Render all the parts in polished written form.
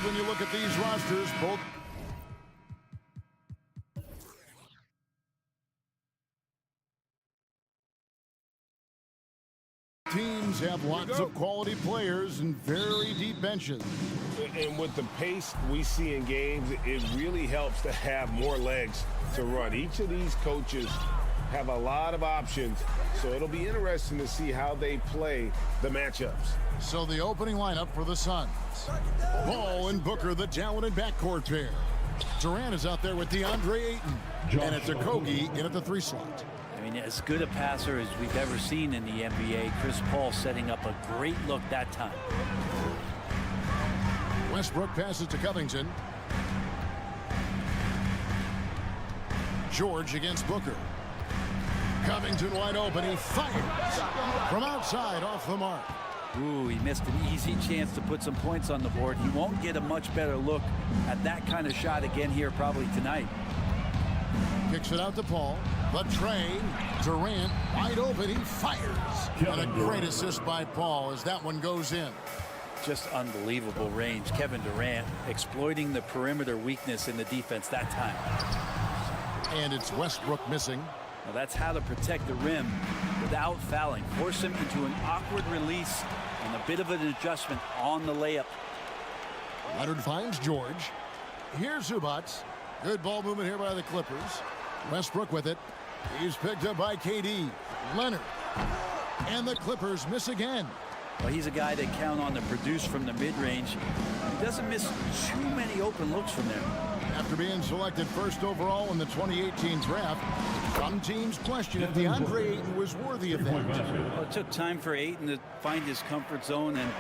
think when you look at these rosters, both teams have lots of quality players and very deep benches. And with the pace we see in games, it really helps to have more legs to run. Each of these coaches have a lot of options, so it'll be interesting to see how they play the matchups. So the opening lineup for the Suns. Ball and Booker, the talented backcourt pair. Durant is out there with DeAndre Ayton. And it's Okogie in at the 3 slot. I mean, as good a passer as we've ever seen in the NBA. Chris Paul setting up a great look that time. Westbrook passes to Covington. George against Booker. Covington wide open. He fires from outside off the mark. Ooh, he missed an easy chance to put some points on the board. He won't get a much better look at that kind of shot again here probably tonight. Kicks it out to Paul. The train. Durant wide open. He fires. And a great assist by Paul as that one goes in. Just unbelievable range. Kevin Durant exploiting the perimeter weakness in the defense that time. And it's Westbrook missing. Now that's how to protect the rim without fouling. Force him into an awkward release and a bit of an adjustment on the layup. Leonard finds George. Here's Zubac. Good ball movement here by the Clippers. Westbrook with it. He's picked up by KD. Leonard. And the Clippers miss again. Well, he's a guy they count on to produce from the mid-range. He doesn't miss too many open looks from there. After being selected first overall in the 2018 draft, some teams question if DeAndre Ayton was worthy of that. Well, it took time for Ayton to find his comfort zone and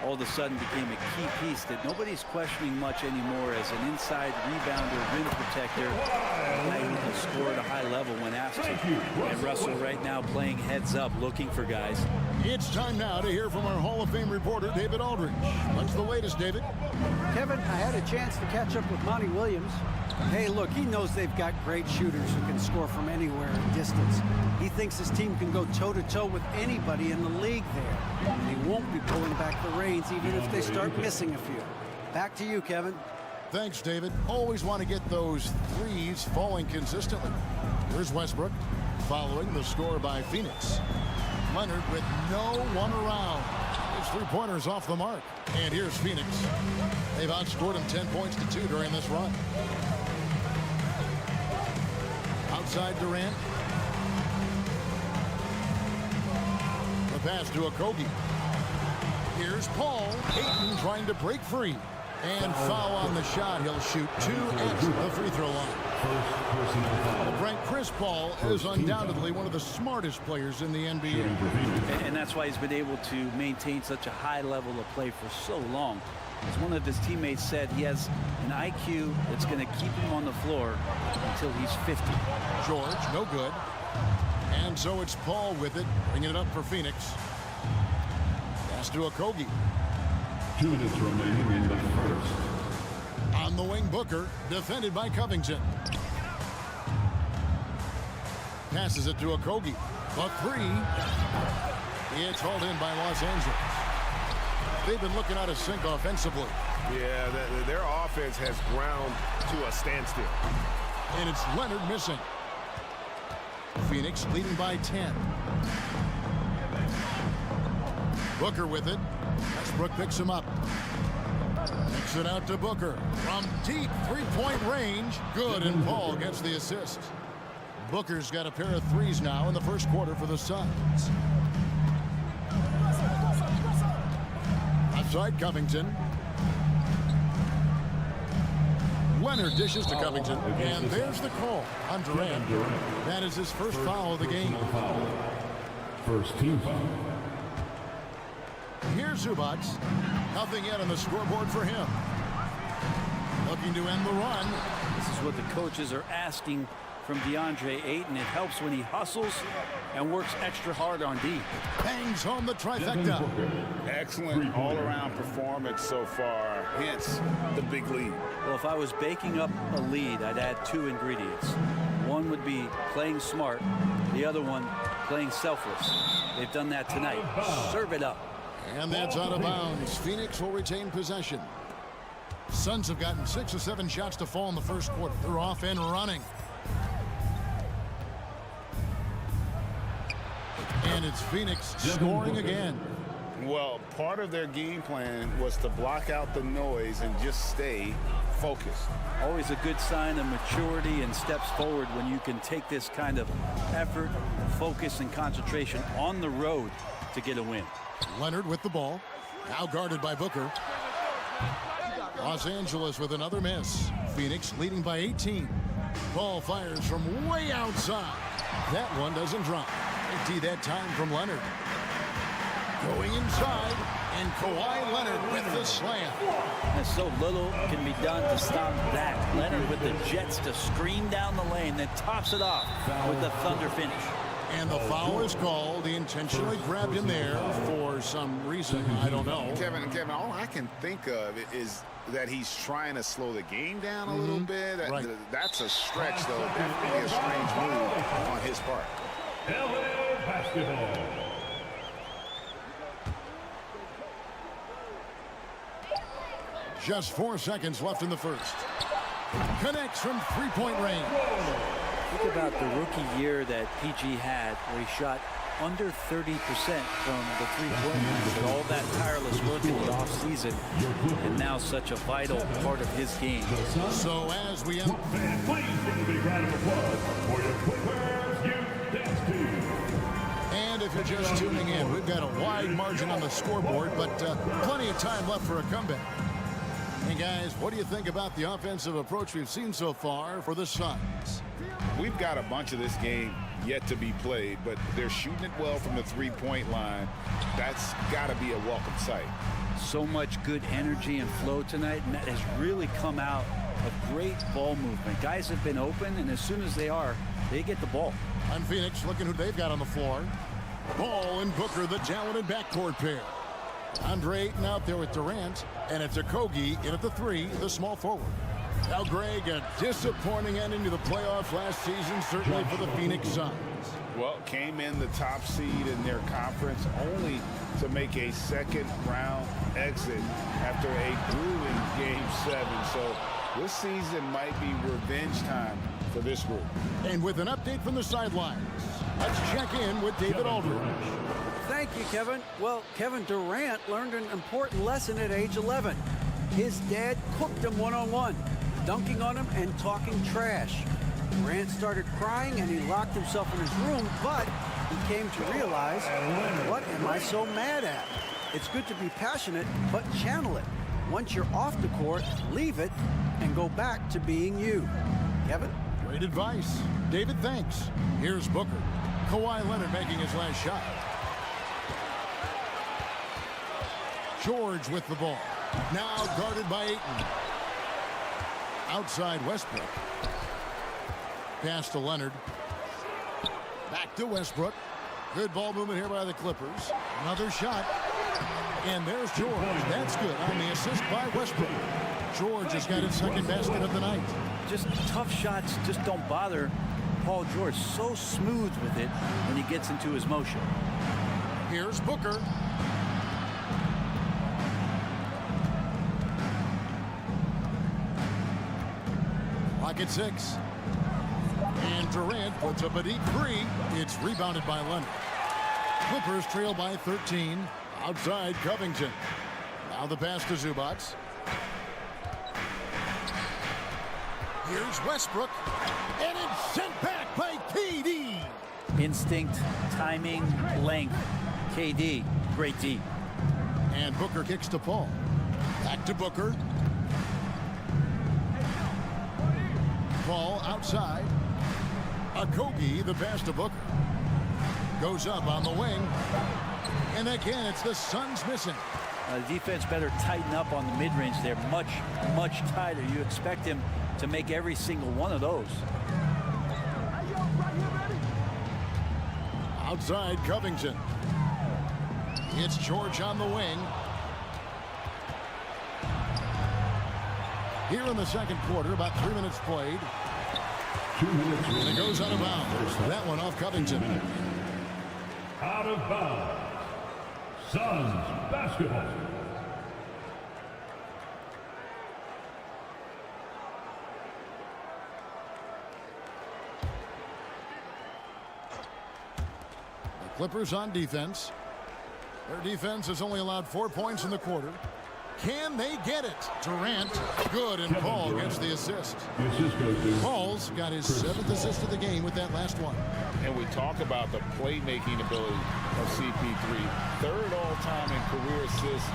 all of a sudden became a key piece that nobody's questioning much anymore as an inside rebounder, rim protector, a guy who can score at a high level when asked to. And Russell right now playing heads up, looking for guys. It's time now to hear from our Hall of Fame reporter, David Aldridge. What's the latest, David? Kevin, I had a chance to catch up with Monty Williams. Hey, look, he knows they've got great shooters who can score from anywhere in distance. He thinks his team can go toe-to-toe with anybody in the league there. And he won't be pulling back the reins even if they start missing a few. Back to you, Kevin. Thanks, David. Always want to get those threes falling consistently. Here's Westbrook following the score by Phoenix. Leonard with no one around. His 3-pointers off the mark. And here's Phoenix. They've outscored him 10 points to 2 during this run. Outside Durant. The pass to Okogie. Here's Paul. Ayton trying to break free. And foul on the shot. He'll shoot 2 at the free throw line. Brent, Chris Paul is undoubtedly one of the smartest players in the NBA. And that's why he's been able to maintain such a high level of play for so long. As one of his teammates said, he has an IQ that's going to keep him on the floor until he's 50. George, no good. And so it's Paul with it, bringing it up for Phoenix. Pass to Okogie. 2 minutes remaining in the first. On the wing, Booker, defended by Covington. Passes it to Okogie. The 3. It's hauled in by Los Angeles. They've been looking out of sync offensively. Yeah, their offense has ground to a standstill. And it's Leonard missing. Phoenix leading by 10. Booker with it. Westbrook picks him up. Kicks it out to Booker. From deep 3-point range. Good, and Paul gets the assist. Booker's got a pair of threes now in the first quarter for the Suns. Outside Covington. Leonard dishes to Covington. And there's the call on Durant. That is his first foul of the game. First team foul. Here's Zubac. Nothing yet on the scoreboard for him. Looking to end the run. This is what the coaches are asking from DeAndre Ayton. It helps when he hustles and works extra hard on D. Bangs home the trifecta. Excellent all-around performance so far, hence the big lead. Well, if I was baking up a lead, I'd add 2 ingredients. One would be playing smart. The other one, playing selfless. They've done that tonight. Serve it up. And that's out of bounds. Phoenix will retain possession. Suns have gotten 6 or 7 shots to fall in the first quarter. They're off and running. And it's Phoenix scoring again. Well, part of their game plan was to block out the noise and just stay focused. Always a good sign of maturity and steps forward when you can take this kind of effort, focus, and concentration on the road to get a win. Leonard with the ball. Now guarded by Booker. Los Angeles with another miss. Phoenix leading by 18. Ball fires from way outside. That one doesn't drop. Empty that time from Leonard. Going inside, and Kawhi Leonard with the slam. And so little can be done to stop that. Leonard with the jets to screen down the lane, then tops it off with the thunder finish. And the foul is called. He intentionally grabbed him there for some reason. I don't know. Kevin, all I can think of is that he's trying to slow the game down a little bit. Right. That's a stretch, though. Definitely a strange move on his part. LA basketball. Just 4 seconds left in the first. Connects from three-point range. Think about the rookie year that PG had, where he shot under 30% from the three-point line with all that tireless work in the offseason, and now such a vital part of his game. So as we end, Fans, please give a big round of applause for your Clippers Youth Dance Team. and if you're just tuning in, we've got a wide margin on the scoreboard, but plenty of time left for a comeback. Hey guys, what do you think about the offensive approach we've seen so far for the Suns? We've got a bunch of this game yet to be played, but they're shooting it well from the three-point line. That's got to be a welcome sight. So much good energy and flow tonight, and that has really come out of great ball movement. Guys have been open, and as soon as they are, they get the ball. On Phoenix, looking who they've got on the floor. Ball and Booker, the talented backcourt pair. Andre Ayton out there with Durant, and it's Okogie in at the 3, the small forward. Now, Greg, a disappointing ending to the playoffs last season, certainly for the Phoenix Suns. Well, came in the top seed in their conference only to make a second-round exit after a grueling Game 7. So this season might be revenge time for this group. And with an update from the sidelines, let's check in with David Aldridge. Thank you, Kevin. Well, Kevin Durant learned an important lesson at age 11. His dad cooked him one-on-one, dunking on him and talking trash. Durant started crying and he locked himself in his room, but he came to realize, what am I so mad at? It's good to be passionate, but channel it. Once you're off the court, leave it and go back to being you. Kevin? Great advice. David, thanks. Here's Booker. Kawhi Leonard making his last shot. George with the ball. Now guarded by Ayton. Outside Westbrook. Pass to Leonard. Back to Westbrook. Good ball movement here by the Clippers. Another shot. And there's George. That's good on the assist by Westbrook. George has got his second basket of the night. Just tough shots just don't bother Paul George. So smooth with it when he gets into his motion. Here's Booker. Clock at 6. And Durant puts up a deep 3. It's rebounded by Leonard. Clippers trail by 13. Outside Covington. Now the pass to Zubac. Here's Westbrook. And it's sent back by KD. Instinct, timing, length. KD, great D. And Booker kicks to Paul. Back to Booker. Paul outside. Okogie, the pass to Booker. Goes up on the wing. And again, it's the Suns missing. The defense better tighten up on the mid-range there. Much, much tighter. You expect him to make every single one of those. Outside Covington. It's George on the wing. Here in the second quarter, about 3 minutes played. 2 minutes. And it goes out of bounds. That one off Covington. Out of bounds. Suns basketball. Clippers on defense. Their defense has only allowed 4 points in the quarter. Can they get it? Durant, good, and Paul gets the assist. The assist goes to Paul's got his 7th assist of the game with that last one. And we talk about the playmaking ability of CP3. 3rd all-time in career assists,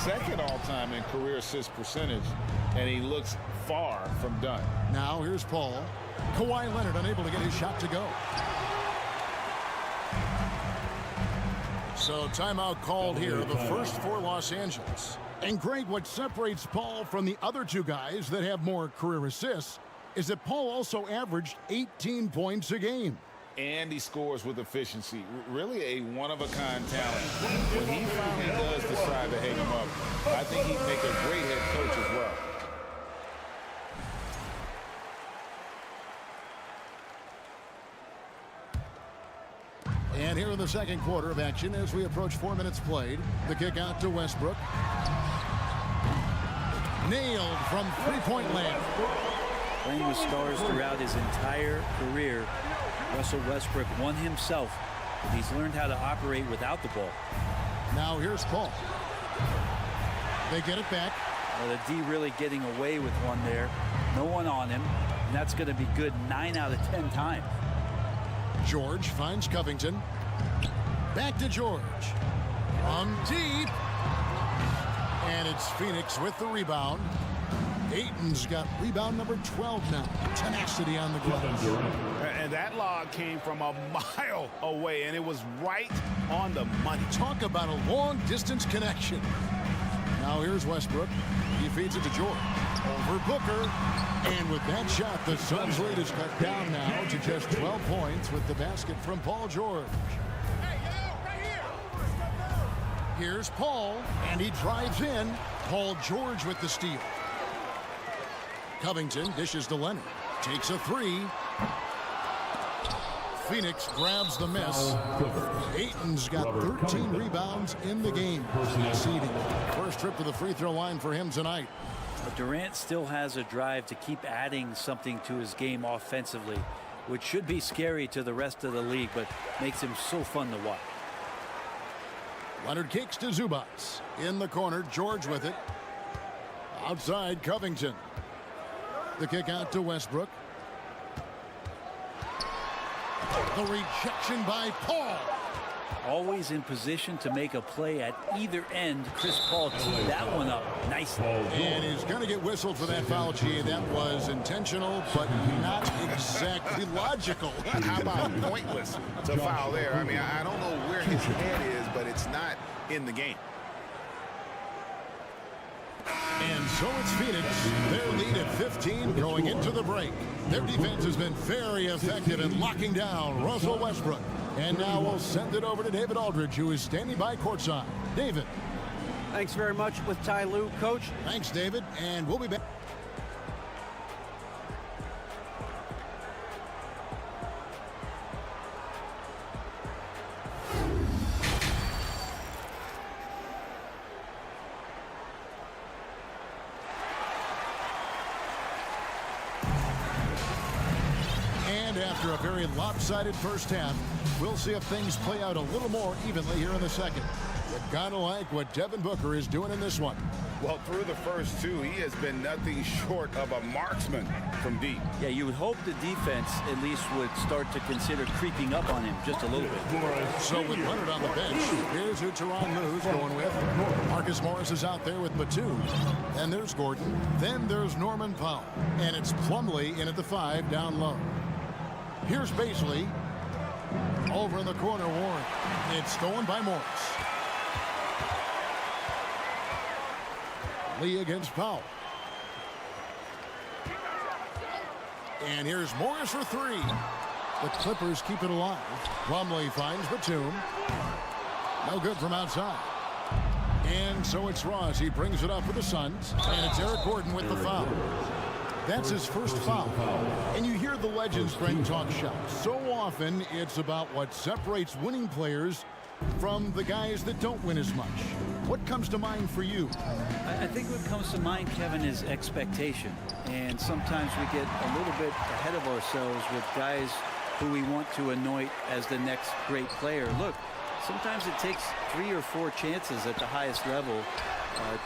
2nd all-time in career assist percentage, and he looks far from done. Now here's Paul. Kawhi Leonard unable to get his shot to go. So timeout called here, the first for Los Angeles. And Greg, what separates Paul from the other two guys that have more career assists is that Paul also averaged 18 points a game. And he scores with efficiency. Really a one-of-a-kind talent. When he finally does decide to hang him up, I think he'd make a great head coach as well. And here in the second quarter of action as we approach 4 minutes played. The kick out to Westbrook. Nailed from three-point land. Playing with stars throughout his entire career, Russell Westbrook won himself. He's learned how to operate without the ball. Now here's Paul. They get it back. Well, the D really getting away with one there. No one on him. And that's going to be good 9 out of 10 times. George finds Covington. Back to George. From deep. And it's Phoenix with the rebound. Ayton's got rebound number 12 now. Tenacity on the glass. And that log came from a mile away, and it was right on the money. Talk about a long-distance connection. Now here's Westbrook. He feeds it to George. Over Booker. And with that shot, the Suns' lead is cut down now to just 12 points with the basket from Paul George. Here's Paul, and he drives in. Paul George with the steal. Covington dishes to Leonard. Takes a three. Phoenix grabs the miss. Ayton's got 13 rebounds in the game. Exceeding. First trip to the free throw line for him tonight. But Durant still has a drive to keep adding something to his game offensively, which should be scary to the rest of the league, but makes him so fun to watch. Leonard kicks to Zubac. In the corner, George with it. Outside, Covington. The kick out to Westbrook. The rejection by Paul. Always in position to make a play at either end. Chris Paul teed that one up nicely. And he's going to get whistled for that foul, G. That was intentional, but not exactly logical. How about pointless to foul there? I mean, I don't know where his head is, but it's not in the game. And so it's Phoenix. Their lead at 15 going into the break. Their defense has been very effective in locking down Russell Westbrook. And now we'll send it over to David Aldridge, who is standing by courtside. David. Thanks very much with Ty Lue, Coach. Thanks, David. And we'll be back. And after a very lopsided first half, we'll see if things play out a little more evenly here in the second. But gotta like what Devin Booker is doing in this one. Well, through the first two, he has been nothing short of a marksman from deep. Yeah, you would hope the defense at least would start to consider creeping up on him just a little bit. So with Leonard on the bench, here's who Tyronn Lue's going with. Marcus Morris is out there with Batum. And there's Gordon. Then there's Norman Powell. And it's Plumlee in at the 5 down low. Here's Baisley. Over in the corner, Warren. It's stolen by Morris. Lee against Powell. And here's Morris for 3. The Clippers keep it alive. Plumlee finds Batum. No good from outside. And so it's Ross. He brings it up for the Suns. And it's Eric Gordon with the foul. That's his first foul. And you hear the legends, Brent, talk shop. So often it's about what separates winning players from the guys that don't win as much. What comes to mind for you? I think what comes to mind, Kevin, is expectation. And sometimes we get a little bit ahead of ourselves with guys who we want to anoint as the next great player. Look, sometimes it takes 3 or 4 chances at the highest level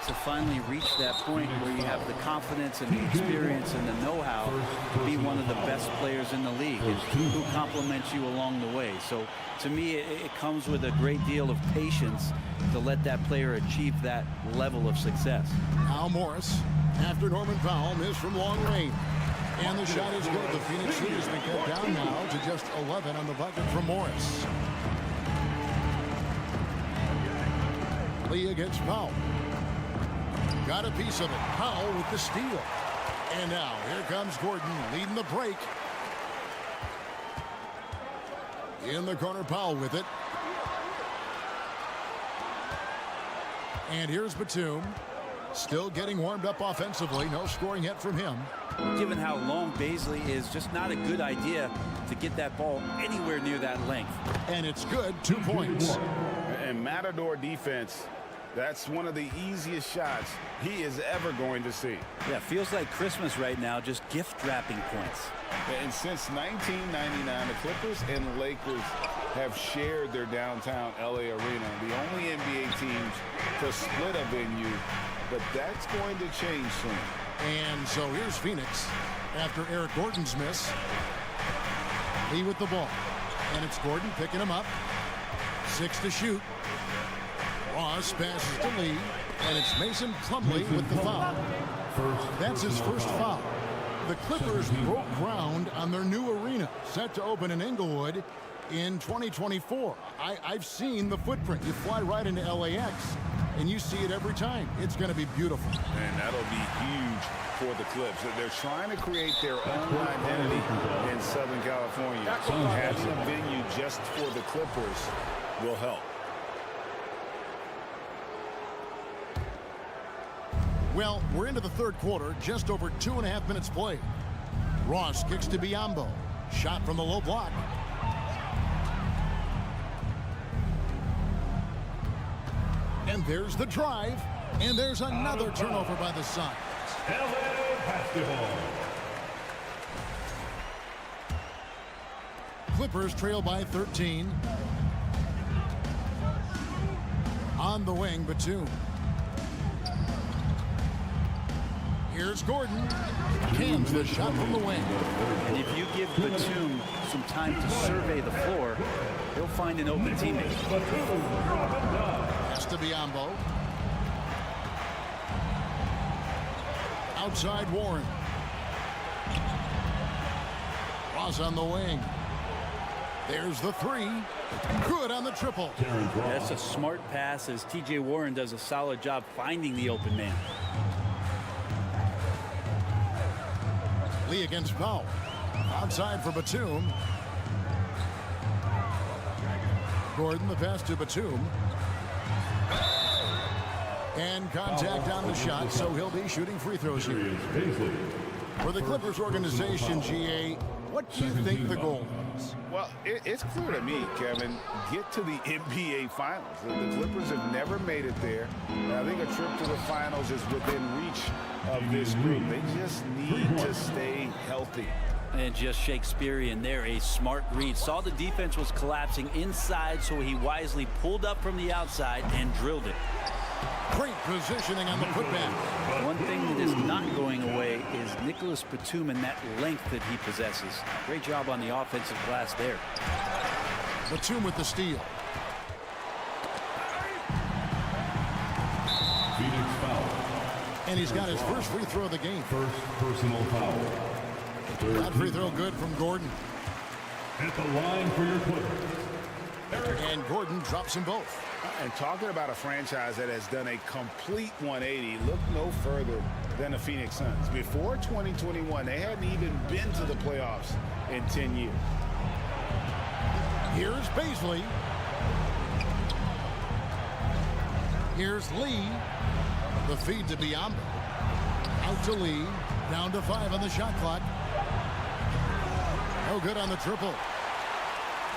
to finally reach that point where you have the confidence and the experience and the know-how to be one of the best players in the league, and who compliments you along the way. So to me, it comes with a great deal of patience to let that player achieve that level of success. Now Morris, after Norman Powell missed from long range. And the shot is good. The Phoenix lead has been cut down now to just 11 on the bucket from Morris. Lee against Powell. Got a piece of it. Powell with the steal. And now here comes Gordon leading the break. In the corner, Powell with it. And here's Batum. Still getting warmed up offensively. No scoring yet from him. Given how long Bazley is, just not a good idea to get that ball anywhere near that length. And it's good. 2 points. And Matador defense, that's one of the easiest shots he is ever going to see. Yeah, feels like Christmas right now, just gift wrapping points. And since 1999, the Clippers and Lakers have shared their downtown LA arena, the only NBA teams to split a venue, but that's going to change soon. And so here's Phoenix after Eric Gordon's miss. Lee with the ball. And it's Gordon picking him up. 6 to shoot. Ross passes to Lee. And it's Mason Plumlee with the foul. That's his first foul. The Clippers broke ground on their new arena, set to open in Inglewood in 2024. I've seen the footprint. You fly right into LAX, and you see it every time. It's going to be beautiful. And that'll be huge for the Clips. They're trying to create their own identity in Southern California. Having a venue just for the Clippers will help. Well, we're into the third quarter, just over 2.5 minutes played. Ross kicks to Biyombo. Shot from the low block. And there's the drive. And there's another turnover by the Suns. LA basketball. Clippers trail by 13. On the wing, Batum. Here's Gordon. Cans the shot from the wing. And if you give Batum some time to survey the floor, he'll find an open teammate. Pass to Biyombo. Outside Warren. Ross on the wing. There's the three. Good on the triple. That's a smart pass as T.J. Warren does a solid job finding the open man. Lee against Powell. Outside for Batum. Gordon, the pass to Batum. And contact on the shot, so he'll be shooting free throws here. For the Clippers organization, GA, what do you think the goal is? Well, it's clear to me, Kevin, get to the NBA Finals. The Clippers have never made it there. And I think a trip to the Finals is within reach of this group. They just need to stay healthy. And just Shakespearean there, a smart read. Saw the defense was collapsing inside, so he wisely pulled up from the outside and drilled it. Great positioning on the putback. One thing that is not going away is Nicholas Batum and that length that he possesses. Great job on the offensive glass there. Batum with the steal. Phoenix foul. And he's got his first free throw of the game. First personal foul. That free throw good from Gordon. At the line for your Clippers. And Gordon drops them both. And talking about a franchise that has done a complete 180, look no further than the Phoenix Suns. Before 2021, they hadn't even been to the playoffs in 10 years. Here's Bazley. Here's Lee. The feed to Biyombo. Out to Lee. Down to 5 on the shot clock. No good on the triple.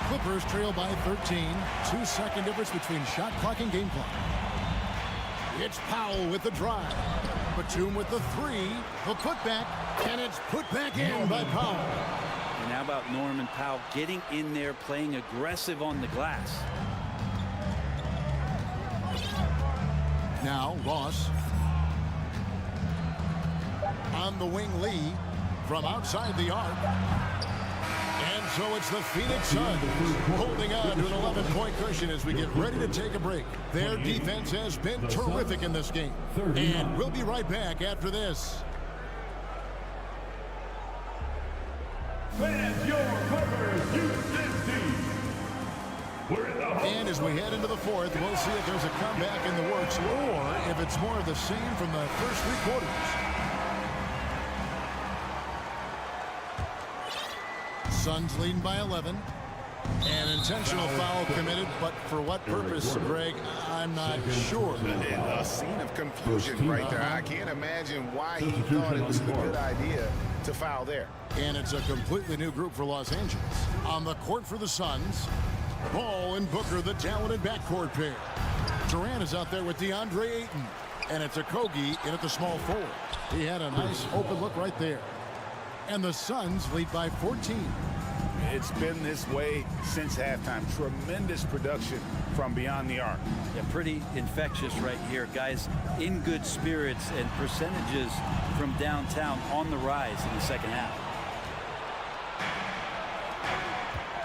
Clippers trail by 13. 2-second difference between shot clock and game clock. It's Powell with the drive. Batum with the three. The putback. And it's put back in by Powell. And how about Norman Powell getting in there, playing aggressive on the glass? Now Ross. On the wing, Lee from outside the arc. And so it's the Phoenix Suns holding on to an 11-point cushion as we get ready to take a break. Their defense has been terrific in this game. And we'll be right back after this. And your Clippers, Houston team. We're in the home. And as we head into the fourth, we'll see if there's a comeback in the works or if it's more of the same from the first three quarters. Suns leading by 11. An intentional foul committed, but for what purpose, Greg, I'm not sure. A scene of confusion right there. I can't imagine why he thought it was a good idea to foul there. And it's a completely new group for Los Angeles. On the court for the Suns, Ball and Booker, the talented backcourt pair. Durant is out there with DeAndre Ayton. And it's Okogie in at the small forward. He had a nice open look right there. And the Suns lead by 14. It's been this way since halftime. Tremendous production from beyond the arc. Yeah, pretty infectious right here. Guys in good spirits and percentages from downtown on the rise in the second half.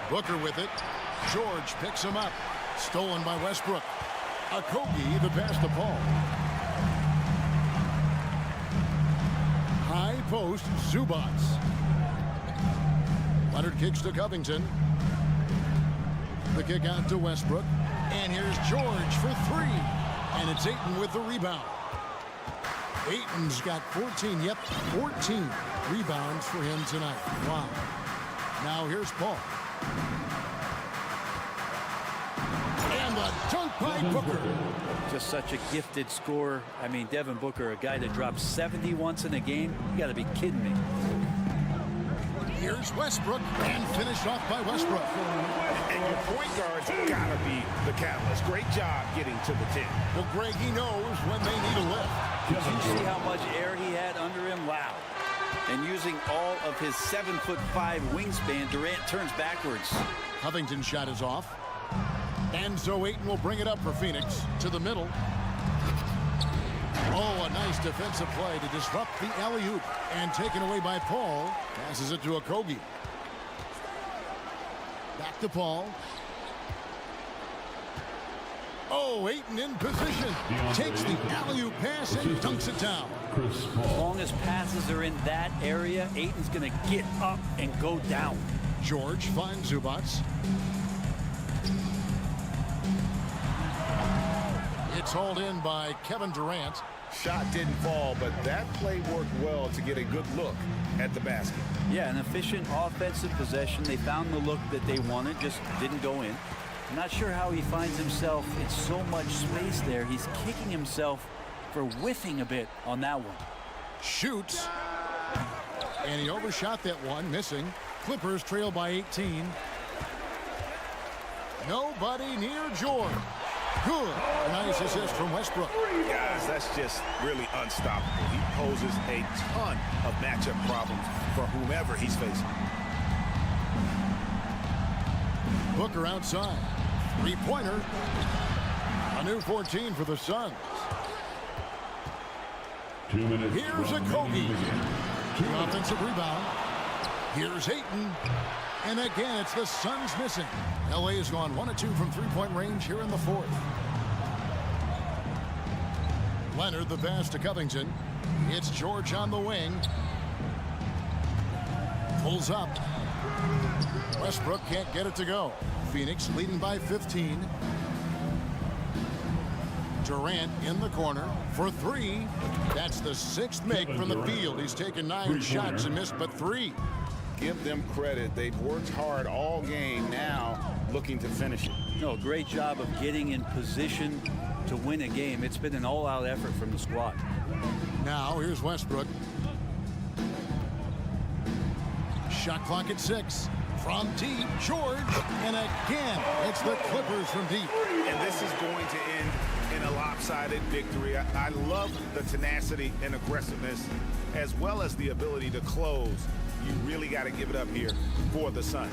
Booker with it. George picks him up. Stolen by Westbrook. Okogie, the pass to Paul. High post, Zubats. Leonard kicks to Covington. The kick out to Westbrook. And here's George for three. And it's Ayton with the rebound. Ayton's got 14, 14 rebounds for him tonight. Wow. Now here's Paul. And the dunk by Booker. Just such a gifted scorer. I mean, Devin Booker, a guy that drops 70 once in a game. You got to be kidding me. Here's Westbrook, and finished off by Westbrook. And your point guard's got to be the catalyst. Great job getting to the 10. Well, Greg, he knows when they need a lift. Did you see how much air he had under him? Wow. And using all of his 7'5" wingspan, Durant turns backwards. Covington's shot is off. And so Ayton will bring it up for Phoenix to the middle. Oh, a nice defensive play to disrupt the alley-oop. And taken away by Paul. Passes it to Okogie. Back to Paul. Oh, Ayton in position. Takes the alley-oop pass and dunks it down. As long as passes are in that area, Ayton's going to get up and go down. George finds Zubats. It's hauled in by Kevin Durant. Shot didn't fall, but that play worked well to get a good look at the basket. Yeah, an efficient offensive possession. They found the look that they wanted, just didn't go in. I'm not sure how he finds himself in so much space there. He's kicking himself for whiffing a bit on that one. Shoots. And he overshot that one, missing. Clippers trail by 18. Nobody near George. Good. Nice assist from Westbrook. Guys, that's just really unstoppable. He poses a ton of matchup problems for whomever he's facing. Booker outside. Three-pointer. A new 14 for the Suns. 2 minutes. Here's Okogie. The offensive rebound. Here's Ayton. And again, it's the Suns missing. LA has gone 1 of 2 from three-point range here in the fourth. Leonard, the pass to Covington. It's George on the wing. Pulls up. Westbrook can't get it to go. Phoenix leading by 15. Durant in the corner for three. That's the sixth make from the field. He's taken 9 shots and missed but 3. Give them credit. They've worked hard all game, now looking to finish it. No, great job of getting in position to win a game. It's been an all-out effort from the squad. Now here's Westbrook. Shot clock at 6. From deep, George. And again, it's the Clippers from deep. And this is going to end in a lopsided victory. I love the tenacity and aggressiveness, as well as the ability to close. You really got to give it up here for the Suns.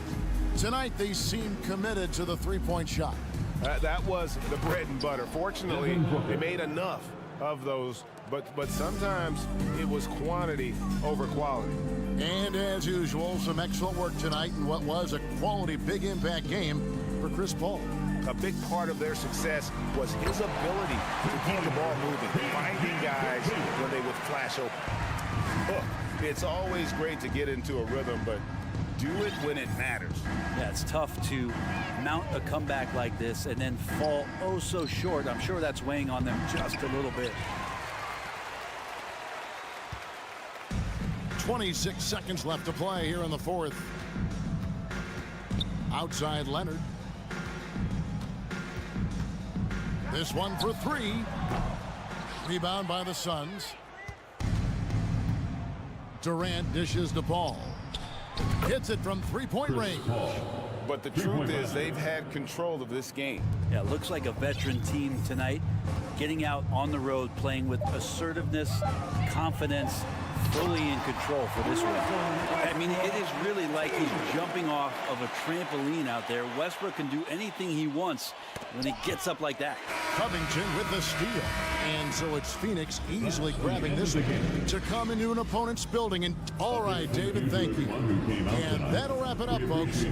Tonight, they seem committed to the three-point shot. That was the bread and butter. Fortunately, they made enough of those, but sometimes it was quantity over quality. And as usual, some excellent work tonight in what was a quality big impact game for Chris Paul. A big part of their success was his ability to keep the ball moving, finding guys when they would flash open. Look, it's always great to get into a rhythm, but do it when it matters. Yeah, it's tough to mount a comeback like this and then fall oh so short. I'm sure that's weighing on them just a little bit. 26 seconds left to play here in the fourth. Outside Leonard. This one for three. Rebound by the Suns. Durant dishes to Paul. Hits it from three-point range. But the truth is they've had control of this game. Yeah, looks like a veteran team tonight, getting out on the road, playing with assertiveness, confidence, fully in control for this one. I mean, it is really like he's jumping off of a trampoline out there. Westbrook can do anything he wants when he gets up like that. Covington with the steal. And so it's Phoenix easily grabbing this one to come into an opponent's building. And all right, David, thank you. And that'll wrap it up, folks.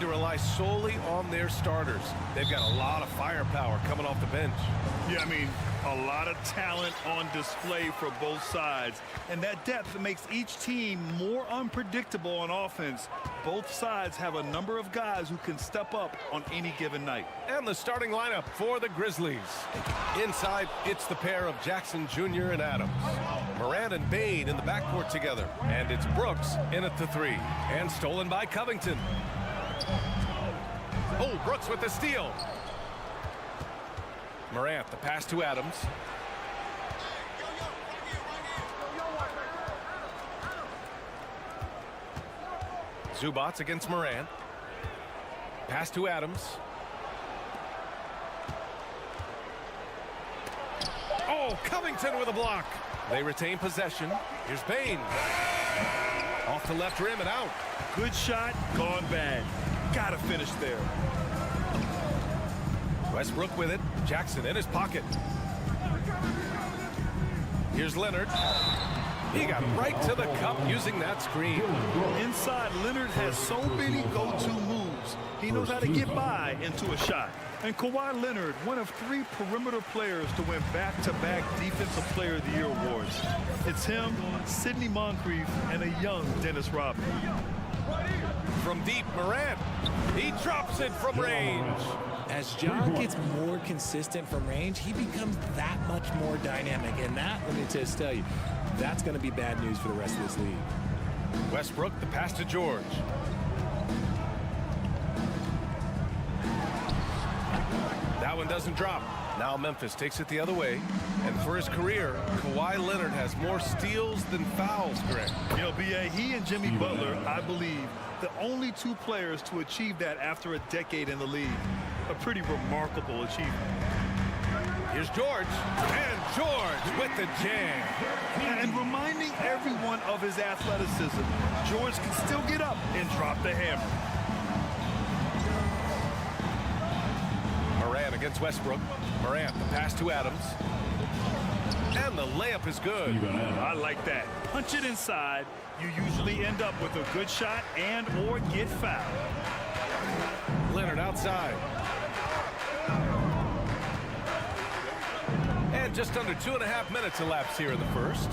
to rely solely on their starters. They've got a lot of firepower coming off the bench. Yeah, I mean, a lot of talent on display for both sides. And that depth makes each team more unpredictable on offense. Both sides have a number of guys who can step up on any given night. And the starting lineup for the Grizzlies. Inside, it's the pair of Jackson Jr. and Adams. Morant and Bane in the backcourt together. And it's Brooks in at the 3. And stolen by Covington. Oh, Brooks with the steal. Morant, the pass to Adams. Zubats against Morant. Pass to Adams. Oh, Covington with a block. They retain possession. Here's Bane. Off the left rim and out. Good shot, gone bad. Gotta finish there. Westbrook with it. Jackson in his pocket. Here's Leonard. He got right to the cup using that screen. Inside, Leonard has so many go-to moves. He knows how to get by into a shot. And Kawhi Leonard, one of 3 perimeter players to win back-to-back Defensive Player of the Year awards. It's him, Sidney Moncrief, and a young Dennis Rodman. From deep, Morant. He drops it from range. As John gets more consistent from range, he becomes that much more dynamic. And that, let me just tell you, that's going to be bad news for the rest of this league. Westbrook, the pass to George. That one doesn't drop. Now Memphis takes it the other way. And for his career, Kawhi Leonard has more steals than fouls, Greg. You know, B.A., he and Jimmy Butler, I believe, the only 2 players to achieve that after a decade in the league. A pretty remarkable achievement. Here's George. And George with the jam. And reminding everyone of his athleticism, George can still get up and drop the hammer. Morant against Westbrook. Morant, the pass to Adams. And the layup is good. I like that. Punch it inside. You usually end up with a good shot and or get fouled. Leonard outside. And just under 2.5 minutes elapsed here in the first.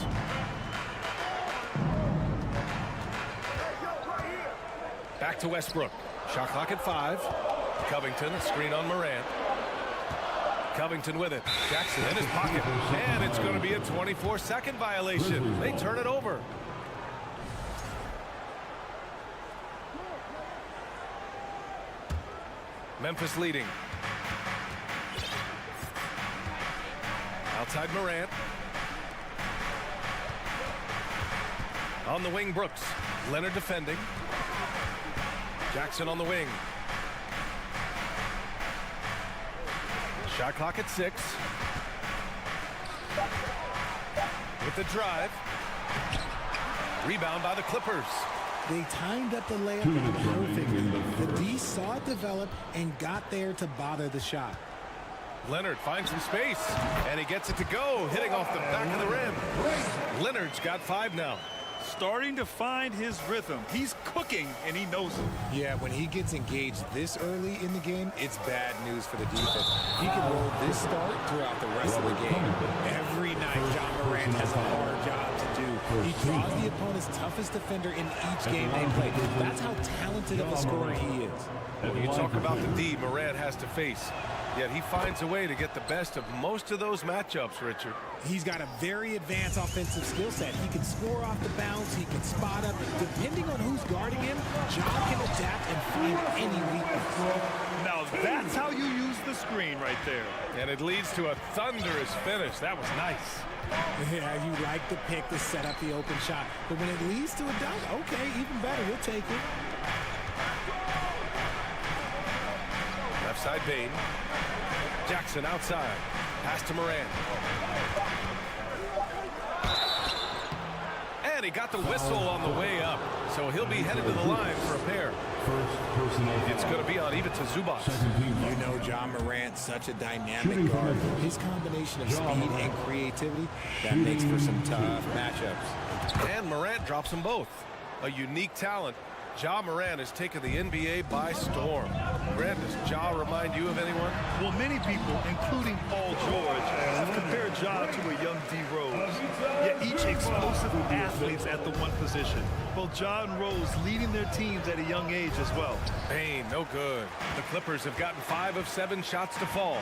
Back to Westbrook. Shot clock at 5. Covington, a screen on Morant. Covington with it. Jackson in his pocket. And it's going to be a 24-second violation. They turn it over. Memphis leading. Outside Morant. On the wing, Brooks. Leonard defending. Jackson on the wing. Shot clock at 6. With the drive. Rebound by the Clippers. They timed up the layup perfectly. The D saw it develop and got there to bother the shot. Leonard finds some space, and he gets it to go, hitting off the back of the rim. Leonard's got 5 now. Starting to find his rhythm. He's cooking, and he knows it. Yeah, when he gets engaged this early in the game, it's bad news for the defense. He can roll this start throughout the rest of the game. Every night, John Morant has a hard job to do. He draws the opponent's toughest defender in each game they play. That's how talented of a scorer he is. When you talk about the D Morant has to face, yet he finds a way to get the best of most of those matchups, Richard. He's got a very advanced offensive skill set. He can score off the bounce. He can spot up. Depending on who's guarding him, John can adapt and find any weakness. Now that's how you use the screen right there. And it leads to a thunderous finish. That was nice. Yeah, you like the pick to set up the open shot. But when it leads to a dunk, okay, even better. We'll take it. Left side, Bane. Jackson outside. Pass to Morant. And he got the whistle on the way up. So he'll be headed to the line for a pair. It's going to be on Ivica Zubac. You know John Morant, such a dynamic guard. His combination of speed and creativity, that makes for some tough matchups. And Morant drops them both. A unique talent Ja Morant has taken the NBA by storm. Grant, does Ja remind you of anyone? Well, many people, including Paul George, have compared Ja to a young D. Rose. Yet each explosive athletes at the one position. Both Ja and Rose leading their teams at a young age as well. Bane, no good. The Clippers have gotten 5 of 7 shots to fall.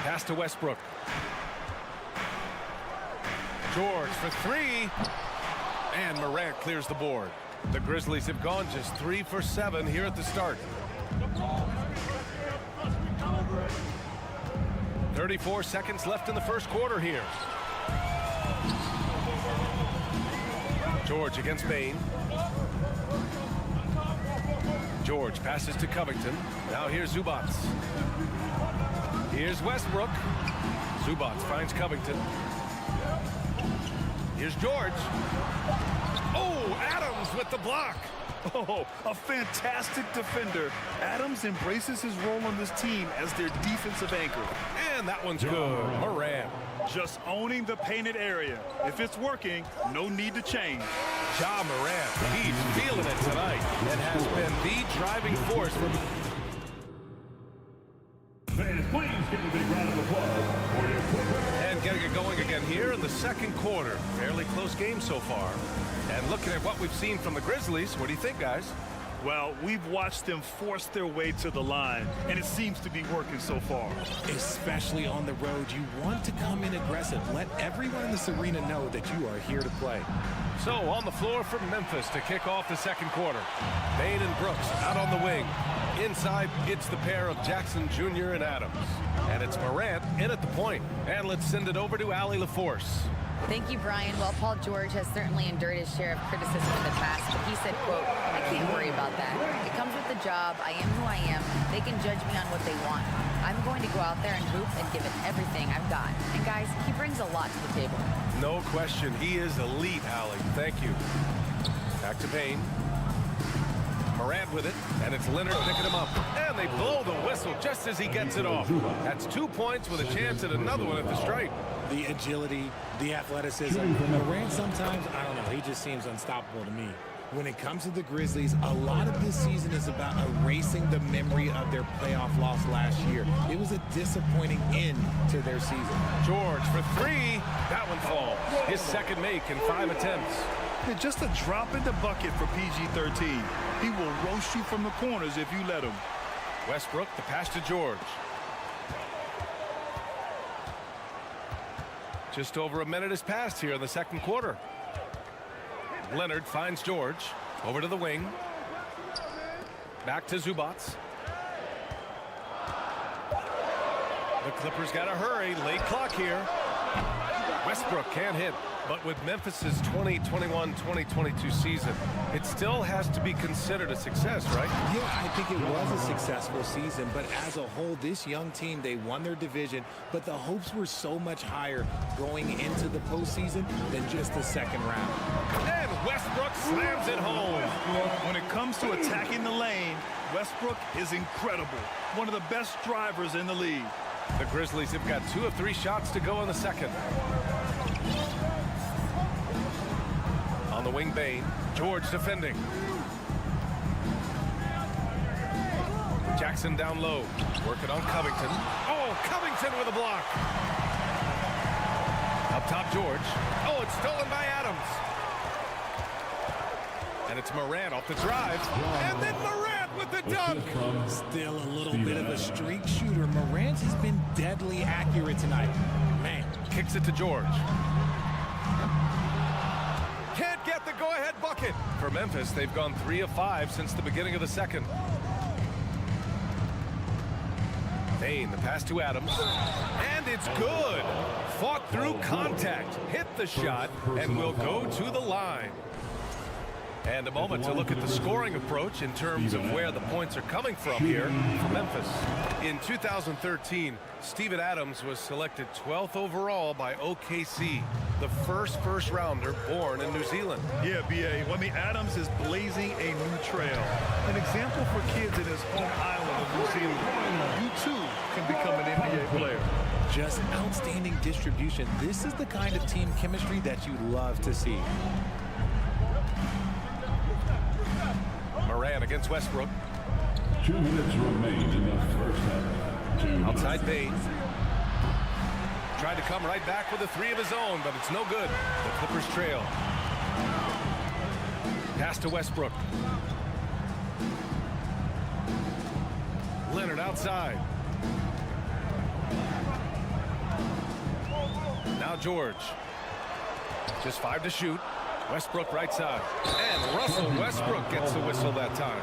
Pass to Westbrook. George for 3. And Morant clears the board. The Grizzlies have gone just 3 for 7 here at the start. 34 seconds left in the first quarter here. George against Bane. George passes to Covington. Now here's Zubats. Here's Westbrook. Zubats finds Covington. Here's George. Oh, Adams with the block. Oh, a fantastic defender. Adams embraces his role on this team as their defensive anchor. And that one's good. Morant. Just owning the painted area. If it's working, no need to change. Ja Morant, he's feeling it tonight and has been the driving force for... Fans, please give a big round of applause for your Clippers. And getting it going again here in the second quarter. Fairly close game so far. And looking at what we've seen from the Grizzlies, what do you think, guys? Well, we've watched them force their way to the line, and it seems to be working so far. Especially on the road, you want to come in aggressive. Let everyone in this arena know that you are here to play. So on the floor for Memphis to kick off the second quarter. Bane and Brooks out on the wing. Inside, it's the pair of Jackson Jr. and Adams. And it's Morant in at the point. And let's send it over to Allie LaForce. Thank you, Brian. Well, Paul George has certainly endured his share of criticism in the past, but he said, quote, "I can't worry about that. It comes with the job. I am who I am. They can judge me on what they want. I'm going to go out there and hoop and give it everything I've got." And guys, he brings a lot to the table. No question. He is elite, Allie. Thank you. Back to Bane. Morant with it, and it's Leonard picking him up. And they blow the whistle just as he gets it off. That's 2 points with a chance at another one at the stripe. The agility, the athleticism. Morant sometimes, I don't know, he just seems unstoppable to me. When it comes to the Grizzlies, a lot of this season is about erasing the memory of their playoff loss last year. It was a disappointing end to their season. George for 3. That one falls. His second make in 5 attempts. And just a drop in the bucket for PG-13. He will roast you from the corners if you let him. Westbrook, the pass to George. Just over a minute has passed here in the second quarter. Leonard finds George. Over to the wing. Back to Zubats. The Clippers got to hurry. Late clock here. Westbrook can't hit. But with Memphis's 2021-2022 season, it still has to be considered a success, right? Yeah, I think it was a successful season, but as a whole, this young team, they won their division, but the hopes were so much higher going into the postseason than just the second round. And Westbrook slams it home. When it comes to attacking the lane, Westbrook is incredible. One of the best drivers in the league. The Grizzlies have got 2 of 3 shots to go in the second. On the wing, Bane. George defending. Jackson down low. Working on Covington. Oh, Covington with a block. Up top, George. Oh, it's stolen by Adams. And it's Morant off the drive. And then Morant with the dunk. Still a little bit of a streak shooter. Morant has been deadly accurate tonight. Man. Kicks it to George. Can't get the go-ahead bucket. For Memphis, they've gone 3 of 5 since the beginning of the second. Bane, the pass to Adams. And it's good. Fought through contact. Hit the shot and will go to the line. And a moment to look at the scoring approach in terms of where the points are coming from here for Memphis. In 2013, Steven Adams was selected 12th overall by OKC, the first rounder born in New Zealand. Yeah, B.A. I mean, Adams is blazing a new trail. An example for kids in his home island of New Zealand. You, too, can become an NBA player. Just outstanding distribution. This is the kind of team chemistry that you love to see. against Westbrook. 2 minutes remain in the first half. Outside Bain. Tried to come right back with a three of his own, but it's no good. The Clippers trail. Pass to Westbrook. Leonard outside. Now George. Just 5 to shoot. Westbrook right side. And Russell Westbrook gets the whistle that time.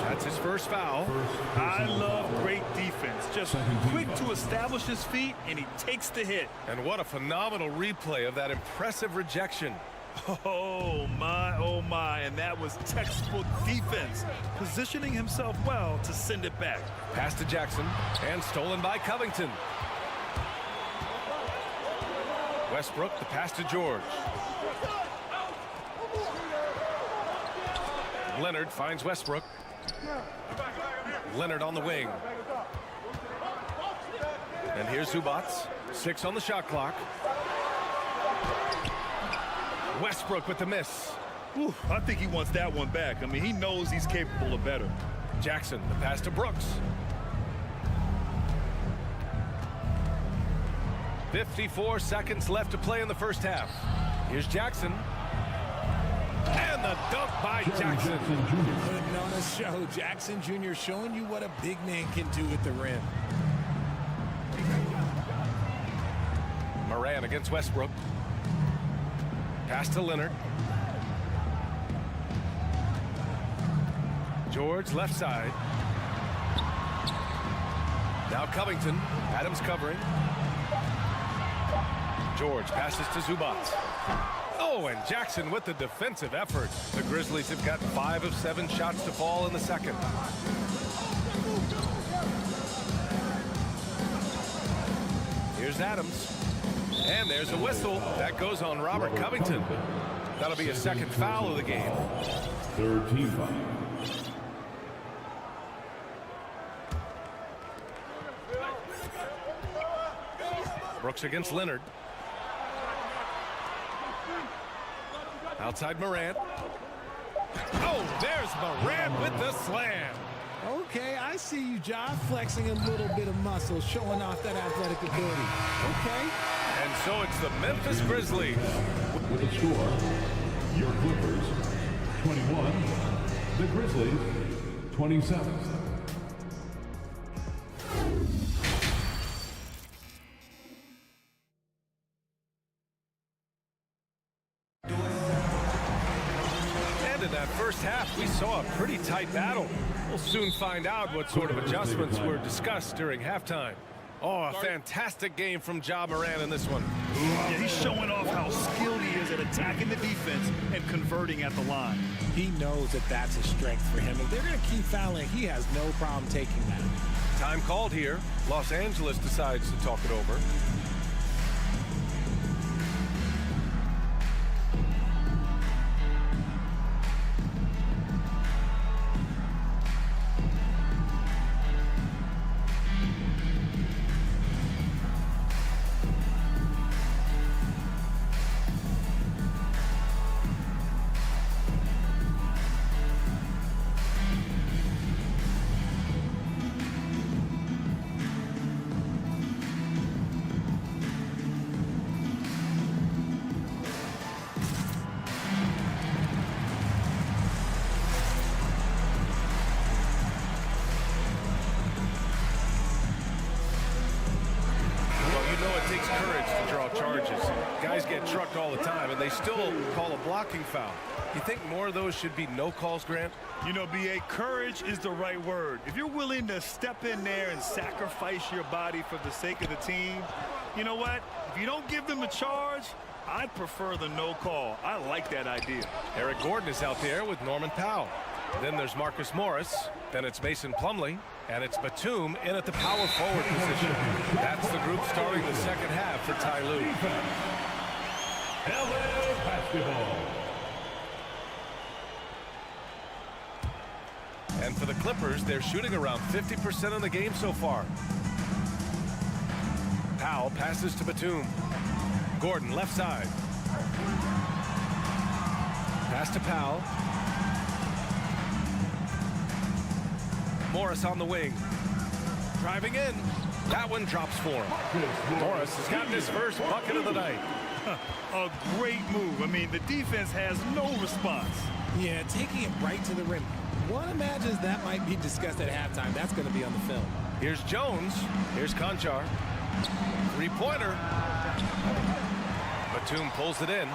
That's his first foul. I love great defense. Just quick to establish his feet, and he takes the hit. And what a phenomenal replay of that impressive rejection. Oh my, and that was textbook defense. Positioning himself well to send it back. Pass to Jackson, and stolen by Covington. Westbrook, the pass to George. Leonard finds Westbrook. Leonard on the wing. And here's Zubac. 6 on the shot clock. Westbrook with the miss. Ooh, I think he wants that one back. I mean, he knows he's capable of better. Jackson, the pass to Brooks. 54 seconds left to play in the first half. Here's Jackson. And the dunk by Jackson. Putting on a show. Jackson Jr. showing you what a big man can do at the rim. Moran against Westbrook. Pass to Leonard. George left side. Now Covington. Adams covering. George passes to Zubac. Oh, and Jackson with the defensive effort. The Grizzlies have got 5 of 7 shots to fall in the second. Here's Adams. And there's a whistle. That goes on Robert Covington. That'll be a second foul of the game. Third team foul. Brooks against Leonard. Outside Morant. Oh, there's Morant with the slam. Okay, I see you, Ja, flexing a little bit of muscle, showing off that athletic ability. Okay. And so it's the Memphis Grizzlies. With the score, your Clippers 21, the Grizzlies 27. In that first half, we saw a pretty tight battle. We'll soon find out what sort of adjustments were discussed during halftime. Oh, a fantastic game from Ja Morant in this one. Yeah, he's showing off how skilled he is at attacking the defense and converting at the line. He knows that that's a strength for him. If they're going to keep fouling, he has no problem taking that. Time called here. Los Angeles decides to talk it over. Trucked all the time, and they still call a blocking foul. You think more of those should be no calls, Grant? You know, B.A., courage is the right word. If you're willing to step in there and sacrifice your body for the sake of the team, you know what? If you don't give them a charge, I'd prefer the no call. I like that idea. Eric Gordon is out there with Norman Powell. Then there's Marcus Morris. Then it's Mason Plumlee. And it's Batum in at the power forward position. That's the group starting the second half for Ty Lue. LA basketball. And for the Clippers, they're shooting around 50% in the game so far. Powell passes to Batum. Gordon left side. Pass to Powell. Morris on the wing. Driving in. That one drops for him. Morris has got his first bucket of the night. A great move. I mean, the defense has no response. Yeah, taking it right to the rim. One imagines that might be discussed at halftime. That's going to be on the film. Here's Jones. Here's Conchar. Three-pointer. Batum pulls it in.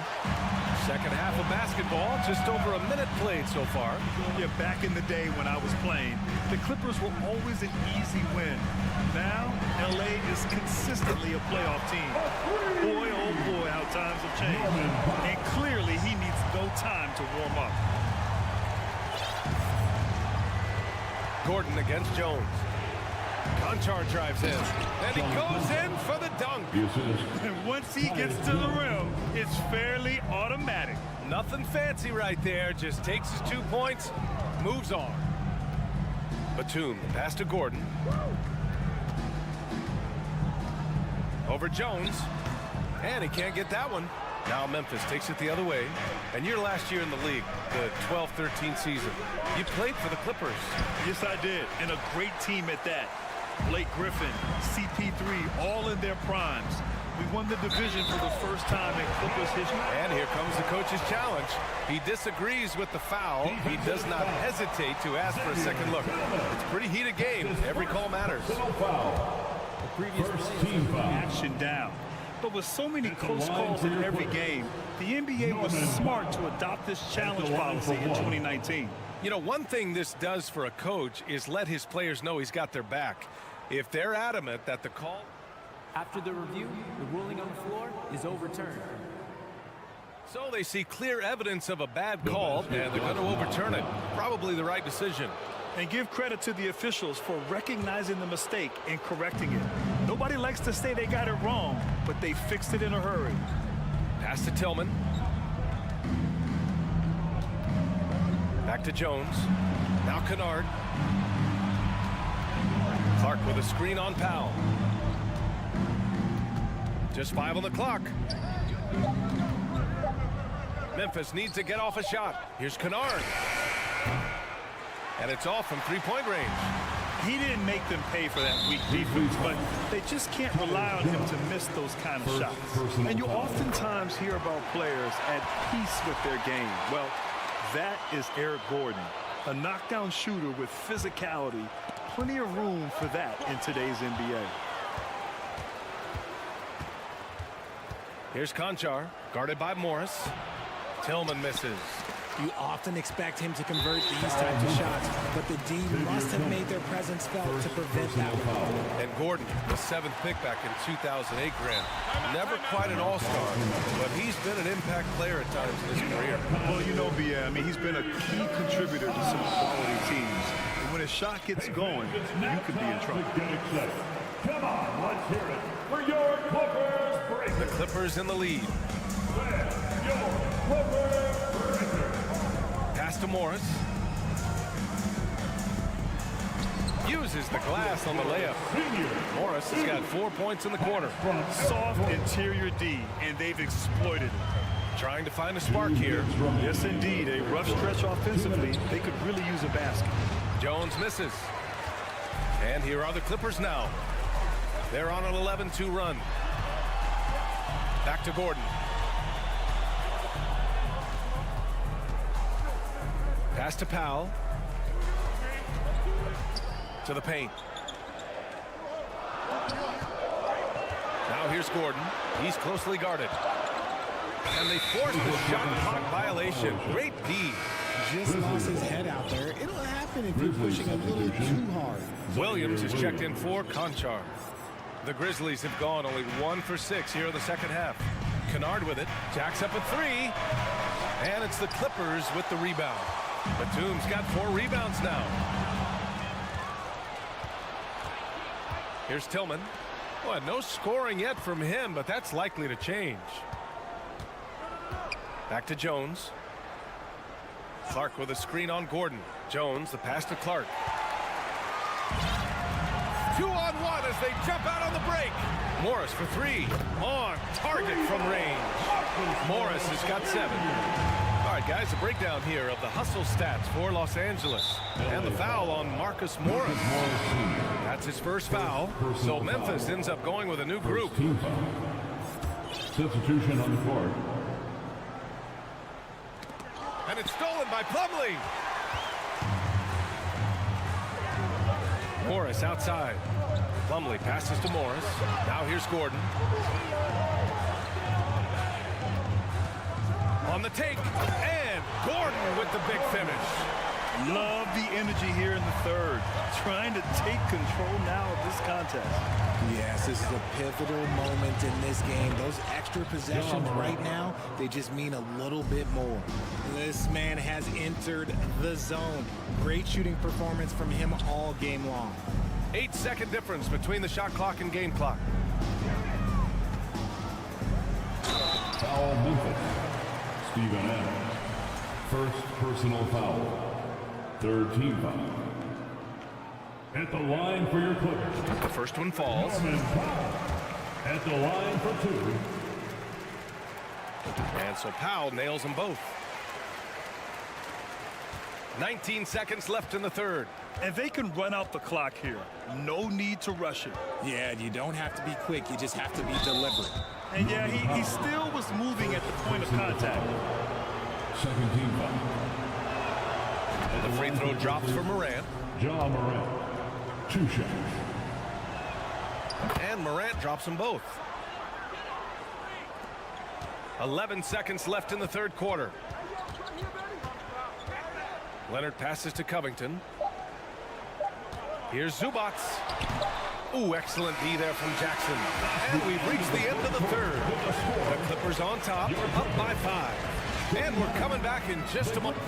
Second half of basketball, just over a minute played so far. Yeah, back in the day when I was playing, the Clippers were always an easy win. Now, LA is consistently a playoff team. Boy, oh boy, how times have changed. And clearly, he needs no time to warm up. Gordon against Jones. Conchar drives in, and he goes in for the dunk. And once he gets to the rim, it's fairly automatic. Nothing fancy right there, just takes his 2 points, moves on. Batum, pass to Gordon. Over Jones, and he can't get that one. Now Memphis takes it the other way, and your last year in the league, the 12-13 season, you played for the Clippers. Yes, I did, and a great team at that. Blake Griffin, CP3, all in their primes. We won the division for the first time in Clippers history. And here comes the coach's challenge. He disagrees with the foul. He does not hesitate to ask for a second look. It's a pretty heated game. Every call matters. Action down. But with so many close calls in every game, the NBA was smart to adopt this challenge policy in 2019. You know, one thing this does for a coach is let his players know he's got their back. If they're adamant that the call... After the review, the ruling on the floor is overturned. So they see clear evidence of a bad call, and they're going to overturn it. Probably the right decision. And give credit to the officials for recognizing the mistake and correcting it. Nobody likes to say they got it wrong, but they fixed it in a hurry. Pass to Tillman. Back to Jones. Now Kennard. Clark with a screen on Powell. Just 5 on the clock. Memphis needs to get off a shot. Here's Kennard. And it's off from three-point range. He didn't make them pay for that weak defense, but they just can't rely on him to miss those kind of shots. And you oftentimes hear about players at peace with their game. Well, that is Eric Gordon, a knockdown shooter with physicality. Plenty of room for that in today's NBA. Here's Conchar, guarded by Morris. Tillman misses. You often expect him to convert these types of shots, but the D must have made their presence felt to prevent that one. And Gordon, the 7th pick back in 2008 grant. Never quite an all-star, but he's been an impact player at times in his career. Well, you know, I mean, he's been a key contributor to some quality teams. And when his shot gets going, you could be in trouble. Come on, let's hear it for your Clippers. The Clippers in the lead. Your Clippers. Pass to Morris. Uses the glass on the layup. Morris has got 4 points in the quarter. Soft interior D, and they've exploited it. Trying to find a spark here. Yes, indeed. A rough stretch offensively. They could really use a basket. Jones misses. And here are the Clippers now. They're on an 11-2 run. Back to Gordon. Pass to Powell. To the paint. Now here's Gordon. He's closely guarded. And they force the shot clock violation. Great D. Just lost his head out there. It'll happen if you're pushing a little too hard. Williams is checked in for Conchar. The Grizzlies have gone only 1 for 6 here in the second half. Kennard with it. Jacks up a 3. And it's the Clippers with the rebound. Batum's got 4 rebounds now. Here's Tillman. Boy, no scoring yet from him, but that's likely to change. Back to Jones. Clark with a screen on Gordon. Jones, the pass to Clark. 2-on-1 as they jump out on the break. Morris for 3. On target from range. Morris has got 7. All right, right, guys, a breakdown here of the hustle stats for Los Angeles. And the foul on Marcus Morris. That's his first foul. So Memphis ends up going with a new group. Substitution on the court. And it's stolen by Plumlee. Morris outside. Plumlee passes to Morris. Now here's Gordon. On the take, and Gordon with the big finish. Love the energy here in the third. Trying to take control now of this contest. Yes, this is a pivotal moment in this game. Those extra possessions right now, they just mean a little bit more. This man has entered the zone. Great shooting performance from him all game long. 8-second difference between the shot clock and game clock. Foul Memphis. Steven Adams. First personal foul. Third team foul. At the line for your Clippers. The first one falls. At the line for two. And so Powell nails them both. 19 seconds left in the third. And they can run out the clock here. No need to rush it. Yeah, you don't have to be quick. You just have to be deliberate. And yeah, he still was moving at the point of contact. Second team foul. The free throw drops for Morant. John Morant. 2 shots. And Morant drops them both. 11 seconds left in the third quarter. Leonard passes to Covington. Here's Zubac. Ooh, excellent D there from Jackson. And we've reached the end of the third. The Clippers on top, up by 5. And we're coming back in just a moment.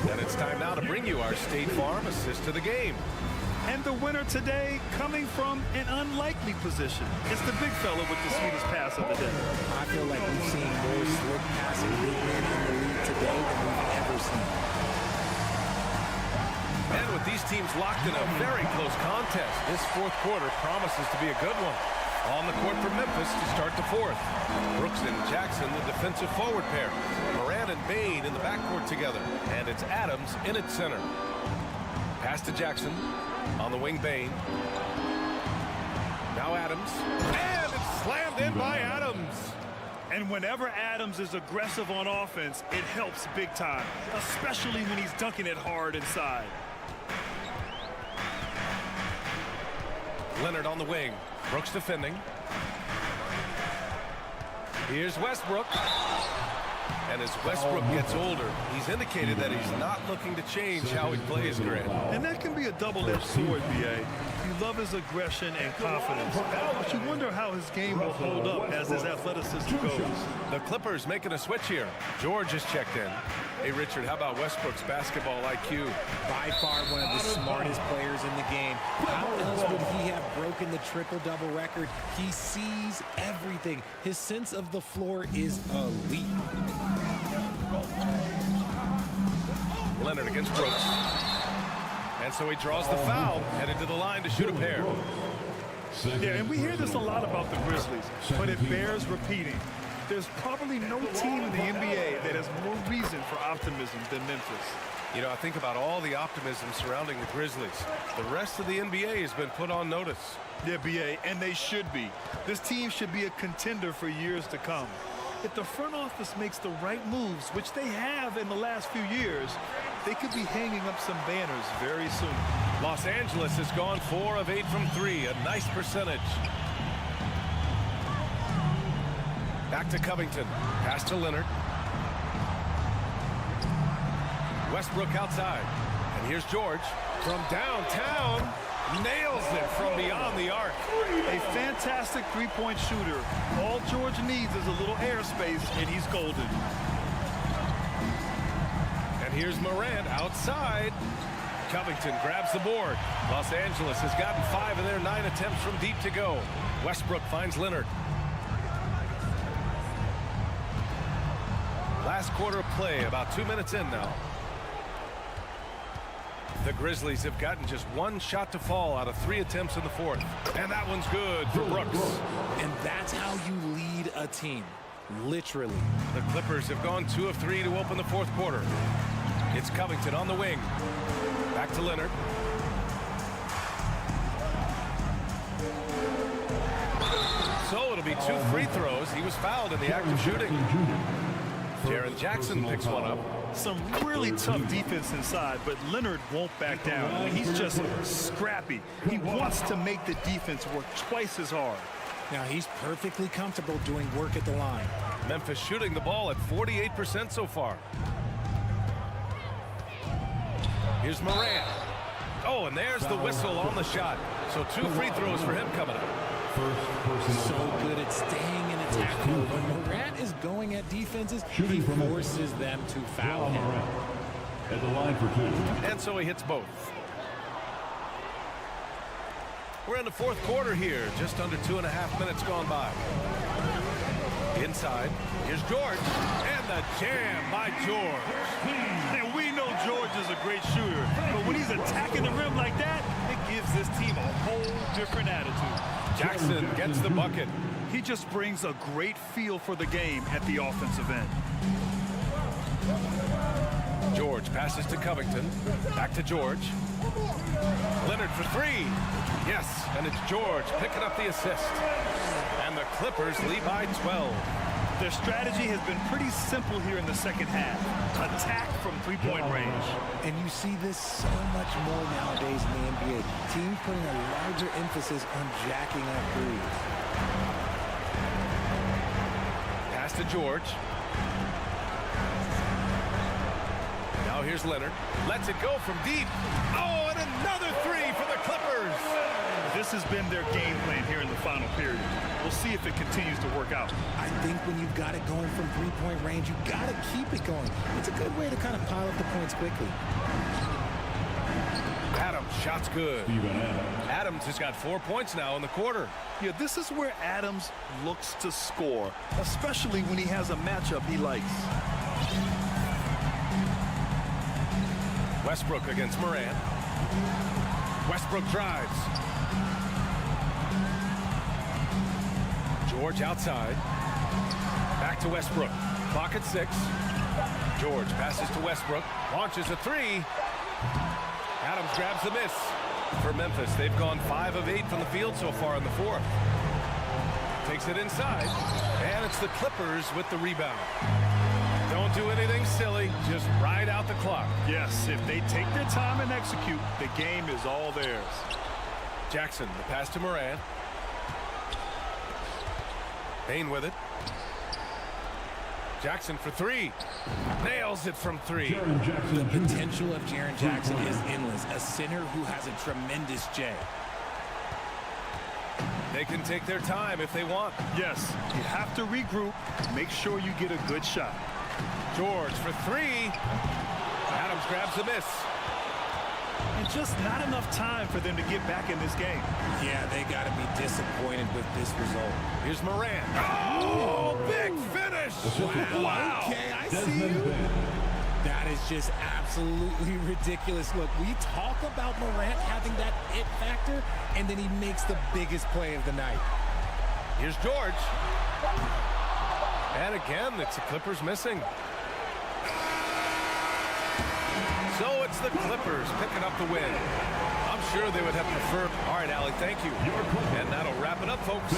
And it's time now to bring you our State Farm assist to the game. And the winner today coming from an unlikely position. It's the big fella with the sweetest pass of the day. I feel like we've seen more slick passing big men in the league today than we've ever seen. And with these teams locked in a very close contest, this fourth quarter promises to be a good one. On the court for Memphis to start the fourth. Brooks and Jackson, the defensive forward pair. Morant and Bain in the backcourt together. And it's Adams in at center. Pass to Jackson. On the wing, Bain. Now Adams. And it's slammed in by Adams. And whenever Adams is aggressive on offense, it helps big time, especially when he's dunking it hard inside. Leonard on the wing. Brooks defending. Here's Westbrook. And as Westbrook gets older, he's indicated that he's not looking to change how he plays, Grant. And that can be a double-edged sword, B.A. You love his aggression and confidence, but you wonder how his game will hold up as his athleticism goes. The Clippers making a switch here. George is checked in. Hey, Richard, how about Westbrook's basketball IQ? By far one of the smartest players in the game. How else would he have broken the triple-double record? He sees everything. His sense of the floor is elite. Leonard against Brooks. And so he draws the foul, headed to the line to shoot a pair. Yeah, and we hear this a lot about the Grizzlies, but it bears repeating. There's probably no team in the NBA that has more reason for optimism than Memphis. You know, I think about all the optimism surrounding the Grizzlies. The rest of the NBA has been put on notice. Yeah, B.A., and they should be. This team should be a contender for years to come. If the front office makes the right moves, which they have in the last few years, they could be hanging up some banners very soon. Los Angeles has gone 4 of 8 from 3, a nice percentage. Back to Covington, pass to Leonard. Westbrook outside, and here's George from downtown. Nails it from beyond the arc. A fantastic three-point shooter. All George needs is a little airspace, and he's golden. And here's Morant outside. Covington grabs the board. Los Angeles has gotten 5 of their 9 attempts from deep to go. Westbrook finds Leonard. Last quarter of play, about 2 minutes in now. The Grizzlies have gotten just 1 shot to fall out of 3 attempts in the fourth. And that one's good for Brooks. And that's how you lead a team. literally. The Clippers have gone 2 of 3 to open the fourth quarter. It's Covington on the wing. Back to Leonard. So it'll be 2 free throws. He was fouled in the act of shooting. Jaren Jackson picks one up. Some really tough defense inside, but Leonard won't back down. I mean, he's just scrappy. He wants to make the defense work twice as hard. Now he's perfectly comfortable doing work at the line. Memphis shooting the ball at 48% so far. Here's Morant. Oh, and there's the whistle on the shot. So 2 free throws for him coming up. So good at staying in attack mode. When Morant is going at defenses, he forces them to foul him. At the line for 2. And so he hits both. We're in the fourth quarter here. Just under 2.5 minutes gone by. Inside. Here's George. And the jam by George. And we know George is a great shooter, but when he's attacking the rim like that, it gives this team a whole different attitude. Jackson gets the bucket. He just brings a great feel for the game at the offensive end. George passes to Covington. Back to George. Leonard for 3. Yes, and it's George picking up the assist. And the Clippers lead by 12. Their strategy has been pretty simple here in the second half. Attack from three-point range. And you see this so much more nowadays in the NBA. Teams putting a larger emphasis on jacking up threes. Pass to George. Now here's Leonard. Lets it go from deep. Oh, and another 3 for the Clippers. This has been their game plan here in the final period. We'll see if it continues to work out. I think when you've got it going from three-point range, you got to keep it going. It's a good way to kind of pile up the points quickly. Adams, shot's good. Adams has got 4 points now in the quarter. Yeah, this is where Adams looks to score, especially when he has a matchup he likes. Westbrook against Morant. Westbrook drives. George outside. Back to Westbrook. Clock at 6. George passes to Westbrook. Launches a 3. Adams grabs the miss. For Memphis, they've gone 5 of 8 from the field so far in the fourth. Takes it inside. And it's the Clippers with the rebound. Don't do anything silly. Just ride out the clock. Yes, if they take their time and execute, the game is all theirs. Jackson, the pass to Morant. Payne with it. Jackson for 3. Nails it from 3. The potential of Jaren Jackson is endless. A center who has a tremendous J. They can take their time if they want. Yes, you have to regroup. Make sure you get a good shot. George for 3. Adams grabs the miss. And just not enough time for them to get back in this game. Yeah, they got to be disappointed with this result. Here's Morant. Oh, big finish. Wow. Okay, I see you. That is just absolutely ridiculous. Look, we talk about Morant having that it factor, and then he makes the biggest play of the night. Here's George. And again, it's the Clippers missing. So it's the Clippers picking up the win. I'm sure they would have preferred. All right, Allie, thank you. And that'll wrap it up, folks.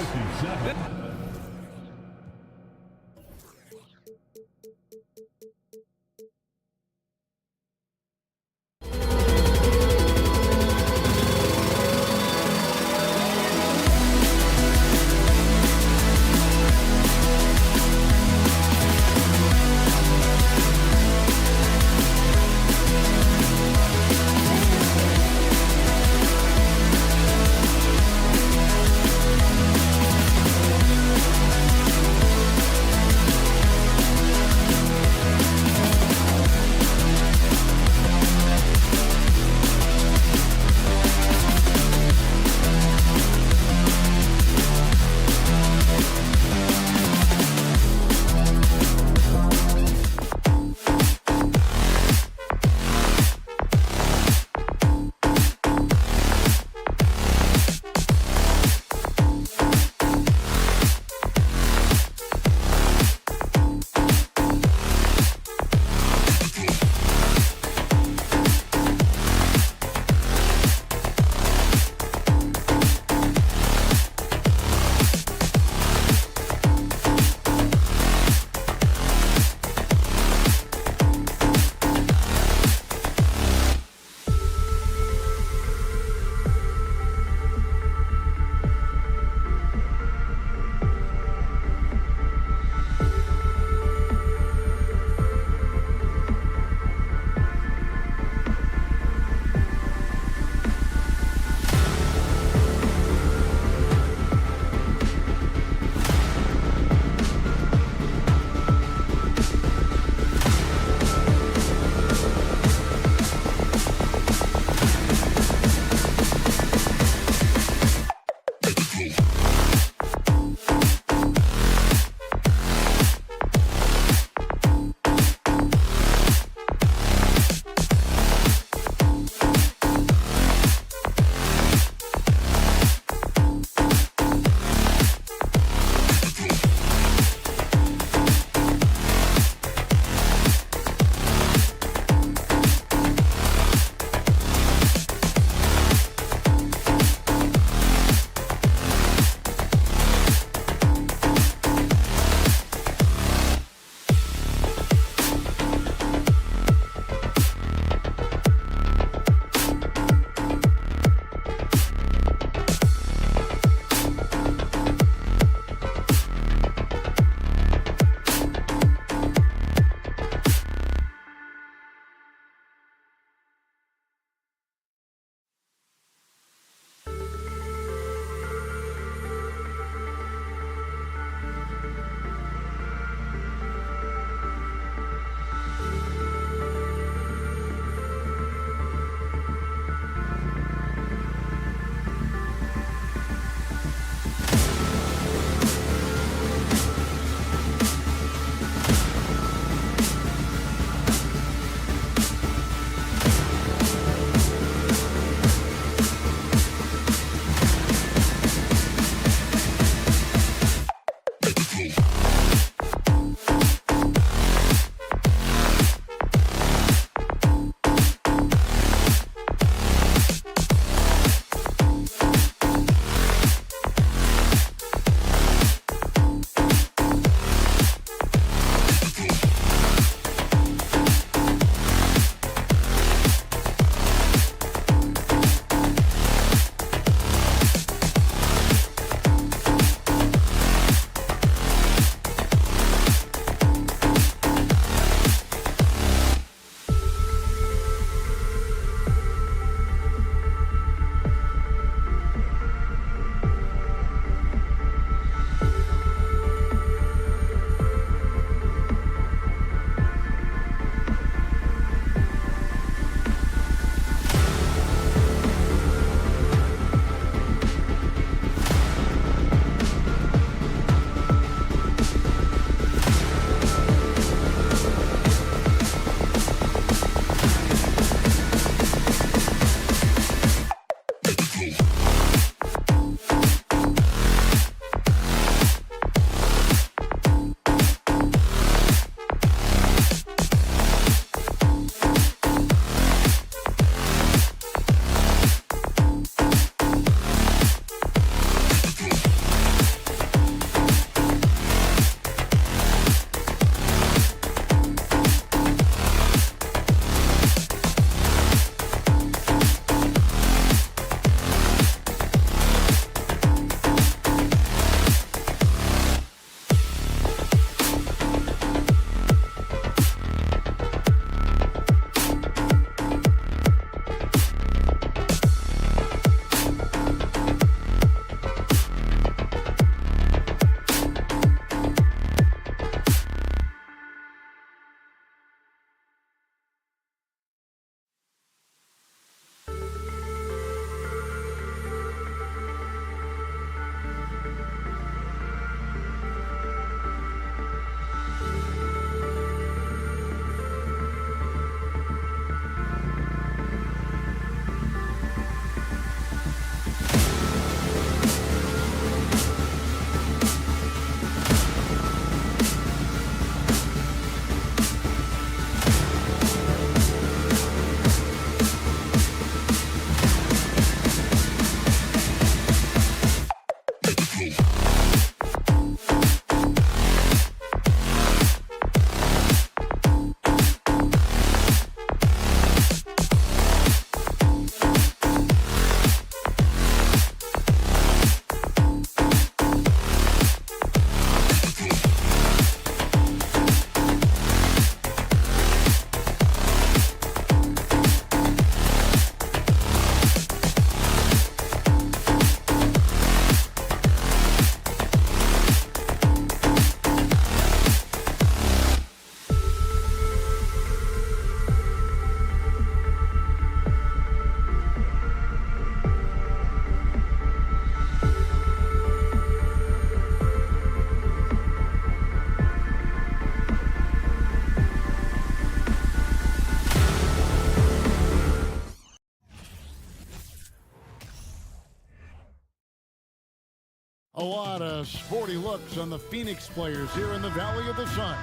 A lot of sporty looks on the Phoenix players here in the Valley of the Sun.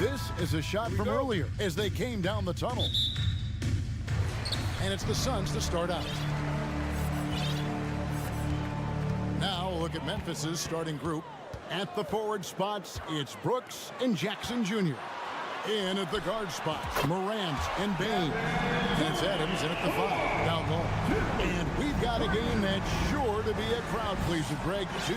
This is a shot from earlier as they came down the tunnel. And it's the Suns to start out. Now look at Memphis's starting group. At the forward spots, it's Brooks and Jackson Jr. In at the guard spots, Morant and Bain. It's Adams in at the 5, down low. And we've got a game that's sure to be a crowd pleaser, Greg. Two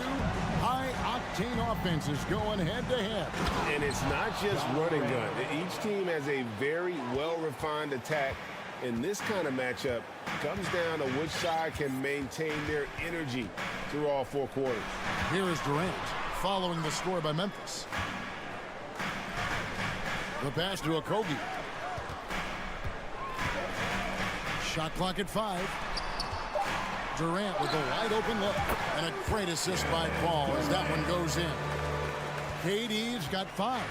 high-octane offenses going head-to-head. And it's not just running gun. Each team has a very well-refined attack. And this kind of matchup comes down to which side can maintain their energy through all 4 quarters. Here is Durant following the score by Memphis. The pass to Okogie. Shot clock at 5. Durant with a wide open look. And a great assist by Paul as that one goes in. KD's got 5.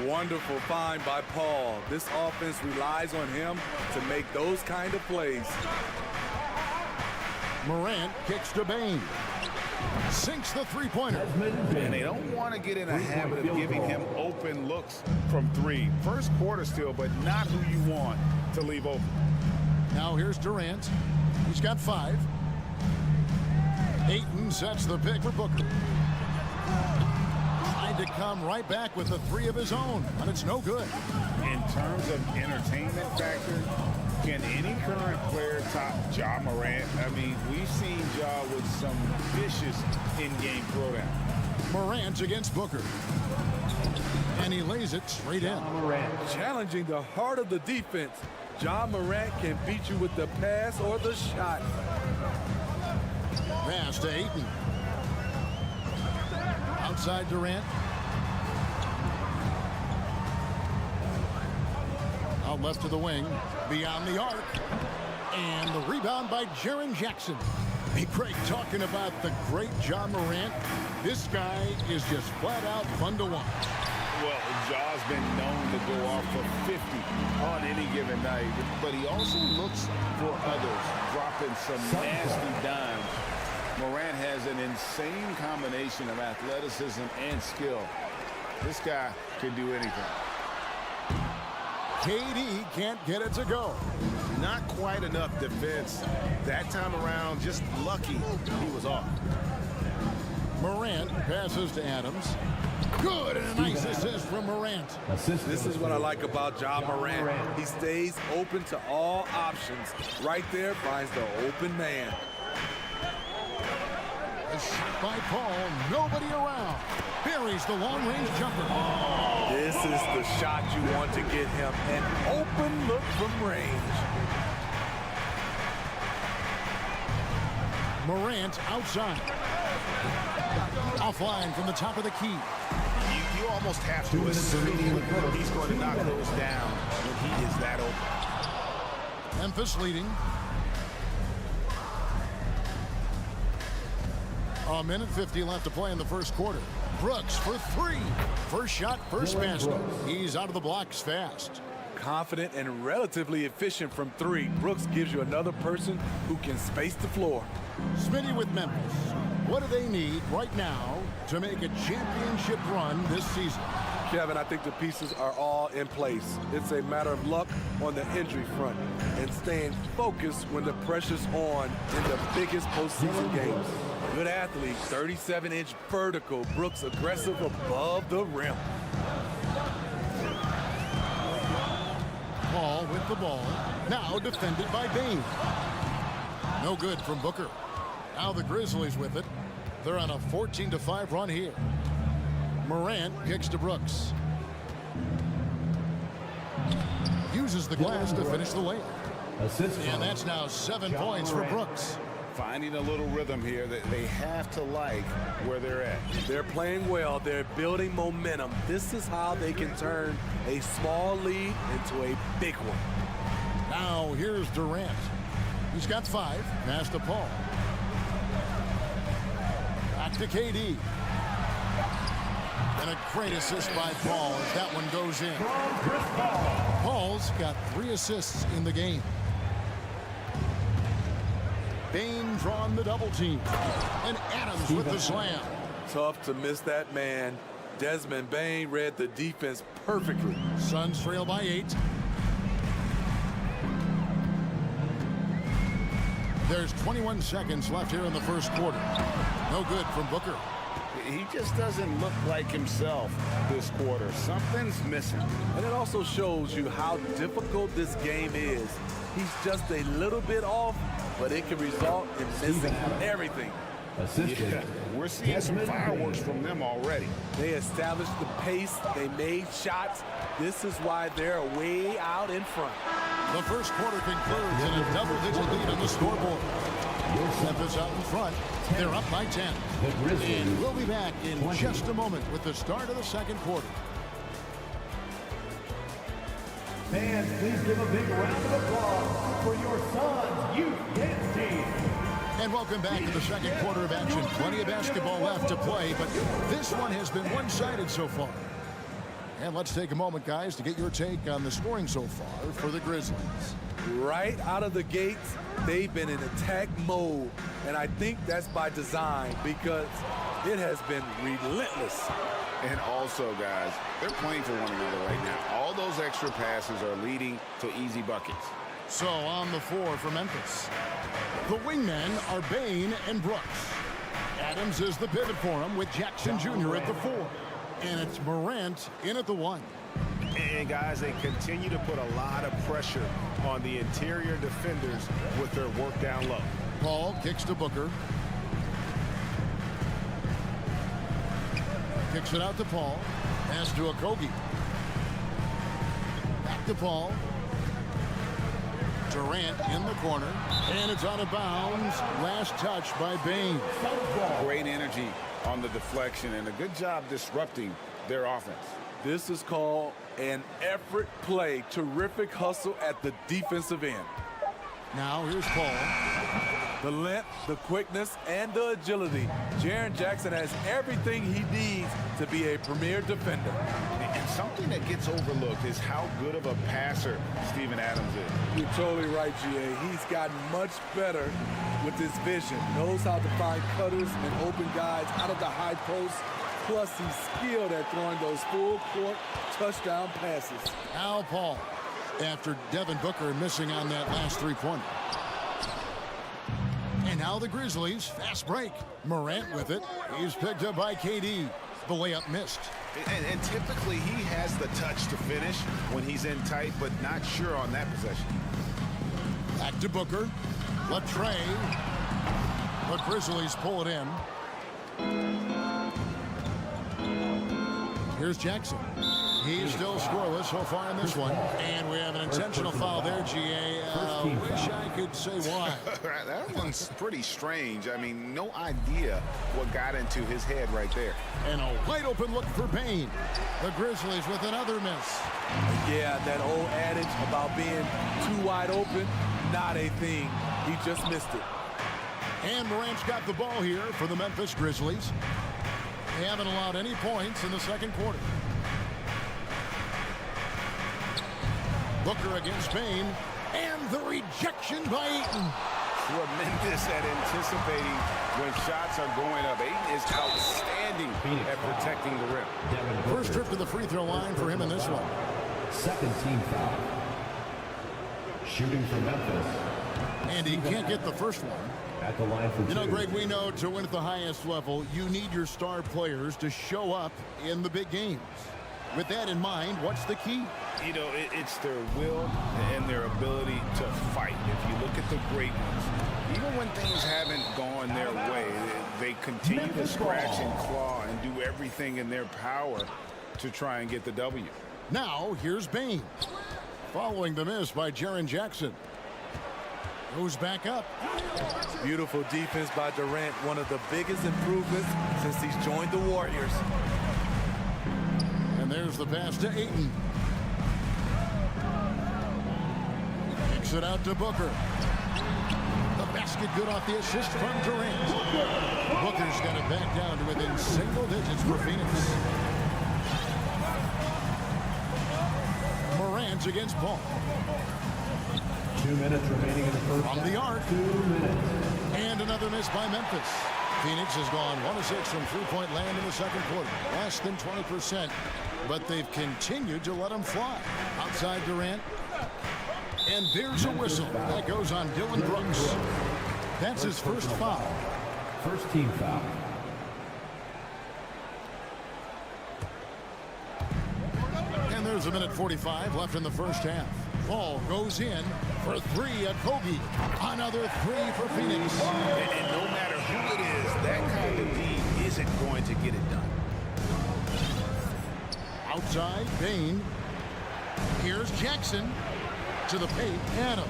Wonderful find by Paul. This offense relies on him to make those kind of plays. Morant kicks to Bain. Sinks the three-pointer. And they don't want to get in a habit of giving him open looks from 3. First quarter still, but not who you want to leave open. Now here's Durant. He's got 5. Ayton sets the pick for Booker. Tried to come right back with a 3 of his own, but it's no good. In terms of entertainment factor, can any current player top Ja Morant? I mean, we've seen Ja with some vicious in-game throwdown. Morant against Booker. And he lays it straight in. Challenging the heart of the defense. Ja Morant can beat you with the pass or the shot. Pass to Ayton. Outside Durant. Out left to the wing. Beyond the arc. And the rebound by Jaren Jackson. Hey, Craig, talking about the great Ja Morant. This guy is just flat out fun to watch. Well, Ja's been known to go off for 50 on any given night, but he also looks for others, dropping some nasty dimes. Morant has an insane combination of athleticism and skill. This guy can do anything. KD can't get it to go. Not quite enough defense. That time around, just lucky he was off. Morant passes to Adams. Good, and a nice assist from Morant. This is what I like about Ja Morant. He stays open to all options. Right there finds the open man. A shot by Paul, nobody around. Buries the long-range jumper. This is the shot you want to get him. An open look from range. Morant outside. Offline from the top of the key. You almost have to assume he's going to knock those down when he is that open. Memphis leading. A minute 50 left to play in the first quarter. Brooks for 3. First shot, first basket. He's out of the blocks fast. Confident and relatively efficient from 3. Brooks gives you another person who can space the floor. Smitty with Memphis. What do they need right now to make a championship run this season? Kevin, I think the pieces are all in place. It's a matter of luck on the injury front and staying focused when the pressure's on in the biggest postseason games. Good athlete, 37-inch vertical. Brooks aggressive above the rim. Paul with the ball. Now defended by Bain. No good from Booker. Now the Grizzlies with it. They're on a 14-5 run here. Morant kicks to Brooks. Uses the glass to finish the layup. And that's now 7 points for Brooks. Finding a little rhythm here that they have to like where they're at. They're playing well. They're building momentum. This is how they can turn a small lead into a big one. Now here's Durant. He's got 5. Pass to Paul. Back to KD. And a great assist by Paul as that one goes in. Paul's got 3 assists in the game. Bain drawn the double team. And Adams with the slam. Tough to miss that man. Desmond Bane read the defense perfectly. Suns trail by 8. There's 21 seconds left here in the first quarter. No good from Booker. He just doesn't look like himself this quarter. Something's missing. And it also shows you how difficult this game is. He's just a little bit off, but it can result in missing everything. Yeah, we're seeing some fireworks from them already. They established the pace. They made shots. This is why they're way out in front. The first quarter concludes in a double-digit lead on the scoreboard. Memphis out in front. They're up by 10. And we'll be back in just a moment with the start of the second quarter. Fans, please give a big round of applause for your Suns youth dance team. And welcome back to the second quarter of action. Plenty of basketball left to play, but this one has been one-sided so far. And let's take a moment, guys, to get your take on the scoring so far for the Grizzlies. Right out of the gates, they've been in attack mode. And I think that's by design because it has been relentless. And also, guys, they're playing for one another right now. All those extra passes are leading to easy buckets. So on the floor for Memphis, the wingmen are Bane and Brooks. Adams is the pivot for him with Jackson Jr. at the 4. And it's Morant in at the 1. And guys, they continue to put a lot of pressure on the interior defenders with their work down low. Paul kicks to Booker. Kicks it out to Paul. Pass to Okogie. Back to Paul. Durant in the corner. And it's out of bounds. Last touch by Bane. Great energy on the deflection and a good job disrupting their offense. This is called an effort play. Terrific hustle at the defensive end. Now here's Paul. The length, the quickness, and the agility. Jaren Jackson has everything he needs to be a premier defender. And something that gets overlooked is how good of a passer Steven Adams is. You're totally right, GA. He's gotten much better with his vision. Knows how to find cutters and open guys out of the high post. Plus, he's skilled at throwing those full-court touchdown passes. Now Paul, after Devin Booker missing on that last three-pointer. And now the Grizzlies, fast break. Morant with it. He's picked up by KD. The layup missed. And typically he has the touch to finish when he's in tight, but not sure on that possession. Back to Booker. Latrey. The Grizzlies pull it in. Here's Jackson. He's still scoreless so far in this one. And we have an intentional foul there, GA. Wish I could say why. That one's pretty strange. I mean, no idea what got into his head right there. And a wide open look for Bane. The Grizzlies with another miss. Yeah, that old adage about being too wide open, not a thing. He just missed it. And Morant's got the ball here for the Memphis Grizzlies. They haven't allowed any points in the second quarter. Booker against Bane, and the rejection by Ayton. Tremendous at anticipating when shots are going up. Ayton is outstanding at protecting the rim. First trip to the free throw line for him in this one. Second team foul. Shooting for Memphis. And he can't get the first one. At the line for You know, Greg, we know to win at the highest level, you need your star players to show up in the big games. With that in mind, what's the key? You know, it's their will and their ability to fight. If you look at the great ones, even when things haven't gone their way, they continue to scratch and claw and do everything in their power to try and get the W. Now, here's Bane. Following the miss by Jaren Jackson. Goes back up. Beautiful defense by Durant. One of the biggest improvements since he's joined the Warriors. And there's the pass to Ayton. Kicks it out to Booker. The basket good off the assist from Durant. Booker's got it back down to within single digits for Phoenix. Morant against Paul. 2 minutes remaining in the first. From the arc. 2 minutes. And another miss by Memphis. Phoenix has gone 1 of 6 from three-point land in the second quarter. Less than 20%. But they've continued to let them fly. Outside Durant. And there's a whistle. That goes on Dylan Brooks. That's his first foul. First team foul. And there's a minute 45 left in the first half. Ball goes in for 3 at Kobe. Another 3 for Phoenix. And no matter who it is, that kind of D isn't going to get it done. Outside, Bain. Here's Jackson to the paint. Adams.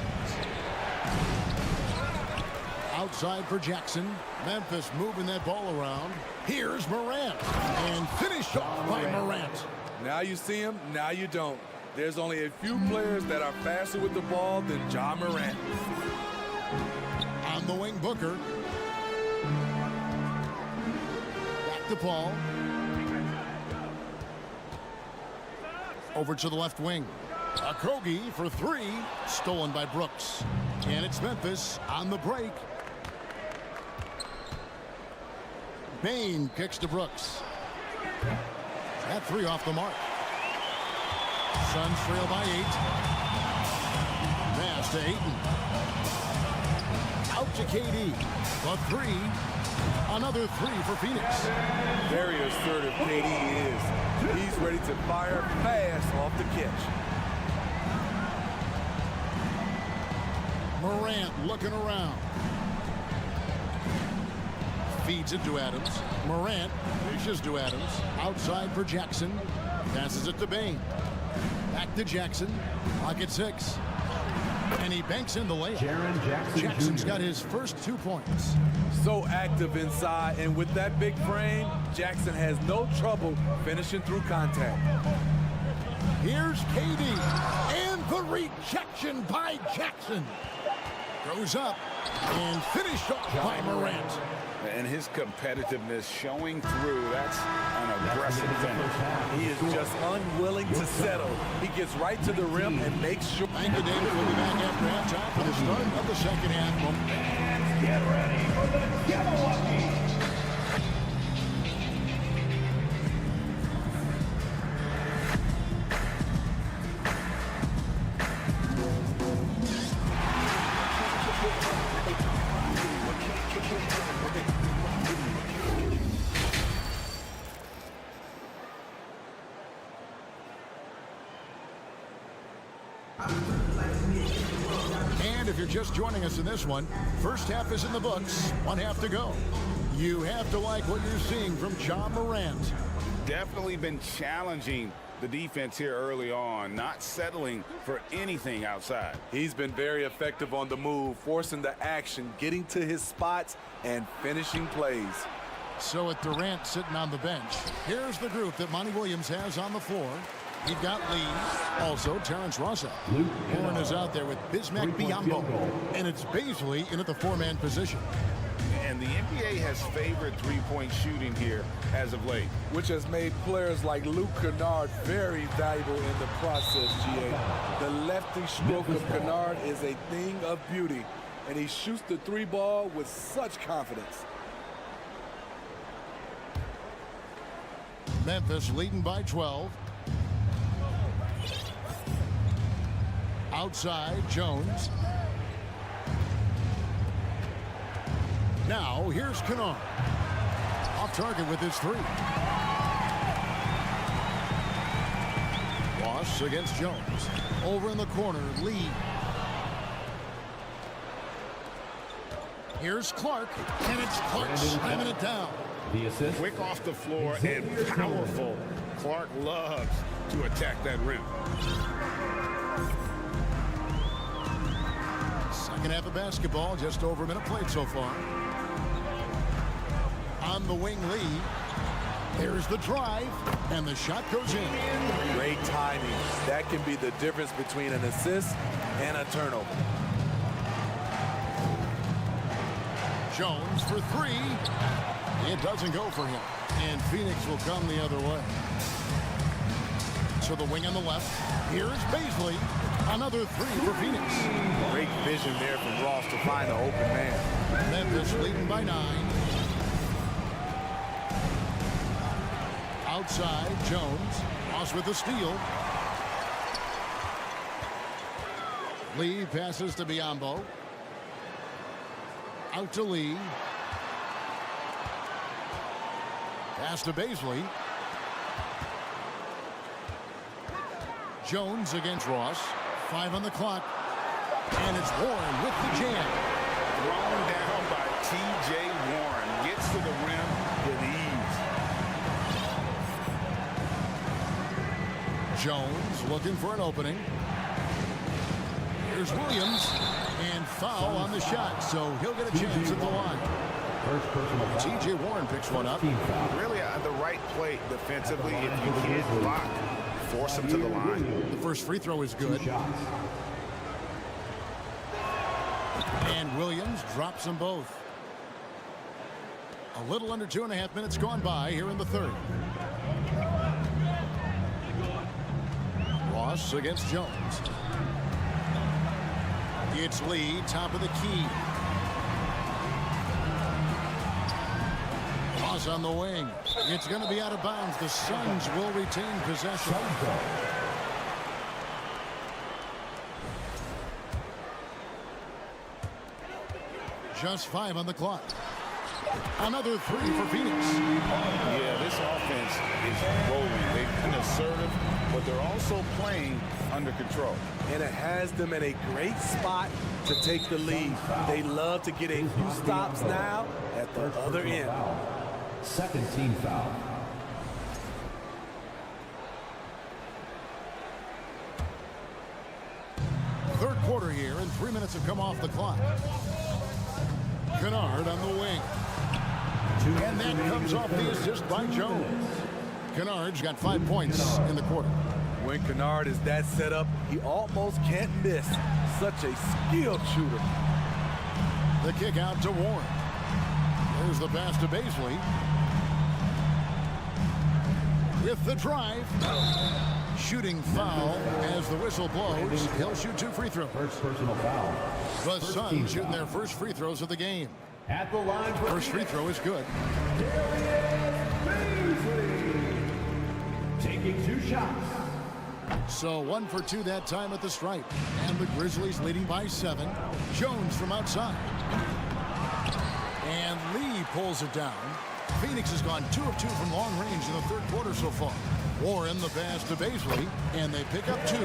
Outside for Jackson. Memphis moving that ball around. Here's Morant. And finished off by Morant. Now you see him, now you don't. There's only a few players that are faster with the ball than Ja Morant. On the wing, Booker. Back to Paul. Over to the left wing. Okogie for 3. Stolen by Brooks. And it's Memphis on the break. Bain kicks to Brooks. That 3 off the mark. Suns trail by 8. Pass to Ayton. Out to KD. The 3. Another 3 for Phoenix. Very assertive KD is. He's ready to fire fast off the catch. Morant looking around. Feeds it to Adams. Morant dishes to Adams. Outside for Jackson. Passes it to Bain. Back to Jackson. Clock at 6. And he banks in the layup. Jackson's got his first 2 points. So active inside, and with that big frame, Jackson has no trouble finishing through contact. Here's KD. And the rejection by Jackson. Goes up and finished off by Morant. And his competitiveness showing through. That's an aggressive finish. He is just unwilling to settle. He gets right to the rim and makes sure. Thank you, David. We'll be back after halftime for the start of the second half. Get ready for the Yellow. And if you're just joining us in this one, first half is in the books, 1 half to go. You have to like what you're seeing from Ja Morant. Definitely been challenging the defense here early on, not settling for anything outside. He's been very effective on the move, forcing the action, getting to his spots, and finishing plays. So with Durant sitting on the bench, here's the group that Monty Williams has on the floor. You've got Lee, also Terrence Ross. Warren is out there with Bismack Biyombo, and it's Baisley in at the 4-man position. And the NBA has favored three-point shooting here as of late, which has made players like Luke Kennard very valuable in the process, GA. The lefty stroke of Kennard is a thing of beauty, and he shoots the 3 ball with such confidence. Memphis leading by 12. Outside, Jones. Now, here's Kennard. Off target with his 3. Ross against Jones. Over in the corner, Lee. Here's Clark, and it's Clark slamming it down. The assist. Quick off the floor and powerful. Clark loves to attack that rim. Second half of basketball, just over a minute played so far. On the wing, Lee. There's the drive, and the shot goes in. Great timing. That can be the difference between an assist and a turnover. Jones for 3. It doesn't go for him, and Phoenix will come the other way. So the wing on the left. Here's Baisley. Another 3 for Phoenix. Great vision there from Ross to find the open man. Memphis leading by 9. outside. Jones. Ross with the steal. Lee passes to Biyombo. Out to Lee. Pass to Baisley. Jones against Ross. 5 on the clock. And it's Warren with the jam. Thrown down by T.J. Warren. Gets to the rim with ease. Jones looking for an opening. Here's Williams. And foul on the shot, so he'll get a chance at the line. T.J. Warren picks one up. Really at the right play defensively. If you can't block, force him to the line. The first free throw is good. And Williams drops them both. A little under 2.5 minutes gone by here in the third. Ross against Jones. It's Lee, top of the key. Ross on the wing. It's going to be out of bounds. The Suns will retain possession. Just 5 on the clock. Another 3 for Phoenix. Yeah, this offense is rolling. They've been assertive, but they're also playing under control. And it has them in a great spot to take the lead. They love to get a few stops now at the other end. Second team foul. Third quarter here, and 3 minutes have come off the clock. Kennard on the wing. And that comes off the assist by Jones. Kennard's got 5 points in the quarter. When Kennard is that set up, he almost can't miss. Such a skilled shooter. The kick out to Warren. There's the pass to Baisley. With the drive. Shooting foul as the whistle blows. He'll shoot 2 free throws. First personal foul. The Suns shooting their first free throws of the game. At the line for First free throw is good. taking 2 shots. So 1 for 2 that time at the stripe. And the Grizzlies leading by 7. Jones from outside. And Lee pulls it down. Phoenix has gone 2 of 2 from long range in the third quarter so far. Warren the pass to Baisley, and they pick up 2.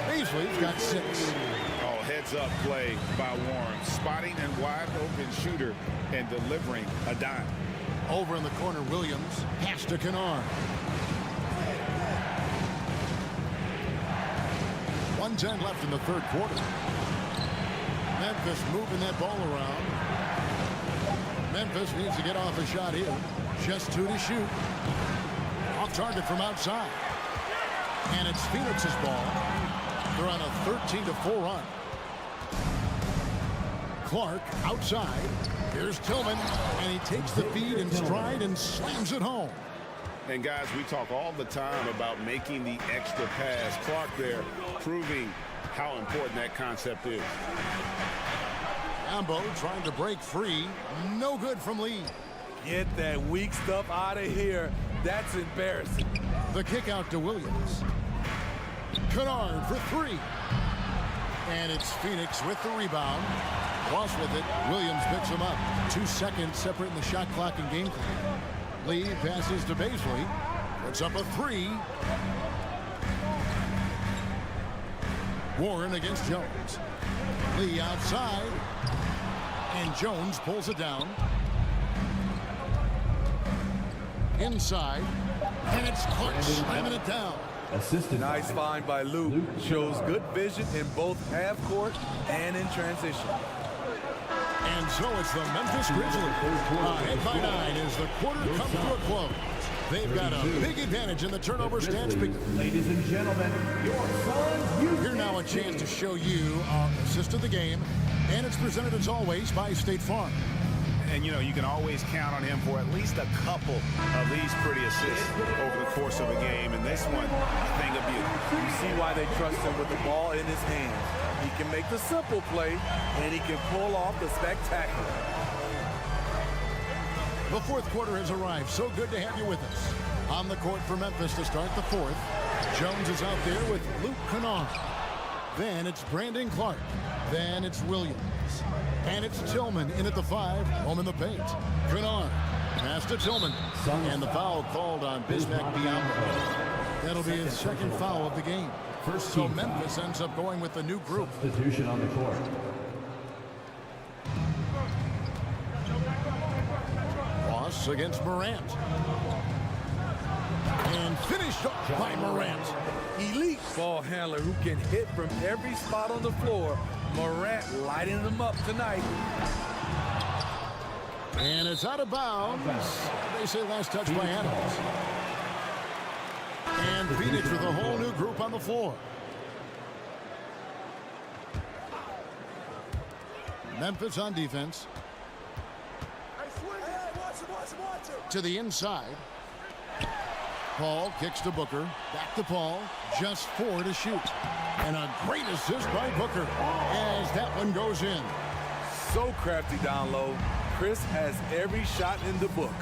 Baisley's got 6. Oh, heads-up play by Warren. Spotting and wide-open shooter and delivering a dime. Over in the corner, Williams. Pass to Kennard. 1:10 left in the third quarter. Memphis moving that ball around. Memphis needs to get off a shot here. Just 2 to shoot. Off target from outside. And it's Phoenix's ball. They're on a 13-4 run. Clark outside. Here's Tillman. And he takes the feed in stride and slams it home. And guys, we talk all the time about making the extra pass. Clark there proving how important that concept is. Ambo trying to break free. No good from Lee. Get that weak stuff out of here. That's embarrassing. The kick out to Williams. Kennard for 3. And it's Phoenix with the rebound. Ross with it. Williams picks him up. 2 seconds separating the shot clock and game clock. Lee passes to Baisley. Puts up a 3. Warren against Jones. Lee outside. And Jones pulls it down. Inside. And it's Clark slamming it down. Assisted. Nice find by Lou. Shows good vision in both half court and in transition. And so it's the Memphis Grizzlies. Ahead by 9 as the quarter comes to a close. They've got a big advantage in the turnover stats. Ladies and gentlemen, your Suns. Here now a chance to show you our assist of the game. And it's presented as always by State Farm. And, you know, you can always count on him for at least a couple of these pretty assists over the course of a game. And this one, a thing of beauty. You see why they trust him with the ball in his hands. He can make the simple play, and he can pull off the spectacular. The fourth quarter has arrived. So good to have you with us. On the court for Memphis to start the fourth. Jones is out there with Luke Kennard. Then it's Brandon Clark. Then it's Williams. And it's Tillman in at the 5, home in the paint. Kennard pass to Tillman. And the foul called on Bismack Biyombo. That'll be his second foul of the game. So Memphis ends up going with the new group. Substitution on the court. Ross against Morant. And finished off by Morant. Elite ball handler who can hit from every spot on the floor. Morant lighting them up tonight. And it's out of bounds. They say last touch by Adams. And Phoenix with a whole new group on the floor. Memphis on defense. To the inside. Paul kicks to Booker. Back to Paul. Just 4 to shoot. And a great assist by Booker as that one goes in. So crafty down low. Chris has every shot in the book.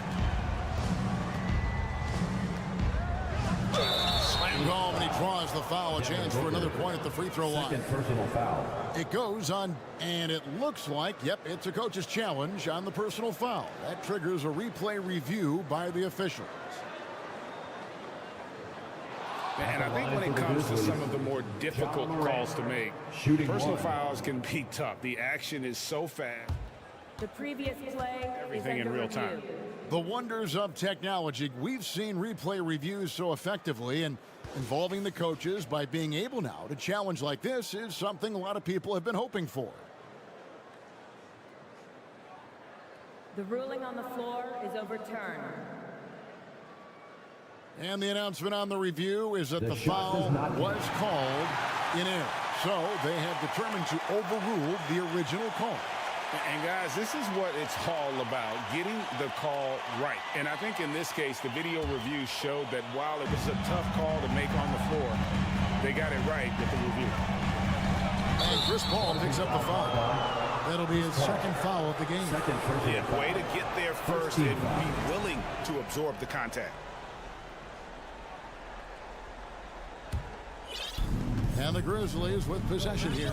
Slammed home, and he draws the foul. A chance for another point at the free throw line. Second personal foul. It goes on, and it looks like, yep, it's a coach's challenge on the personal foul. That triggers a replay review by the officials. And I think when it comes to some of the more difficult calls to make, personal fouls can be tough. The action is so fast. The previous play Everything in real time. The wonders of technology. We've seen replay reviews so effectively, and involving the coaches by being able now to challenge like this is something a lot of people have been hoping for. The ruling on the floor is overturned. And the announcement on the review is that the foul was called in error. So they have determined to overrule the original call. And guys, this is what it's all about, getting the call right. And I think in this case, the video review showed that while it was a tough call to make on the floor, they got it right with the review. And Chris Paul picks up the foul. That'll be his second foul of the game. Yeah, way to get there first and be willing to absorb the contact. And the Grizzlies with possession here.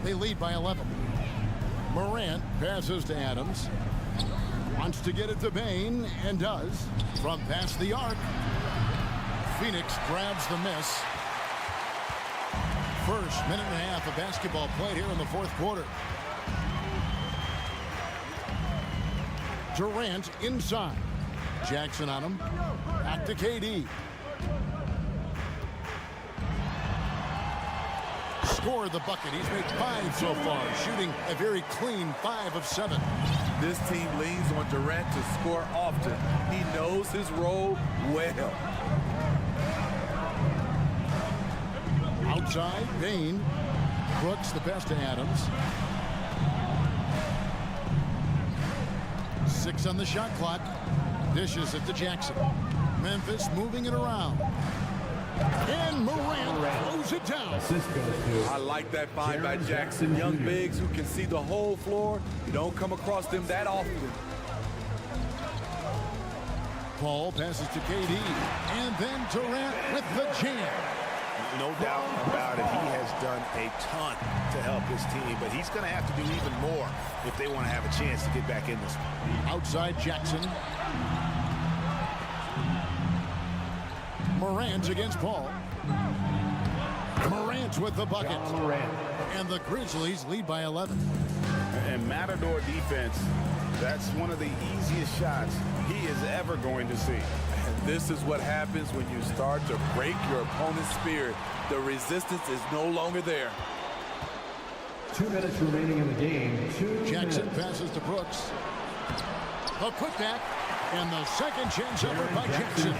They lead by 11. Morant passes to Adams. Wants to get it to Bain, and does. From past the arc. Phoenix grabs the miss. First minute and a half of basketball played here in the fourth quarter. Durant inside. Jackson on him. Back to KD. Scored the bucket. He's made 5 so far, shooting a very clean 5 of 7. This team leans on Durant to score often. He knows his role well. Outside, Bain. Brooks the pass to Adams. 6 on the shot clock. Dishes it to Jackson. Memphis moving it around. And Morant throws it down. I like that find by Jackson. Young bigs who can see the whole floor. You don't come across them that often. Paul passes to KD. And then Durant with the jam. No doubt about it. He has done a ton to help his team, but he's going to have to do even more if they want to have a chance to get back in this one. Outside Jackson. Morant against Paul. Morant with the bucket. And the Grizzlies lead by 11. And Matador defense, that's one of the easiest shots he is ever going to see. And this is what happens when you start to break your opponent's spirit. The resistance is no longer there. 2 minutes remaining in the game. Jackson passes to Brooks. A putback. And the second chance effort by Jackson.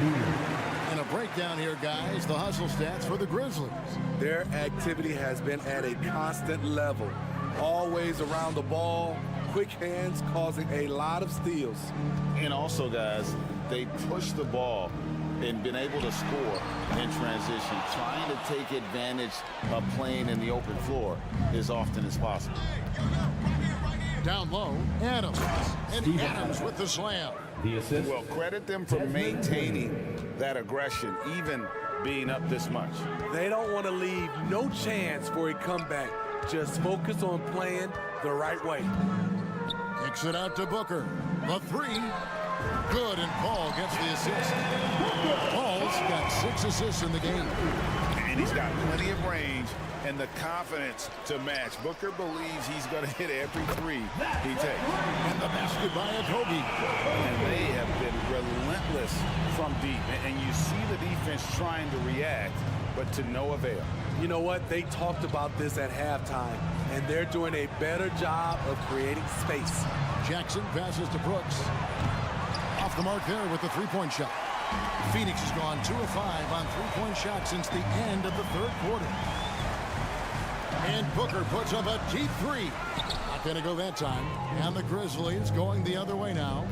And a breakdown here, guys. The hustle stats for the Grizzlies. Their activity has been at a constant level. Always around the ball. Quick hands causing a lot of steals. And also, guys, they push the ball and been able to score in transition, trying to take advantage of playing in the open floor as often as possible. Down low, Adams. And Adams with the slam. The assist. Well, credit them for maintaining that aggression, even being up this much. They don't want to leave no chance for a comeback. Just focus on playing the right way. Kicks it out to Booker. The three. Good, and Paul gets the assist. Paul's got 6 assists in the game. And he's got plenty of range and the confidence to match. Booker believes he's going to hit every three he takes. And the basket by Okogie. And they have been relentless from deep. And you see the defense trying to react, but to no avail. You know what? They talked about this at halftime, and they're doing a better job of creating space. Jackson passes to Brooks. Off the mark there with the three-point shot. Phoenix has gone 2 of 5 on three-point shots since the end of the third quarter. And Booker puts up a deep three. Not going to go that time. And the Grizzlies going the other way now.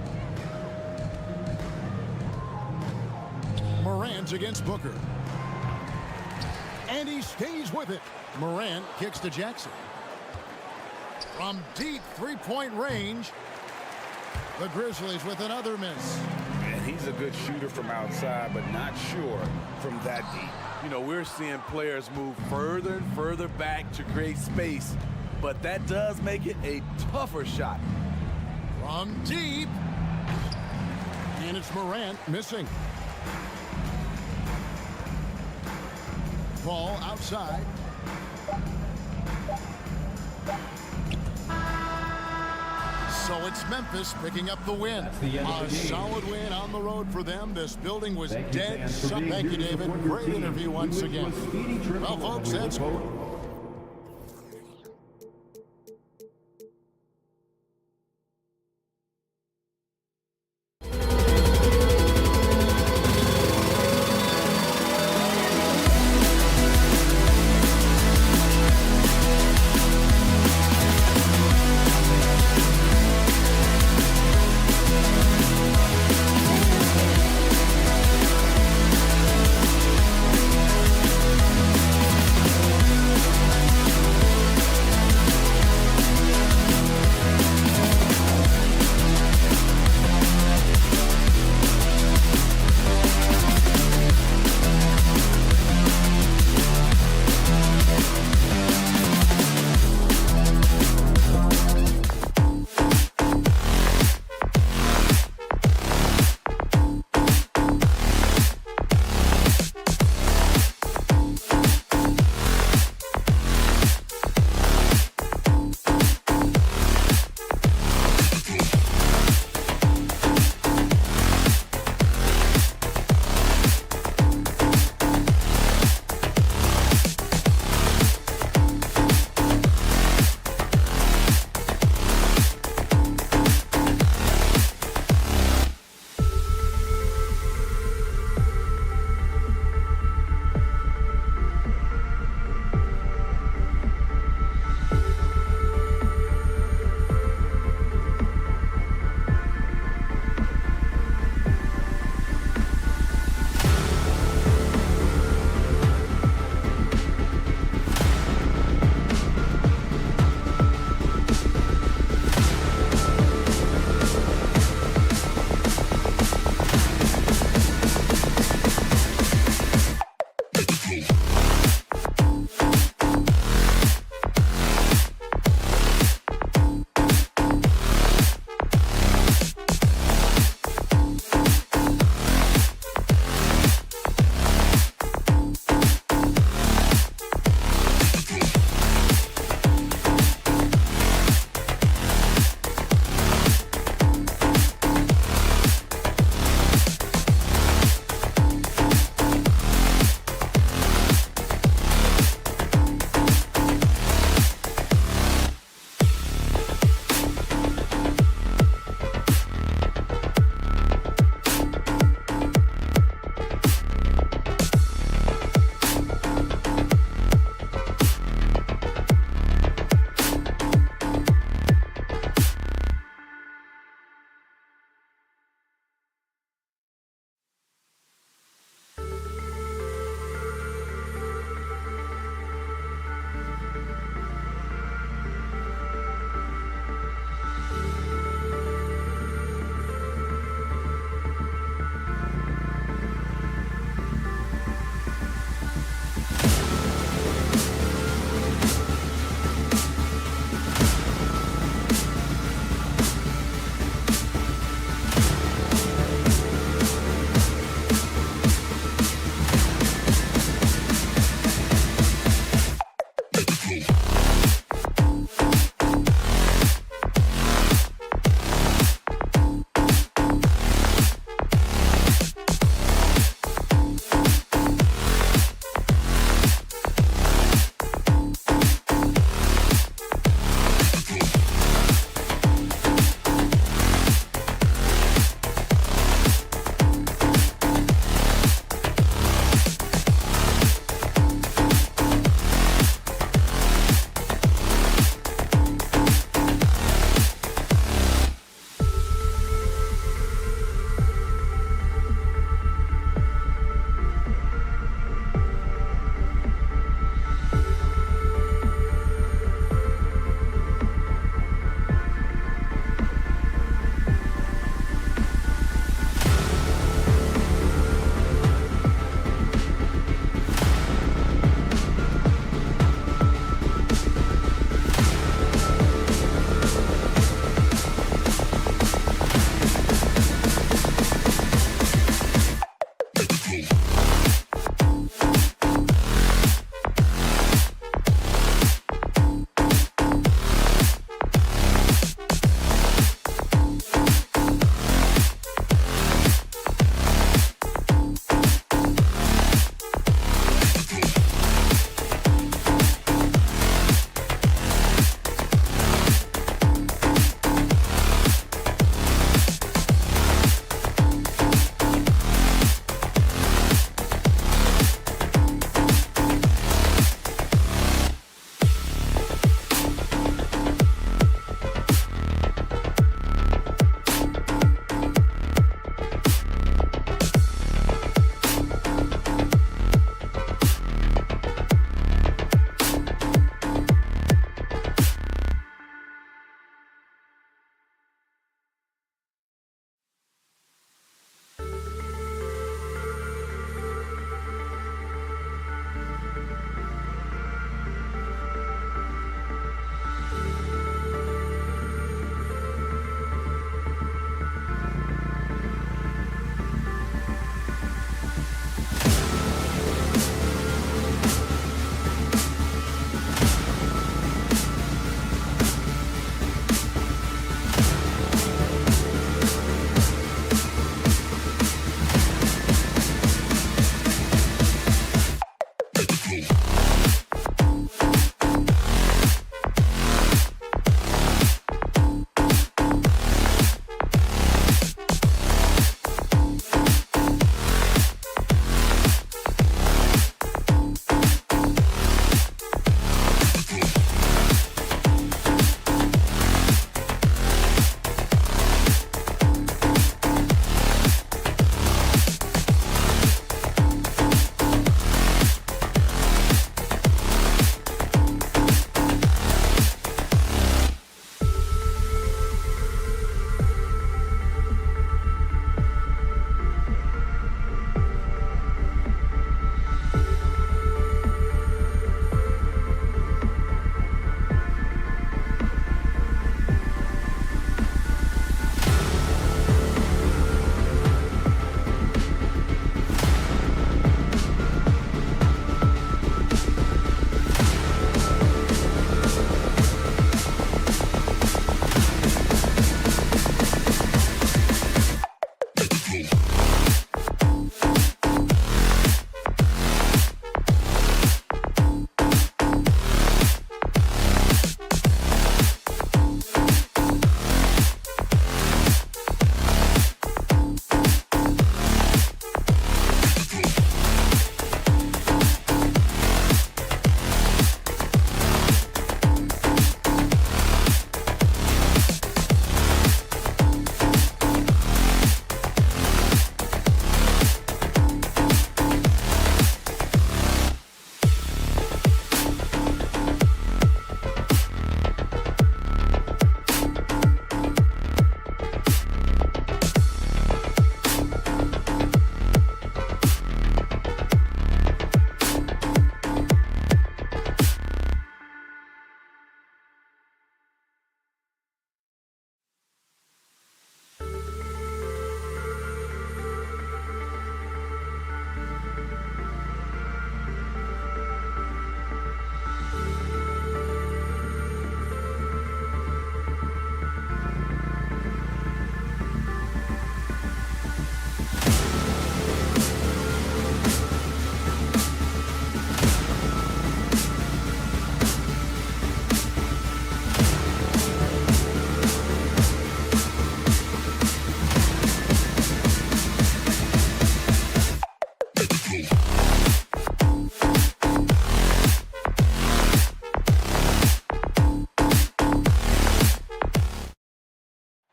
Morant's against Booker. And he stays with it. Morant kicks to Jackson. From deep three-point range, the Grizzlies with another miss. And he's a good shooter from outside, but not sure from that deep. You know, we're seeing players move further and further back to create space, but that does make it a tougher shot. From deep. And it's Morant missing. Ball outside. So it's Memphis picking up the win. A solid win on the road for them. This building was dead. Thank you, David. Great interview once again. Well, folks, that's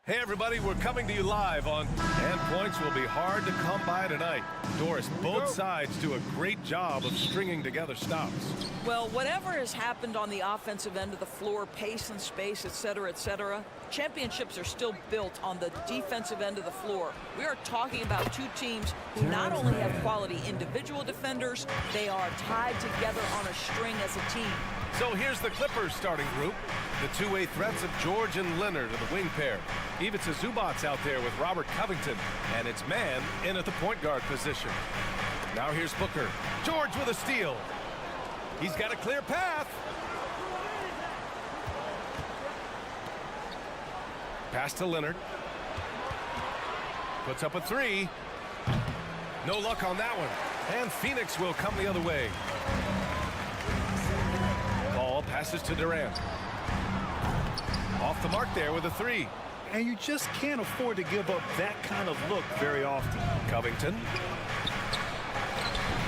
Hey everybody, we're coming to you live on, and points will be hard to come by tonight. Doris, both sides do a great job of stringing together stops. Well, whatever has happened on the offensive end of the floor, pace and space, etc., championships are still built on the defensive end of the floor. We are talking about two teams who not only have quality individual defenders, they are tied together on a string as a team. So here's the Clippers starting group. The two-way threats of George and Leonard are the wing pair. Ivica Zubac's out there with Robert Covington, and it's man in at the point guard position. Now here's Booker. George with a steal. He's got a clear path. Pass to Leonard. Puts up a three. No luck on that one. And Phoenix will come the other way. Ball passes to Durant. Off the mark there with a three. And you just can't afford to give up that kind of look very often. Covington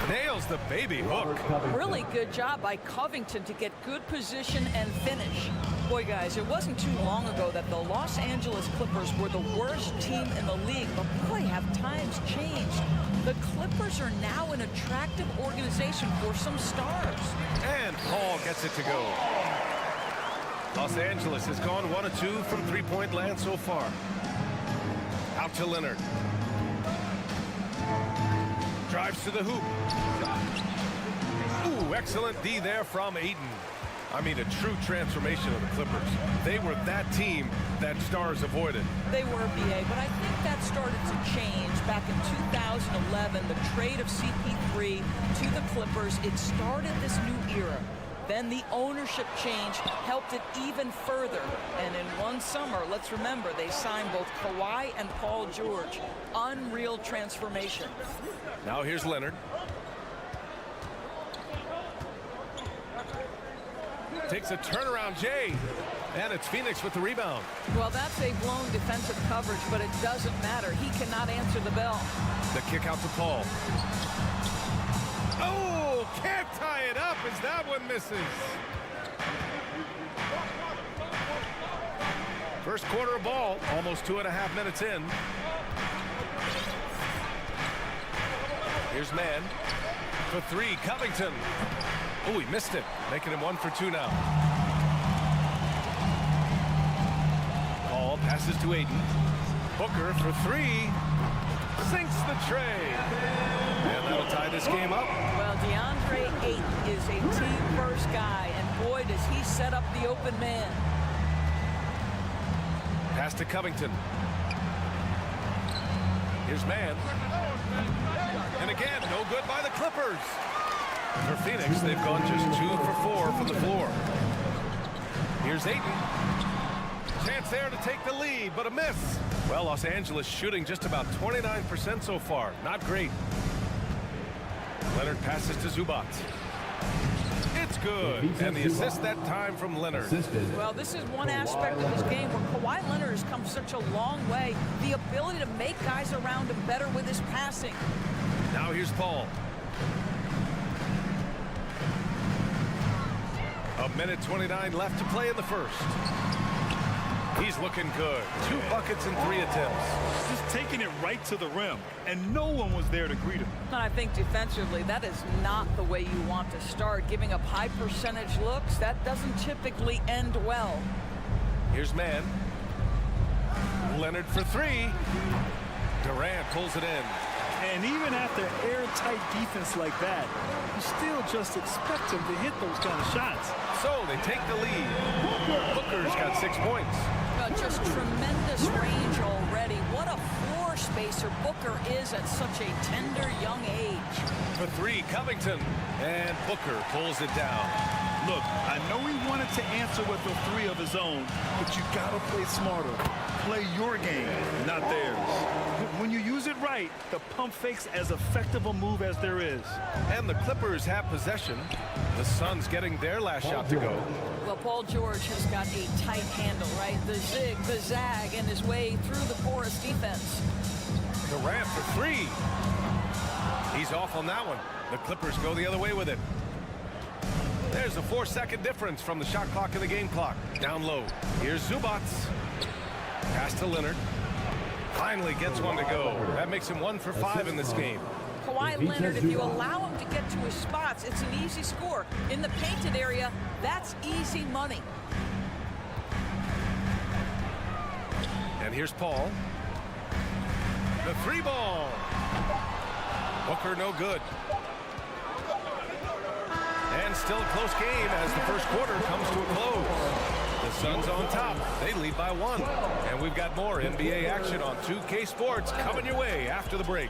nails the baby hook. Really good job by Covington to get good position and finish. Boy, guys, it wasn't too long ago that the Los Angeles Clippers were the worst team in the league, but boy, have times changed. The Clippers are now an attractive organization for some stars. And Paul gets it to go. Los Angeles has gone 1 of 2 from three-point land so far. Out to Leonard. Drives to the hoop. Ooh, excellent D there from Ayton. I mean, a true transformation of the Clippers. They were that team that stars avoided. They were, BA, but I think that started to change back in 2011. The trade of CP3 to the Clippers, it started this new era. Then the ownership change helped it even further. And in one summer, let's remember, they signed both Kawhi and Paul George. Unreal transformation. Now here's Leonard. Takes a turnaround, Jay. And it's Phoenix with the rebound. Well, that's a blown defensive coverage, but it doesn't matter. He cannot answer the bell. The kick out to Paul. Oh, can't tie it up as that one misses. First quarter of ball, almost 2.5 minutes in. Here's man for three, Covington. Oh, he missed it, making him 1 for 2 now. Paul passes to Ayton. Booker for three. Sinks the tray. And that'll tie this game up. Well, DeAndre Ayton is a team-first guy, and boy, does he set up the open man. Pass to Covington. Here's man. And again, no good by the Clippers. For Phoenix, they've gone just 2 for 4 from the floor. Here's Ayton. Chance there to take the lead, but a miss. Well, Los Angeles shooting just about 29% so far. Not great. Leonard passes to Zubac. It's good. And the assist that time from Leonard. Well, this is one aspect of his game where Kawhi Leonard has come such a long way. The ability to make guys around him better with his passing. Now here's Paul. A minute 29 left to play in the first. He's looking good. 2 buckets and 3 attempts. Just taking it right to the rim, and no one was there to greet him. And I think defensively, that is not the way you want to start. Giving up high percentage looks, that doesn't typically end well. Here's man. Leonard for three. Durant pulls it in. And even after airtight defense like that, you still just expect him to hit those kind of shots. So they take the lead. Booker's got 6 points. Just tremendous range already. What a floor spacer Booker is at such a tender young age. For three, Covington. And Booker pulls it down. Look, I know he wanted to answer with a three of his own, but you gotta play smarter. Play your game, not theirs. When you use it right, the pump fake's as effective a move as there is. And the Clippers have possession. The Suns getting their last shot to go. Well, Paul George has got a tight handle, right? The zig, the zag, and his way through the porous defense. Durant for three. He's off on that one. The Clippers go the other way with it. There's a 4-second difference from the shot clock and the game clock. Down low. Here's Zubac. Pass to Leonard. Finally gets one to go. That makes him 1 for 5 in this game. Kawhi Leonard, if you allow him to get to his spots, it's an easy score. In the painted area, that's easy money. And here's Paul. The 3-ball. Booker no good. And still a close game as the first quarter comes to a close. The Suns on top. They lead by 1. And we've got more NBA action on 2K Sports coming your way after the break.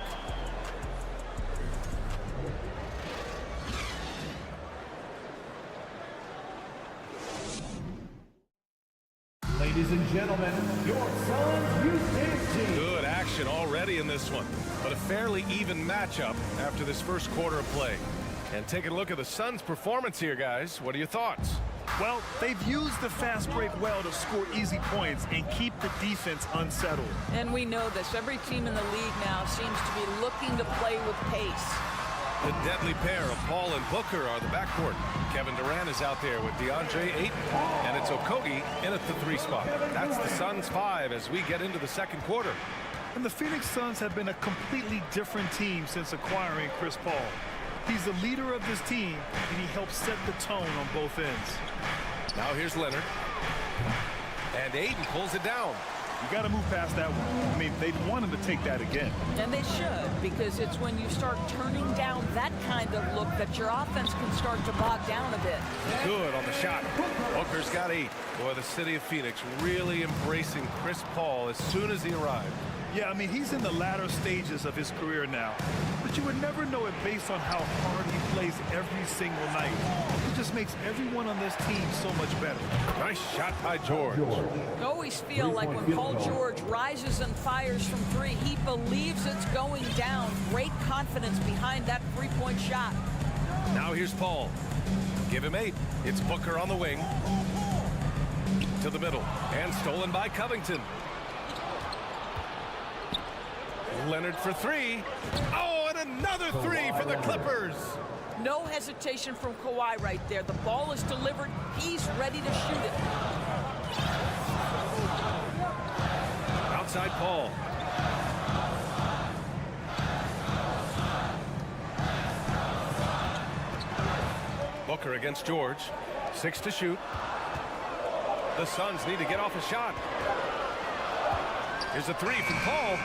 Ladies and gentlemen, your Suns youth team. Good action already in this one, but a fairly even matchup after this first quarter of play. And taking a look at the Suns' performance here, guys. What are your thoughts? Well, they've used the fast break well to score easy points and keep the defense unsettled. And we know this. Every team in the league now seems to be looking to play with pace. The deadly pair of Paul and Booker are the backcourt. Kevin Durant is out there with DeAndre Ayton, and it's Okogie in at the 3 spot. That's the Suns 5 as we get into the second quarter. And the Phoenix Suns have been a completely different team since acquiring Chris Paul. He's the leader of this team, and he helps set the tone on both ends. Now here's Leonard. And Ayton pulls it down. You got to move past that one. I mean, they'd want him to take that again. And they should, because it's when you start turning down that kind of look that your offense can start to bog down a bit. Good on the shot. Booker's got 8. Boy, the city of Phoenix really embracing Chris Paul as soon as he arrived. Yeah, I mean, he's in the latter stages of his career now. But you would never know it based on how hard he plays every single night. It just makes everyone on this team so much better. Nice shot by George. I always feel like when Paul George rises and fires from 3, he believes it's going down. Great confidence behind that 3-point shot. Now here's Paul. Give him 8. It's Booker on the wing. To the middle. And stolen by Covington. Leonard for 3. Oh, and another 3 for the Clippers. No hesitation from Kawhi right there. The ball is delivered. He's ready to shoot it. Outside Paul. Booker against George. 6 to shoot. The Suns need to get off a shot. Here's a 3 from Paul.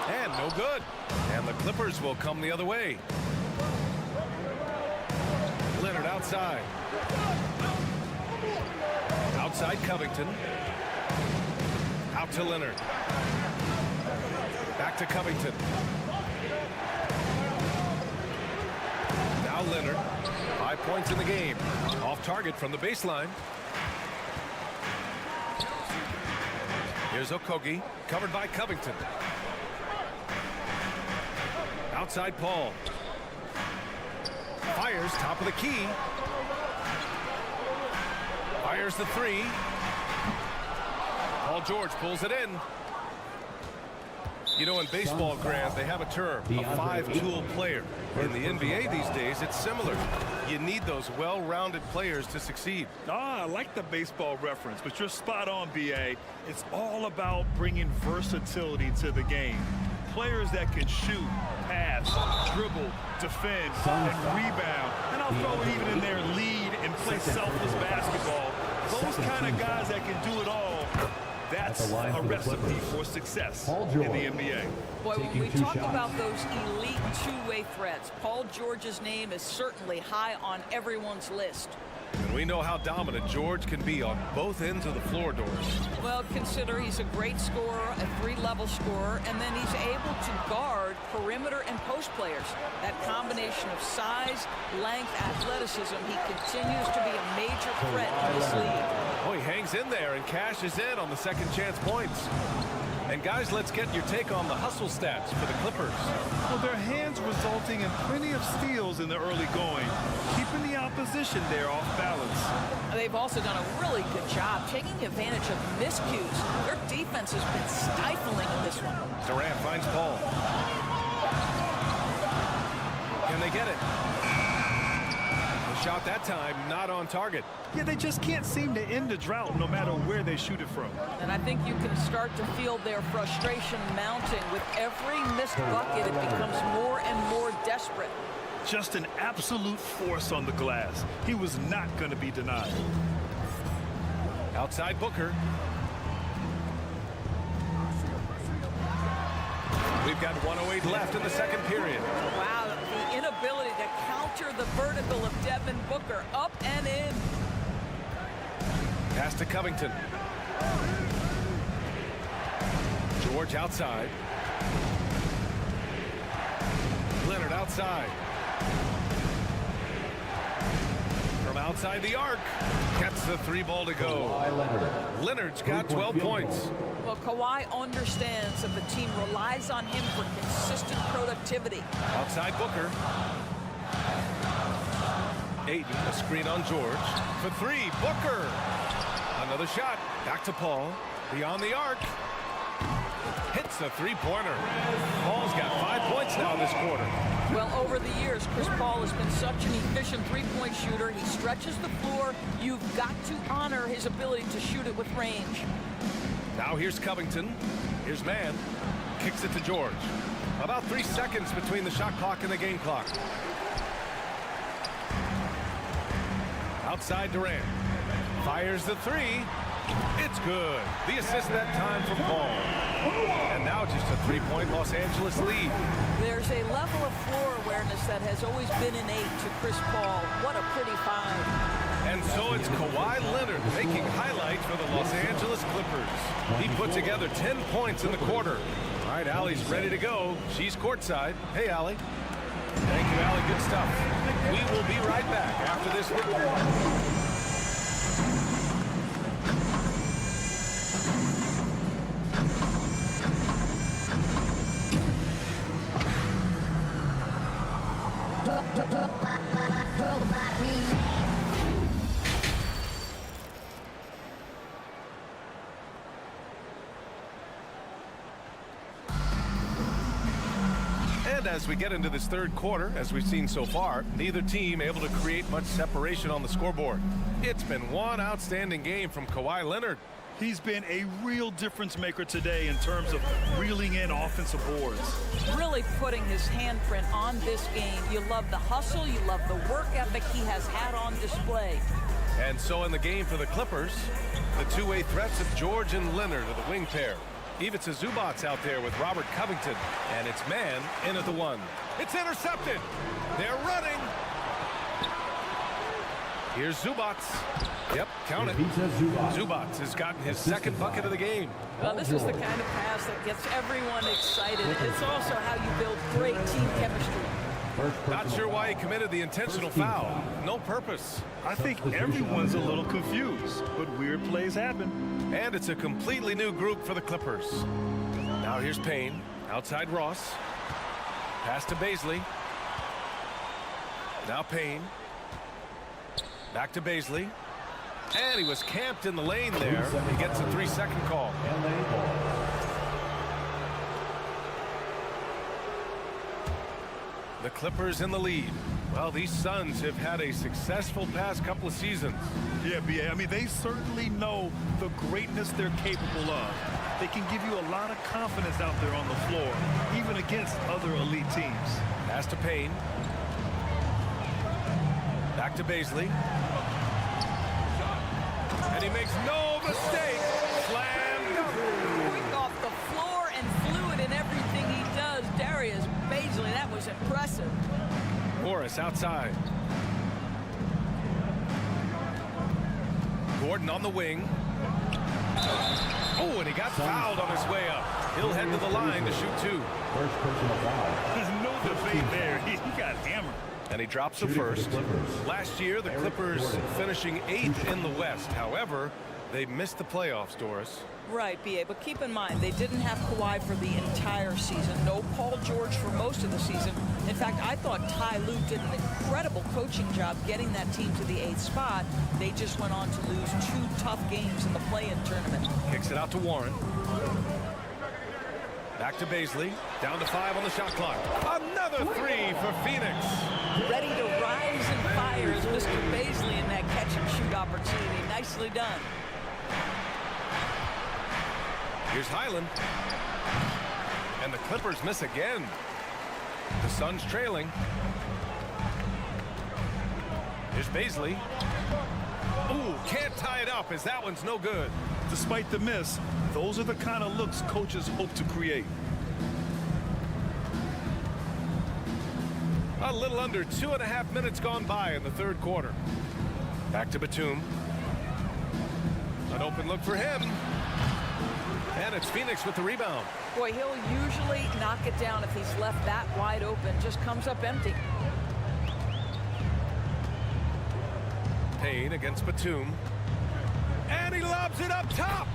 And no good. And the Clippers will come the other way. Leonard outside. Outside Covington. Out to Leonard. Back to Covington. Now Leonard. 5 points in the game. Off target from the baseline. Here's Okogie. Covered by Covington. Outside Paul. Fires top of the key. Fires the 3. Paul George pulls it in. You know, in baseball, Grant, they have a term, a 5-tool player. In the NBA these days, it's similar. You need those well-rounded players to succeed. I like the baseball reference, but you're spot on, B.A. It's all about bringing versatility to the game. Players that can shoot, pass, dribble, defend, and rebound. And I'll throw it even in there, lead and play selfless basketball. Those kind of guys that can do it all, that's a recipe for success in the NBA. Boy, when we talk about those elite two-way threats, Paul George's name is certainly high on everyone's list. And we know how dominant George can be on both ends of the floor, Doris. Well, consider he's a great scorer, a 3-level scorer, and then he's able to guard perimeter and post players. That combination of size, length, athleticism, he continues to be a major threat in this league. Oh, he hangs in there and cashes in on the second chance points. And guys, let's get your take on the hustle stats for the Clippers. Well, their hands resulting in plenty of steals in the early going, keeping the opposition there off balance. They've also done a really good job taking advantage of miscues. Their defense has been stifling in this one. Durant finds Paul. Can they get it? The shot that time, not on target. Yeah, they just can't seem to end the drought no matter where they shoot it from. And I think you can start to feel their frustration mounting. With every missed bucket, it becomes more and more desperate. Just an absolute force on the glass. He was not going to be denied. Outside Booker. We've got 1:08 left in the second period. Wow, the inability to counter the vertical of Devin Booker. Up and in. Pass to Covington. George outside. Leonard outside. From outside the arc. Gets the 3 ball to go. Leonard's got 12 points. Well, Kawhi understands that the team relies on him for consistent productivity. Outside Booker. Ayton, a screen on George. For 3, Booker. Another shot. Back to Paul. Beyond the arc. Hits the 3-pointer. Paul's got 5 points now this quarter. Well, over the years, Chris Paul has been such an efficient three-point shooter. He stretches the floor. You've got to honor his ability to shoot it with range. Now here's Covington. Here's Mann. Kicks it to George. About 3 seconds between the shot clock and the game clock. Outside Durant. Fires the 3. It's good. The assist that time from Paul. And now just a 3-point Los Angeles lead. There's a level of floor awareness that has always been innate to Chris Paul. What a pretty find. And so it's Kawhi Leonard making highlights for the Los Angeles Clippers. He put together 10 points in the quarter. All right, Allie's ready to go. She's courtside. Hey, Allie. Thank you, Allie. Good stuff. We will be right back after this report. And as we get into this third quarter, as we've seen so far, neither team able to create much separation on the scoreboard. It's been one outstanding game from Kawhi Leonard. He's been a real difference maker today in terms of reeling in offensive boards. Really putting his handprint on this game. You love the hustle. You love the work ethic he has had on display. And so in the game for the Clippers, the two-way threats of George and Leonard are the wing pair. Ivica Zubac's out there with Robert Covington, and it's Mann in at the 1. It's intercepted. They're running. Here's Zubac. Yep, count it. Zubac has gotten his second bucket of the game. Well, this is the kind of pass that gets everyone excited. It's also how you build great team chemistry. Not sure why he committed the intentional foul. No purpose. I think everyone's a little confused, but weird plays happen. And it's a completely new group for the Clippers. Now here's Payne. Outside Ross. Pass to Baisley. Now Payne. Back to Baisley. And he was camped in the lane there. He gets a 3-second call. The Clippers in the lead. Well, these Suns have had a successful past couple of seasons. Yeah, B.A. I mean, they certainly know the greatness they're capable of. They can give you a lot of confidence out there on the floor, even against other elite teams. Pass to Payne. Back to Baisley. And he makes no mistake. Slam dunk. Quick off the floor and fluid in everything he does. Darius Baisley, that was impressive. Morris outside. Gordon on the wing. Oh, and he got fouled on his way up. He'll head to the line to shoot 2. First personal foul. There's no debate there. He got hammered. And he drops the first. Last year, the Clippers finishing 8th in the West. However, they missed the playoffs, Doris. Right, B.A., but keep in mind, they didn't have Kawhi for the entire season. No Paul George for most of the season. In fact, I thought Ty Lue did an incredible coaching job getting that team to the 8th spot. They just went on to lose 2 tough games in the play-in tournament. Kicks it out to Warren. Back to Baisley. Down to 5 on the shot clock. Another 3 for Phoenix. ready to rise and fire as Mr. Baisley in that catch-and-shoot opportunity. Nicely done. Here's Highland. And the Clippers miss again. The Suns trailing. Here's Baisley. Ooh, can't tie it up as that one's no good. Despite the miss, those are the kind of looks coaches hope to create. A little under 2.5 minutes gone by in the third quarter. Back to Batum. An open look for him. And it's Phoenix with the rebound. Boy, he'll usually knock it down if he's left that wide open. Just comes up empty. Payne against Batum. And he lobs it up top.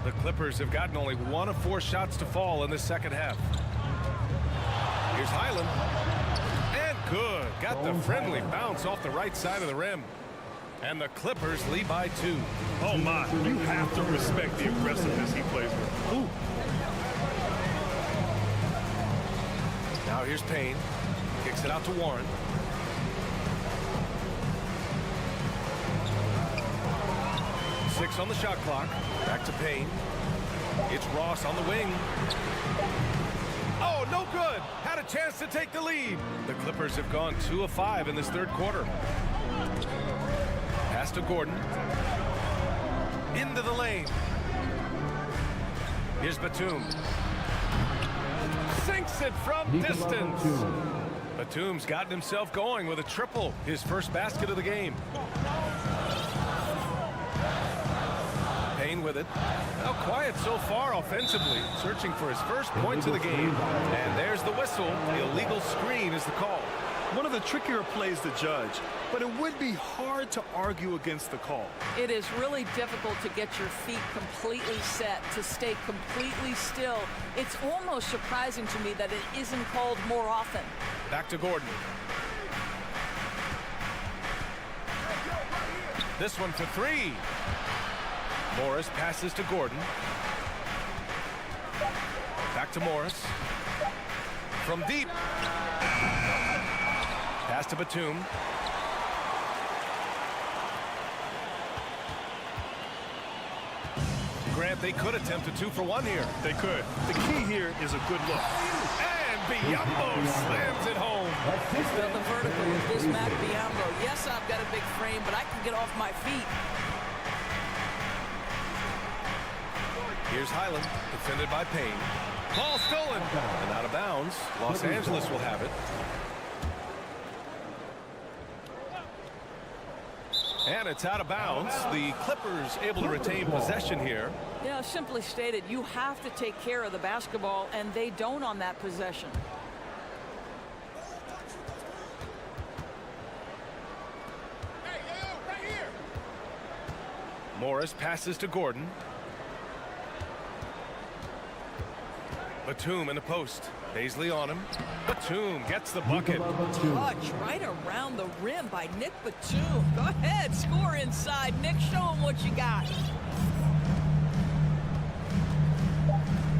The Clippers have gotten only 1 of 4 shots to fall in the second half. Here's Highland. And good. Got the friendly bounce off the right side of the rim. And the Clippers lead by 2. Oh, my. You have to respect the aggressiveness he plays with. Ooh. Now here's Payne. Kicks it out to Warren. Six on the shot clock. Back to Payne. It's Ross on the wing. Oh, no good. Had a chance to take the lead. The Clippers have gone 2 of 5 in this third quarter. Pass to Gordon. Into the lane. Here's Batum. Sinks it from distance. Batum's gotten himself going with a triple. His first basket of the game. Payne with it. Now quiet so far offensively. Searching for his first points of the game. And there's the whistle. The illegal screen is the call. One of the trickier plays to judge, but it would be hard to argue against the call. It is really difficult to get your feet completely set, to stay completely still. It's almost surprising to me that it isn't called more often. Back to Gordon. This one for 3. Morris passes to Gordon. Back to Morris. From deep. Pass to Batum. Grant, they could attempt a 2-for-1 here. They could. The key here is a good look. And Biyombo slams it home. Built the vertical with Bismack Biyombo. Yes, I've got a big frame, but I can get off my feet. Here's Highland, defended by Payne. Ball stolen and out of bounds. Los Angeles will have it. And it's out of bounds. The Clippers able to retain possession here. Yeah, simply stated, you have to take care of the basketball, and they don't on that possession. Morris passes to Gordon. Batum in the post. Baisley on him. Batum gets the bucket. Touch right around the rim by Nick Batum. Go ahead, score inside. Nick, show him what you got.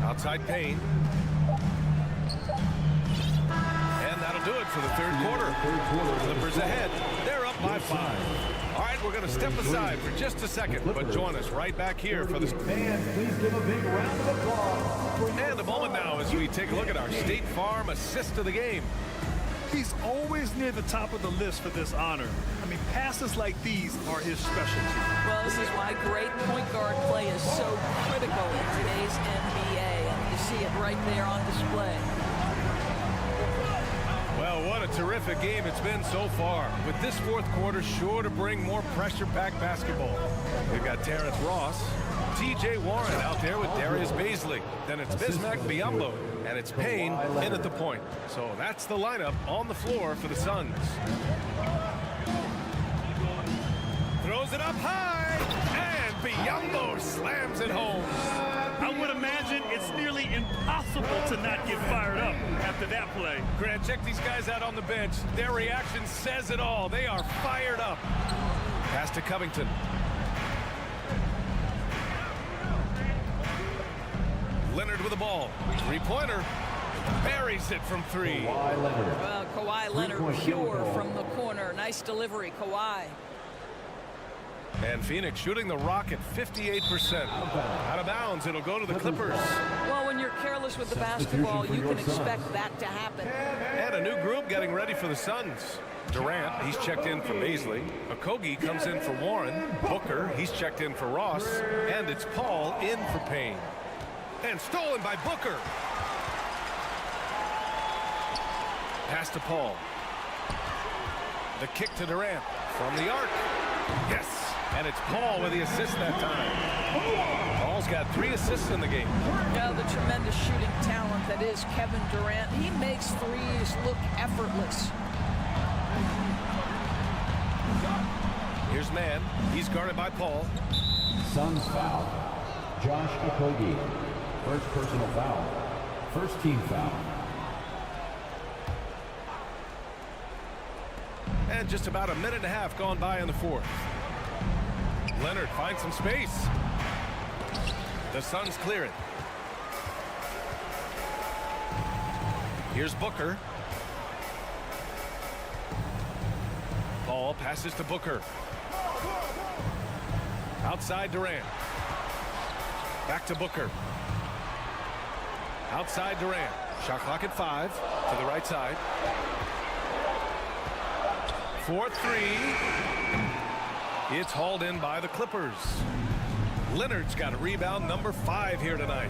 Outside Payne. And that'll do it for the third quarter. Clippers ahead. They're up by 5. All right, we're going to step aside for just a second, but join us right back here for this. Fans, please give a big round of applause. And a moment now as we take a look at our State Farm assist of the game. He's always near the top of the list for this honor. I mean, passes like these are his specialty. Well, this is why great point guard play is so critical in today's NBA, and you see it right there on display. Well, what a terrific game it's been so far. With this fourth quarter sure to bring more pressure-packed basketball. We've got Terrence Ross, T.J. Warren out there with Darius Baisley. Then it's Bismack Biyombo, and it's Payne in at the point. So that's the lineup on the floor for the Suns. Throws it up high, and Biyombo slams it home. I would imagine it's nearly impossible to not get fired up after that play. Grant, check these guys out on the bench. Their reaction says it all. They are fired up. Pass to Covington. Leonard with the ball. Three-pointer. Buries it from three. Well, Kawhi Leonard pure from the corner. Nice delivery, Kawhi. And Phoenix shooting the rock at 58%. Out of bounds, it'll go to the Clippers. Well, when you're careless with the basketball, you can expect that to happen. And a new group getting ready for the Suns. Durant, he's checked in for Baisley. Okogie comes in for Warren. Booker, he's checked in for Ross. And it's Paul in for Payne. And stolen by Booker. Pass to Paul. The kick to Durant from the arc. Yes. And it's Paul with the assist that time. Paul's got 3 assists in the game. Yeah, the tremendous shooting talent that is Kevin Durant. He makes threes look effortless. Here's Man. He's guarded by Paul. Suns foul. Josh Okogie. First personal foul. First team foul. And just about a minute and a half gone by in the fourth. Leonard finds some space. The Suns clear it. Here's Booker. Paul passes to Booker. Outside Durant. Back to Booker. Outside Durant. Shot clock at 5 to the right side. 4-3. It's hauled in by the Clippers. Leonard's got a rebound number 5 here tonight.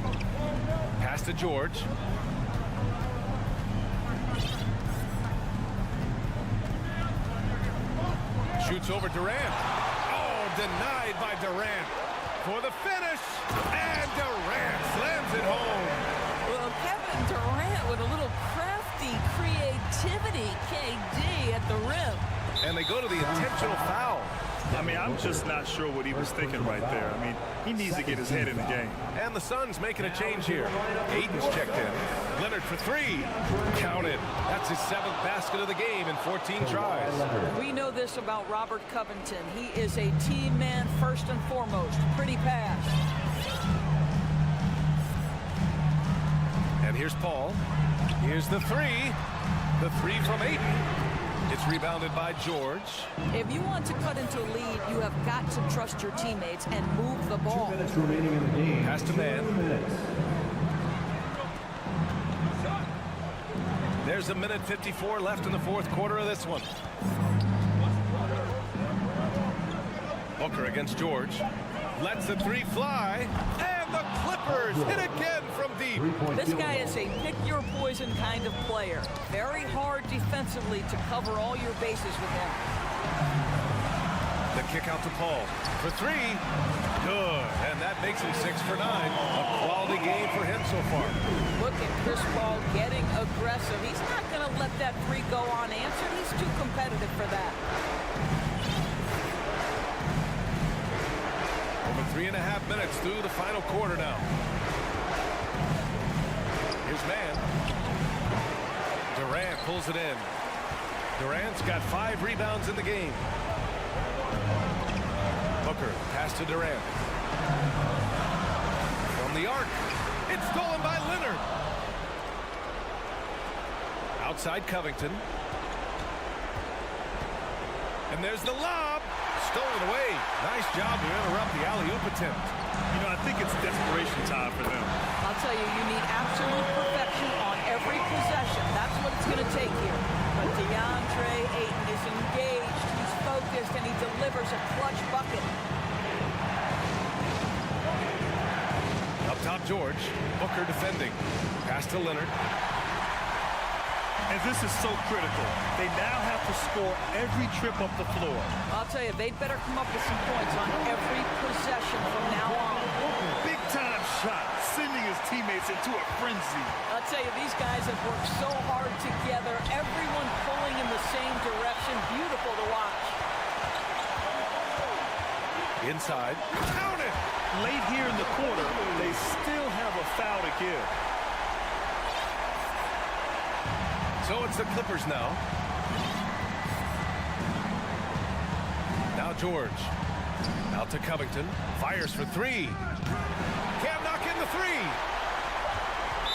Pass to George. Shoots over Durant. Oh, denied by Durant. For the finish. And Durant slams it home. Well, Kevin Durant with a little crafty creativity, KD at the rim. And they go to the intentional foul. I mean, I'm just not sure what he was thinking right there. I mean, he needs to get his head in the game. And the Suns making a change here. Aiden's checked in. Leonard for 3. Counted. That's his 7th basket of the game in 14 tries. We know this about Robert Covington. He is a team man first and foremost. Pretty pass. And here's Paul. Here's the 3. The 3 from Aiden. It's rebounded by George. If you want to cut into a lead, you have got to trust your teammates and move the ball. 2 minutes remaining in the game. Pass to Man. 2 minutes. There's a minute 54 left in the fourth quarter of this one. Booker against George. Lets the 3 fly. And the Clippers hit again from deep. This guy is a pick-your-poison kind of player. Very hard defensively to cover all your bases with him. The kick out to Paul. For 3. Good. And that makes him 6 for 9. A quality game for him so far. Look at Chris Paul getting aggressive. He's not going to let that 3 go unanswered. He's too competitive for that. Over 3.5 minutes through the final quarter now. Here's Man. Durant pulls it in. Durant's got 5 rebounds in the game. Booker, pass to Durant. From the arc. It's stolen by Leonard. Outside Covington. And there's the lob. Stolen away. Nice job to interrupt the alley-oop attempt. You know, I think it's desperation time for them. I'll tell you, you need absolute perfection on every possession. That's what it's going to take here. But DeAndre Ayton is engaged, he's focused, and he delivers a clutch bucket. Up top, George. Booker defending. Pass to Leonard. And this is so critical. They now have to score every trip up the floor. I'll tell you, they'd better come up with some points on every possession from now on. Big-time shot, sending his teammates into a frenzy. I'll tell you, these guys have worked so hard together. Everyone pulling in the same direction. Beautiful to watch. Inside. Count it! Late here in the quarter, they still have a foul to give. So it's the Clippers now. Now George. Out to Covington. Fires for 3. Can't knock in the 3.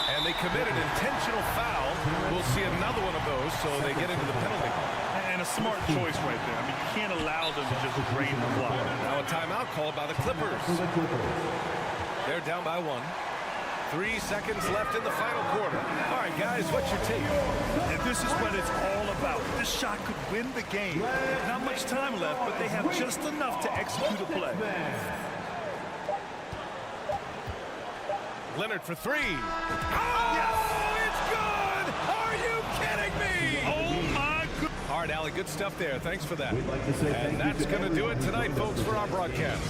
And they commit an intentional foul. We'll see another one of those, so they get into the penalty. And a smart choice right there. I mean, you can't allow them to just drain the clock. Now a timeout called by the Clippers. They're down by 1. 3 seconds left in the final quarter. All right, guys, what's your take? And this is what it's all about. This shot could win the game. Not much time left, but they have just enough to execute a play. Leonard for 3. Oh, yes! It's good! Are you kidding me? Oh, my God. All right, Allie, good stuff there. Thanks for that. And that's going to do it tonight, folks, for our broadcast.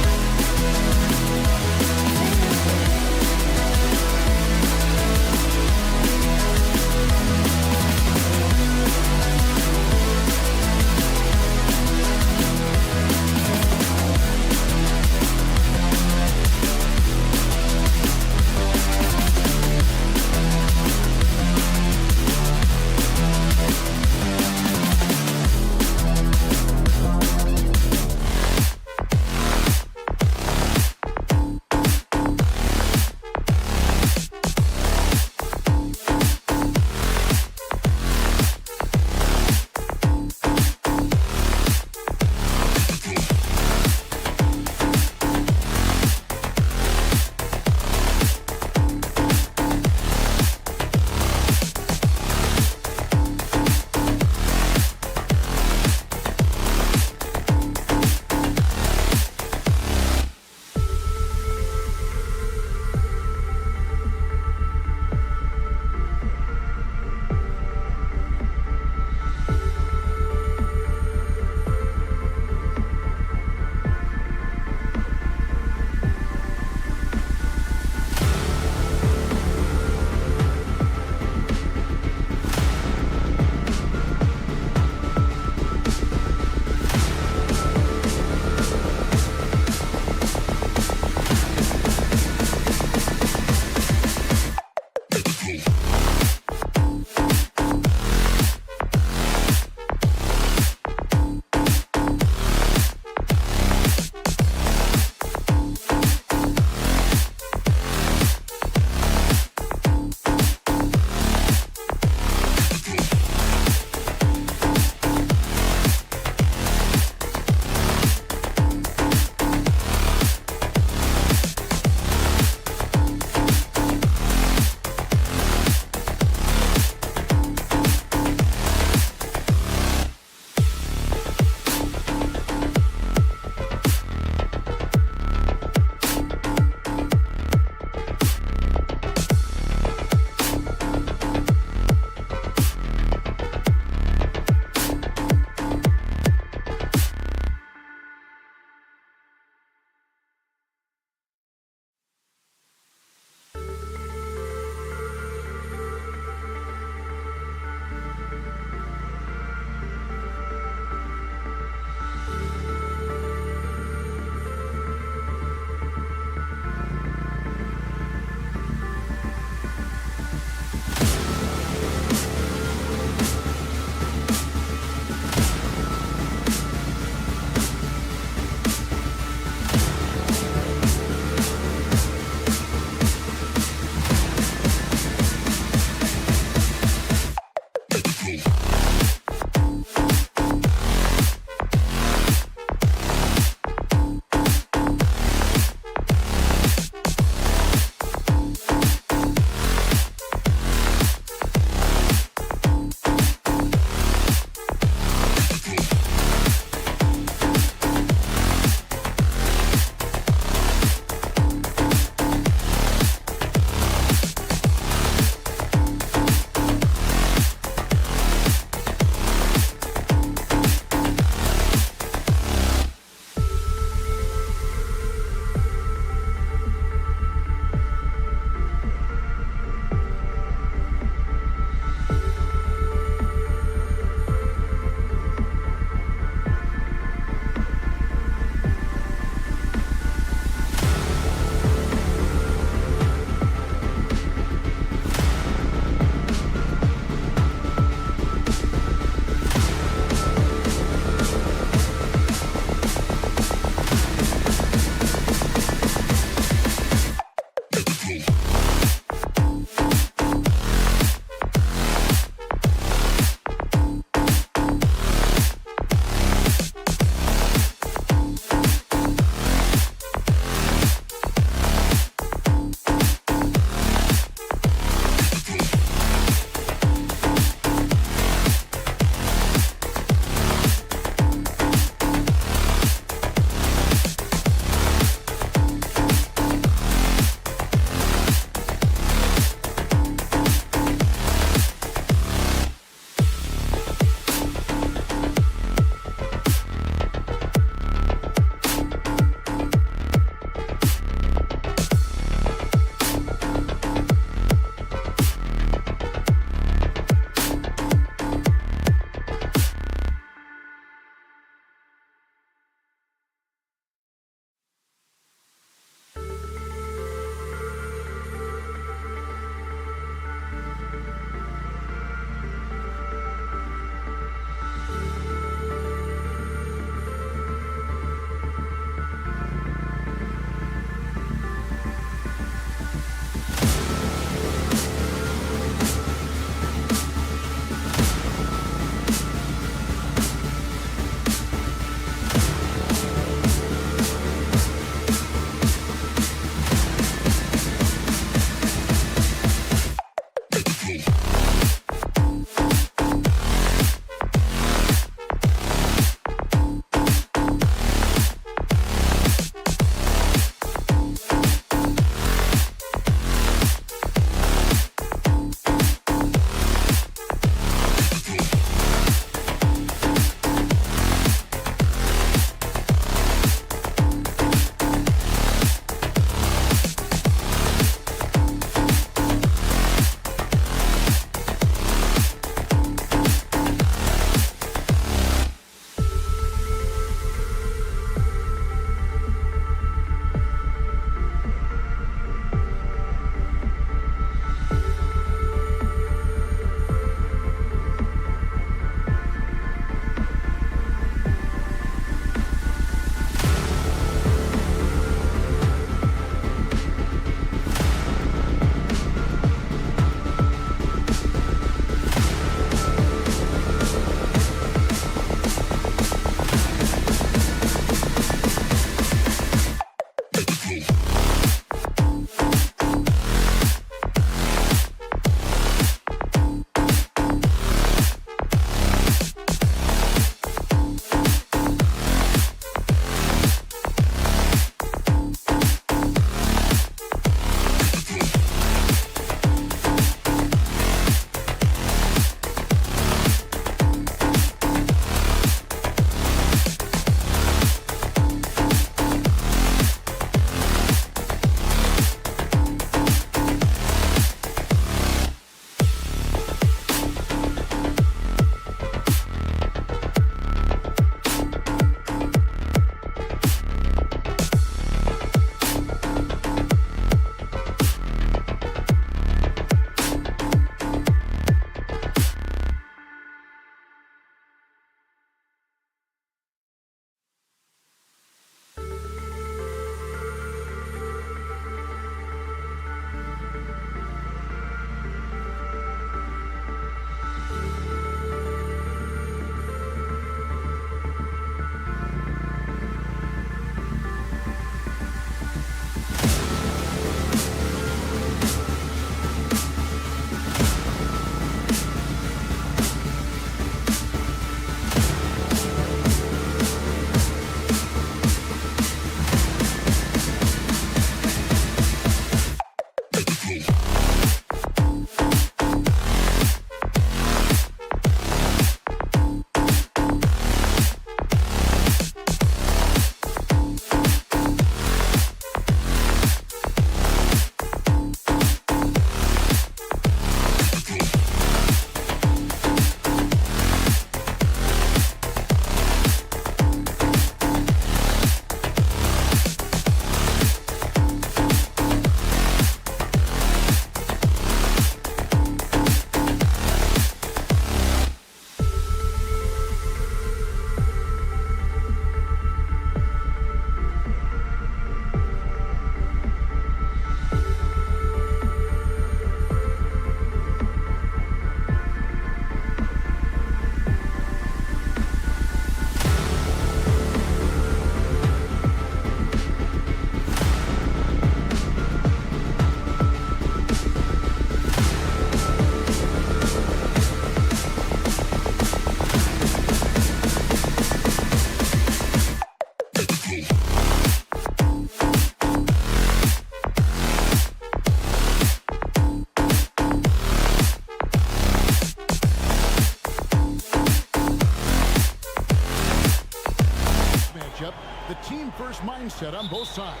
team-first mindset on both sides.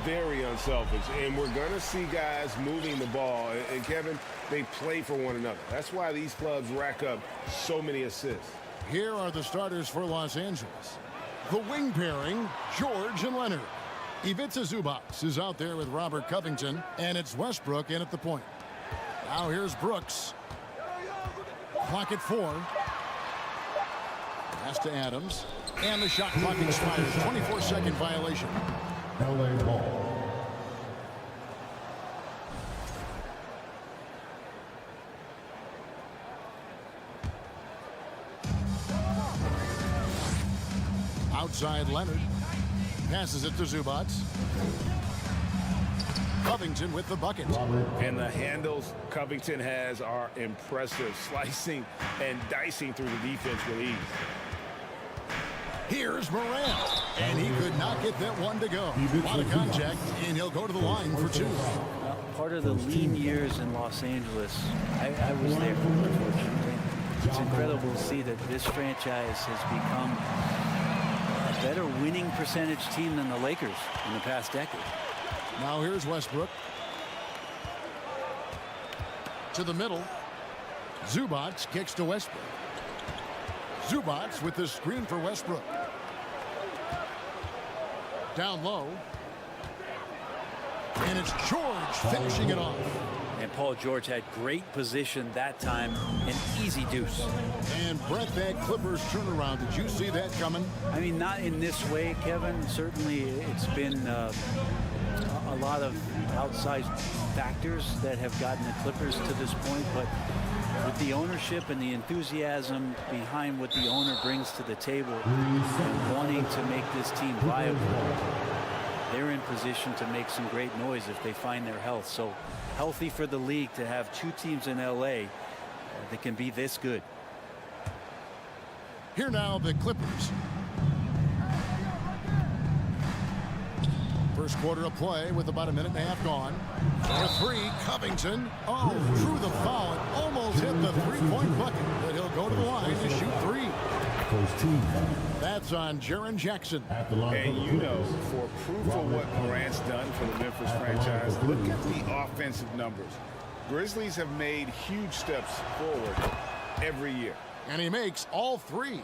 Very unselfish, and we're going to see guys moving the ball. And Kevin, they play for one another. That's why these clubs rack up so many assists. Here are the starters for Los Angeles. The wing pairing, George and Leonard. Ivica Zubac is out there with Robert Covington, and it's Westbrook in at the point. Now here's Brooks. Clock at 4. Pass to Adams. And the shot clock expires. 24-second violation. LA ball. Outside Leonard. Passes it to Zubac. Covington with the bucket. And the handles Covington has are impressive, slicing and dicing through the defense with ease. Here's Morant, and he could not get that one to go. A lot of contact, and he'll go to the line for 2. Well, part of the lean years in Los Angeles, I was there, unfortunately. It's incredible to see that this franchise has become a better winning percentage team than the Lakers in the past decade. Now here's Westbrook. To the middle. Zubac kicks to Westbrook. Zubac with the screen for Westbrook. Down low. And it's George finishing it off. And Paul George had great position that time. An easy deuce. And Brett, that Clippers turnaround, did you see that coming? I mean, not in this way, Kevin. Certainly it's been a lot of outside factors that have gotten the Clippers to this point, but with the ownership and the enthusiasm behind what the owner brings to the table and wanting to make this team viable, they're in position to make some great noise if they find their health. So healthy for the league to have 2 teams in LA that can be this good. Here now the Clippers. First quarter of play with about a minute and a half gone. For 3, Covington. Oh, drew the foul. It almost hit the 3-point bucket, but he'll go to the line to shoot 3. First team. That's on Jaren Jackson. And you know, for proof of what Morant's done for the Memphis franchise, look at the offensive numbers. Grizzlies have made huge steps forward every year. And he makes all 3.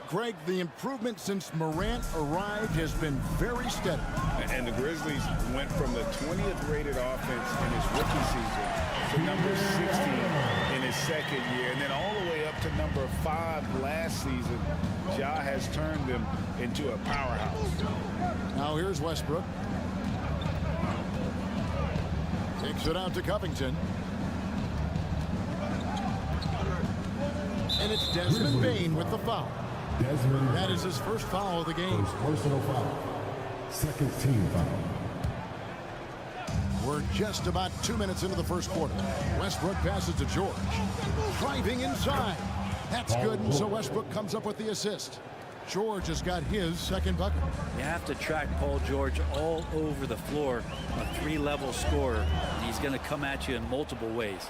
Greg, the improvement since Morant arrived has been very steady. And the Grizzlies went from the 20th rated offense in his rookie season to number 16 in his second year, and then all the way up to number 5 last season. Ja has turned them into a powerhouse. Now here's Westbrook. Takes it out to Covington. And it's Desmond Bane with the foul. That is his first foul of the game. First personal foul. Second team foul. We're just about 2 minutes into the first quarter. Westbrook passes to George. Driving inside. That's good, and so Westbrook comes up with the assist. George has got his second bucket. You have to track Paul George all over the floor, a 3-level scorer, and he's going to come at you in multiple ways.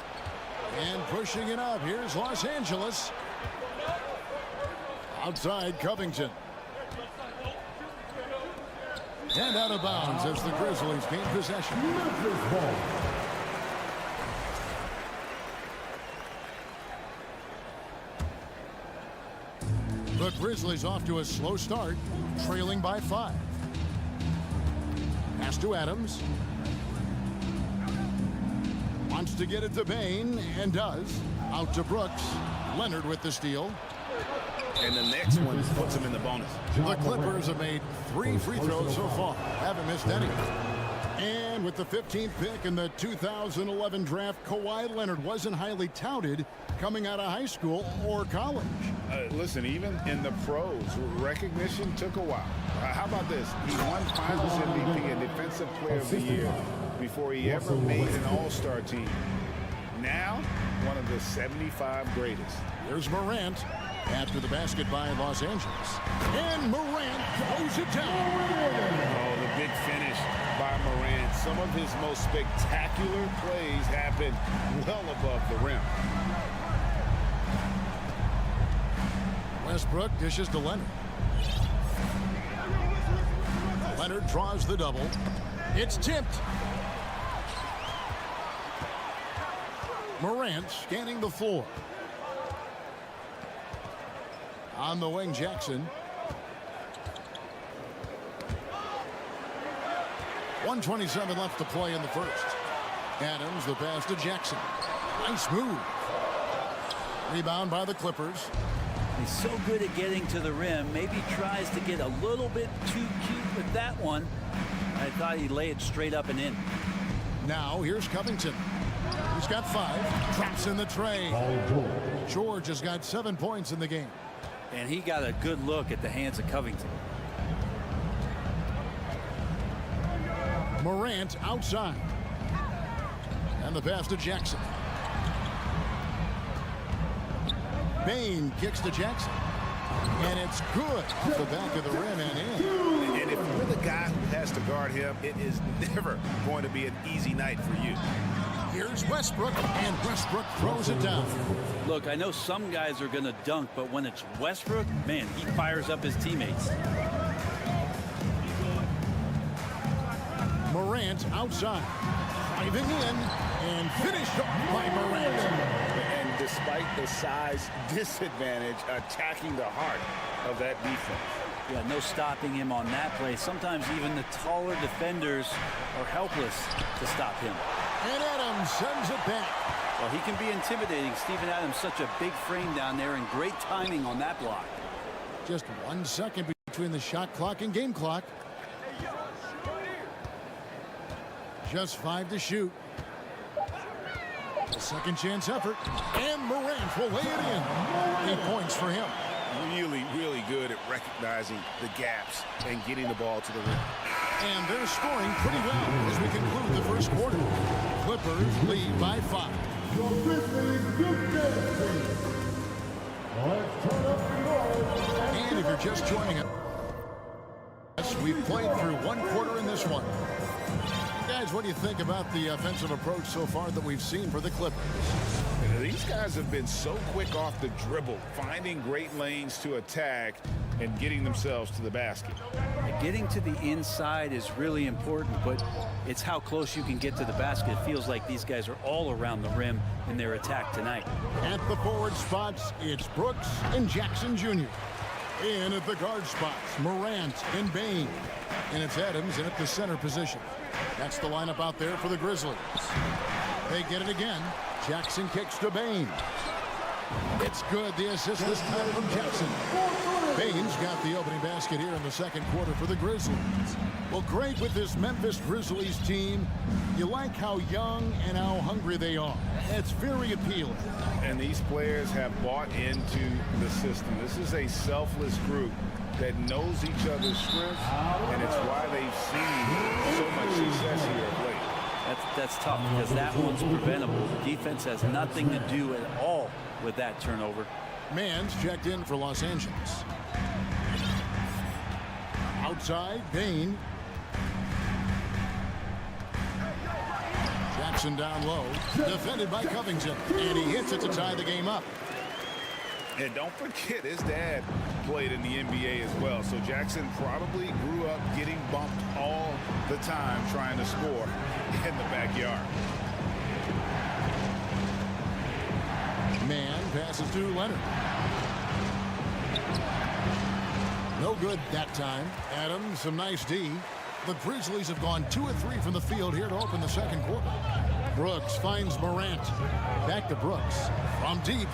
And pushing it up, here's Los Angeles. Outside Covington. And out of bounds as the Grizzlies gain possession. Memphis ball. The Grizzlies off to a slow start, trailing by 5. Pass to Adams. Wants to get it to Bane, and does. Out to Brooks. Leonard with the steal. And the next one puts him in the bonus. The Clippers have made 3 free throws so far. Haven't missed any. And with the 15th pick in the 2011 draft, Kawhi Leonard wasn't highly touted coming out of high school or college. Listen, even in the pros, recognition took a while. How about this? He won Finals MVP and Defensive Player of the Year before he ever made an All-Star team. Now, one of the 75 greatest. There's Morant after the basket by Los Angeles. And Morant throws it down. Oh, the big finish by Morant. Some of his most spectacular plays happen well above the rim. Westbrook dishes to Leonard. Leonard draws the double. It's tipped. Morant scanning the floor. On the wing, Jackson. 1:27 left to play in the first. Adams, the pass to Jackson. Nice move. Rebound by the Clippers. He's so good at getting to the rim. Maybe tries to get a little bit too cute with that one. I thought he'd lay it straight up and in. Now here's Covington. He's got 5. Drops in the tray. George has got 7 points in the game. And he got a good look at the hands of Covington. Morant outside. And the pass to Jackson. Bain kicks to Jackson. And it's good off the back of the rim and in. And if you're the guy who has to guard him, it is never going to be an easy night for you. Here's Westbrook, and Westbrook throws it down. Look, I know some guys are going to dunk, but when it's Westbrook, man, he fires up his teammates. Morant outside. Driving in and finished off by Morant. And despite the size disadvantage, attacking the heart of that defense. Yeah, no stopping him on that play. Sometimes even the taller defenders are helpless to stop him. And Adams sends it back. Well, he can be intimidating. Steven Adams, such a big frame down there, and great timing on that block. Just 1 second between the shot clock and game clock. Just 5 to shoot. A second chance effort. And Morant will lay it in. 8 points for him. Really, really good at recognizing the gaps and getting the ball to the rim. And they're scoring pretty well as we conclude the first quarter. Clippers lead by 5. And if you're just joining us, we've played through 1 quarter in this one. Guys, what do you think about the offensive approach so far that we've seen for the Clippers? These guys have been so quick off the dribble, finding great lanes to attack and getting themselves to the basket. Getting to the inside is really important, but it's how close you can get to the basket. It feels like these guys are all around the rim in their attack tonight. At the forward spots, it's Brooks and Jackson Jr. In at the guard spots, Morant and Bain. And it's Adams in at the center position. That's the lineup out there for the Grizzlies. They get it again. Jackson kicks to Bain. It's good. The assist this time from Jackson. Bain's got the opening basket here in the second quarter for the Grizzlies. Well, great with this Memphis Grizzlies team. You like how young and how hungry they are. It's very appealing. And these players have bought into the system. This is a selfless group that knows each other's strengths, and it's why they've seen so much success here of late. That's tough because that one's preventable. The defense has nothing to do at all with that turnover. Mann's checked in for Los Angeles. Outside, Bain. Jackson down low, defended by Covington, and he hits it to tie the game up. And don't forget, his dad played in the NBA as well, so Jackson probably grew up getting bumped all the time trying to score in the backyard. Mann passes to Leonard. No good that time. Adams, some nice D. The Grizzlies have gone 2 of 3 from the field here to open the second quarter. Brooks finds Morant. Back to Brooks. From deep.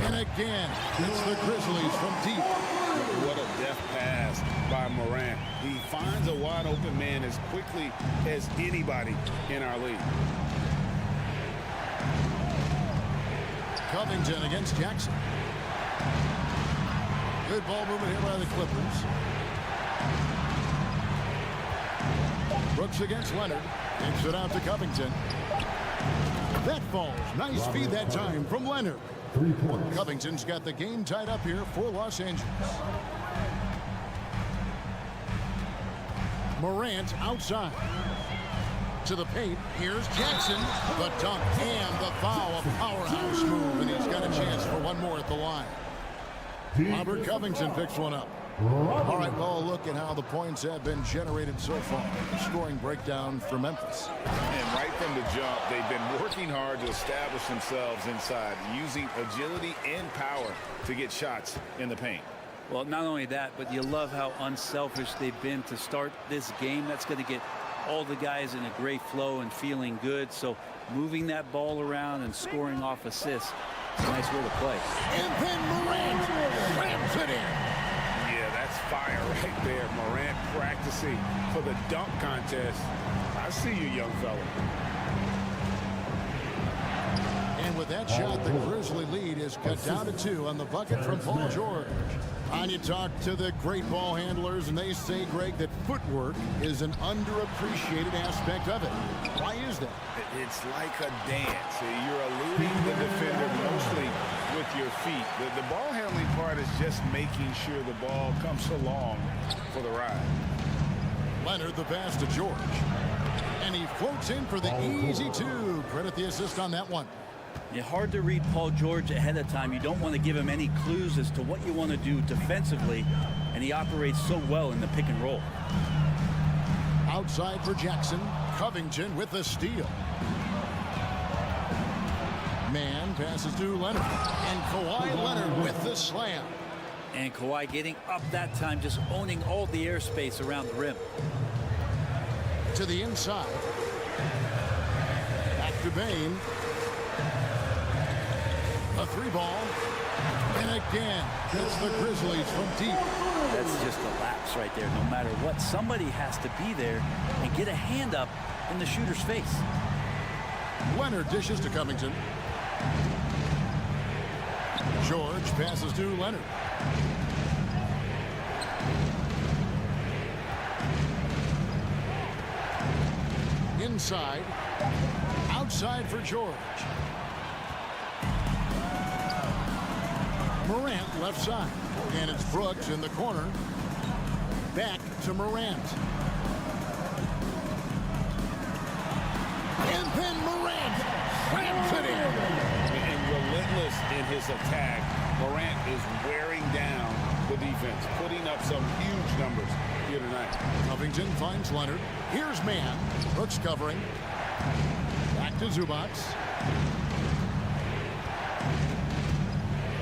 And again, it's the Grizzlies from deep. What a deft pass by Morant. He finds a wide open man as quickly as anybody in our league. Covington against Jackson. Good ball movement here by the Clippers. Brooks against Leonard. Takes it out to Covington. That falls. Nice feed that time from Leonard. 3 points. Covington's got the game tied up here for Los Angeles. Morant outside. To the paint. Here's Jackson. The dunk and the foul. A powerhouse move. And he's got a chance for one more at the line. Robert Covington picks one up. All right, well, a look at how the points have been generated so far. The scoring breakdown for Memphis. And right from the jump, they've been working hard to establish themselves inside, using agility and power to get shots in the paint. Well, not only that, but you love how unselfish they've been to start this game. That's going to get all the guys in a great flow and feeling good. So moving that ball around and scoring off assists, it's a nice way to play. And then Morant slams it in. Yeah, that's fire right there. Morant practicing for the dunk contest. I see you, young fella. And with that shot, the Grizzly lead is cut down to 2 on the bucket from Paul George. And you talk to the great ball handlers, and they say, Greg, that footwork is an underappreciated aspect of it. Why is that? It's like a dance. You're eluding the defender mostly with your feet. The ball handling part is just making sure the ball comes along for the ride. Leonard the pass to George. And he floats in for the easy 2. Credit the assist on that one. Yeah, hard to read Paul George ahead of time. You don't want to give him any clues as to what you want to do defensively, and he operates so well in the pick and roll. Outside for Jackson. Covington with the steal. Man passes to Leonard. And Kawhi Leonard with the slam. And Kawhi getting up that time, just owning all the airspace around the rim. To the inside. Back to Bain. A 3-ball. And again, it's the Grizzlies from deep. That's just a lapse right there. No matter what, somebody has to be there and get a hand up in the shooter's face. Leonard dishes to Covington. George passes to Leonard. Inside. Outside for George. Morant left side. And it's Brooks in the corner. Back to Morant. And then Morant slams it in. And relentless in his attack. Morant is wearing down the defense, putting up some huge numbers here tonight. Covington finds Leonard. Here's Man. Brooks covering. Back to Zubac.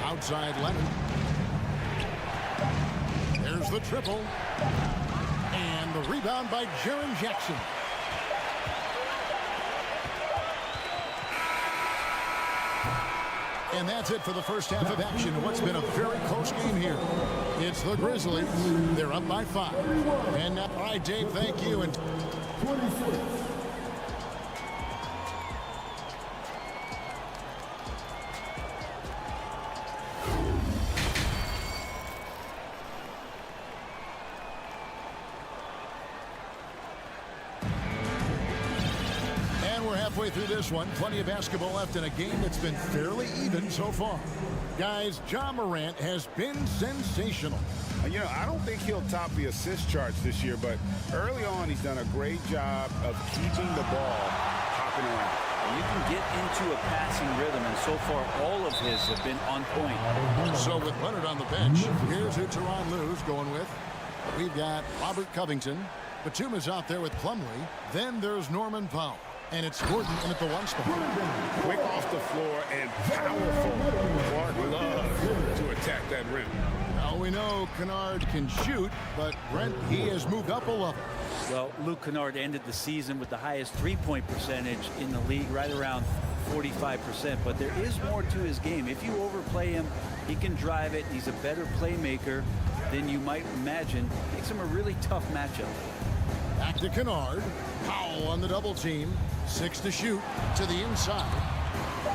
Outside Leonard. There's the triple. And the rebound by Jaren Jackson. And that's it for the first half of action in what's been a very close game here. It's the Grizzlies. They're up by 5. And all right, Dave, thank you. And 26. Halfway through this one, plenty of basketball left in a game that's been fairly even so far. Guys, Ja Morant has been sensational. You know, I don't think he'll top the assist charts this year, but early on he's done a great job of keeping the ball hopping around. You can get into a passing rhythm, and so far all of his have been on point. So with Leonard on the bench, here's who Tyronn Lue's going with. We've got Robert Covington. Batum is out there with Plumlee. Then there's Norman Powell. And it's Gordon in at the 1 spot. Quick off the floor and powerful. Clark loves to attack that rim. Now we know Kennard can shoot, but Brent, he has moved up a level. Well, Luke Kennard ended the season with the highest three-point percentage in the league, right around 45%. But there is more to his game. If you overplay him, he can drive it. He's a better playmaker than you might imagine. Makes him a really tough matchup. Back to Kennard. Powell on the double team. 6 to shoot to the inside.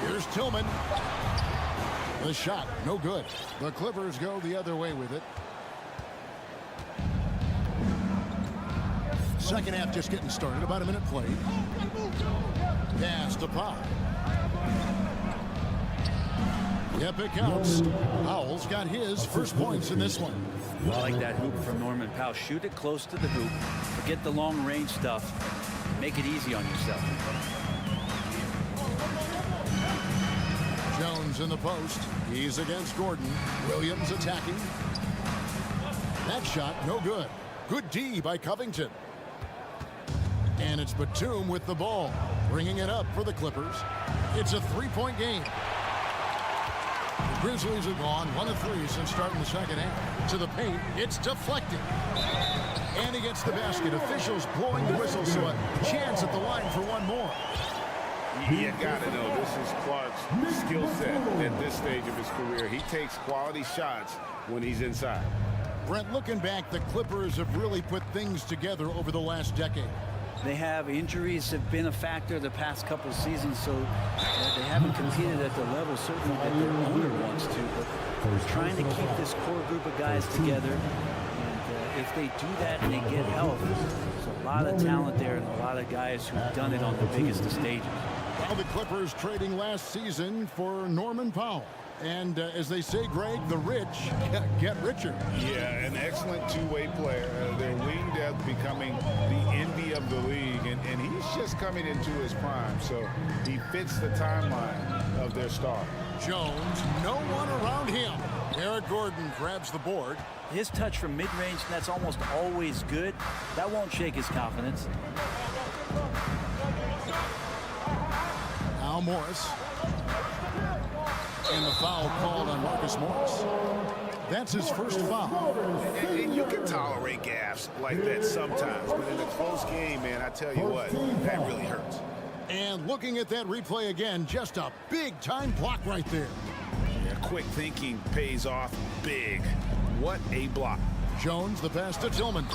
Here's Tillman. The shot, no good. The Clippers go the other way with it. Second half just getting started. About a minute played. Pass to Powell. Yep, it counts. Powell's got his first points in this one. I like that hoop from Norman Powell. Shoot it close to the hoop. Forget the long range stuff. Make it easy on yourself. Jones in the post. He's against Gordon. Williams attacking. That shot, no good. Good D by Covington. And it's Batum with the ball, bringing it up for the Clippers. It's a three-point game. The Grizzlies have gone 1 of 3 since starting the second half. To the paint, it's deflected. And he gets the basket. Officials blowing the whistle, so a chance at the line for one more. You gotta know, this is Clark's skill set at this stage of his career. He takes quality shots when he's inside. Brent, looking back, the Clippers have really put things together over the last decade. They have injuries have been a factor the past couple of seasons, so they haven't competed at the level certainly that their owner wants to. But they're trying to keep this core group of guys together. And if they do that and they get help, there's a lot of talent there and a lot of guys who've done it on the biggest of stages. Well, the Clippers trading last season for Norman Powell. And as they say, Greg, the rich get richer. Yeah, an excellent two-way player. Their wing depth becoming the envy of the league, and he's just coming into his prime, so he fits the timeline of their star. Jones, no one around him. Eric Gordon grabs the board. His touch from mid-range, that's almost always good. That won't shake his confidence. Now Morris. And the foul called on Marcus Morris. That's his first foul. And you can tolerate gaffes like that sometimes, but in a close game, man, I tell you what, that really hurts. And looking at that replay again, just a big-time block right there. Yeah, quick thinking pays off big. What a block. Jones, the pass to Tillman.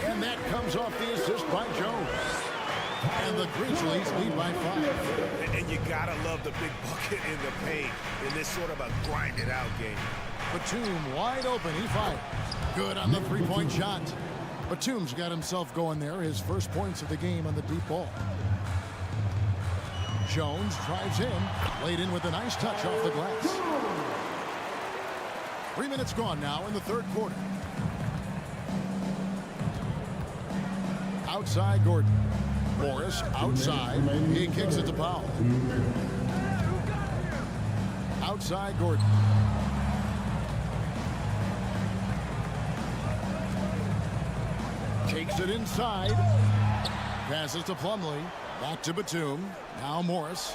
And that comes off the assist by Jones. And the Grizzlies lead by 5. And you gotta love the big bucket in the paint in this sort of a grinded-out game. Batum wide open, he fires. Good on the three-point shot. Batum's got himself going there, his first points of the game on the deep ball. Jones drives in, laid in with a nice touch off the glass. 3 minutes gone now in the third quarter. Outside Gordon. Morris outside. He kicks it to Powell. Outside Gordon. Takes it inside. Passes to Plumlee. Back to Batum. Now Morris.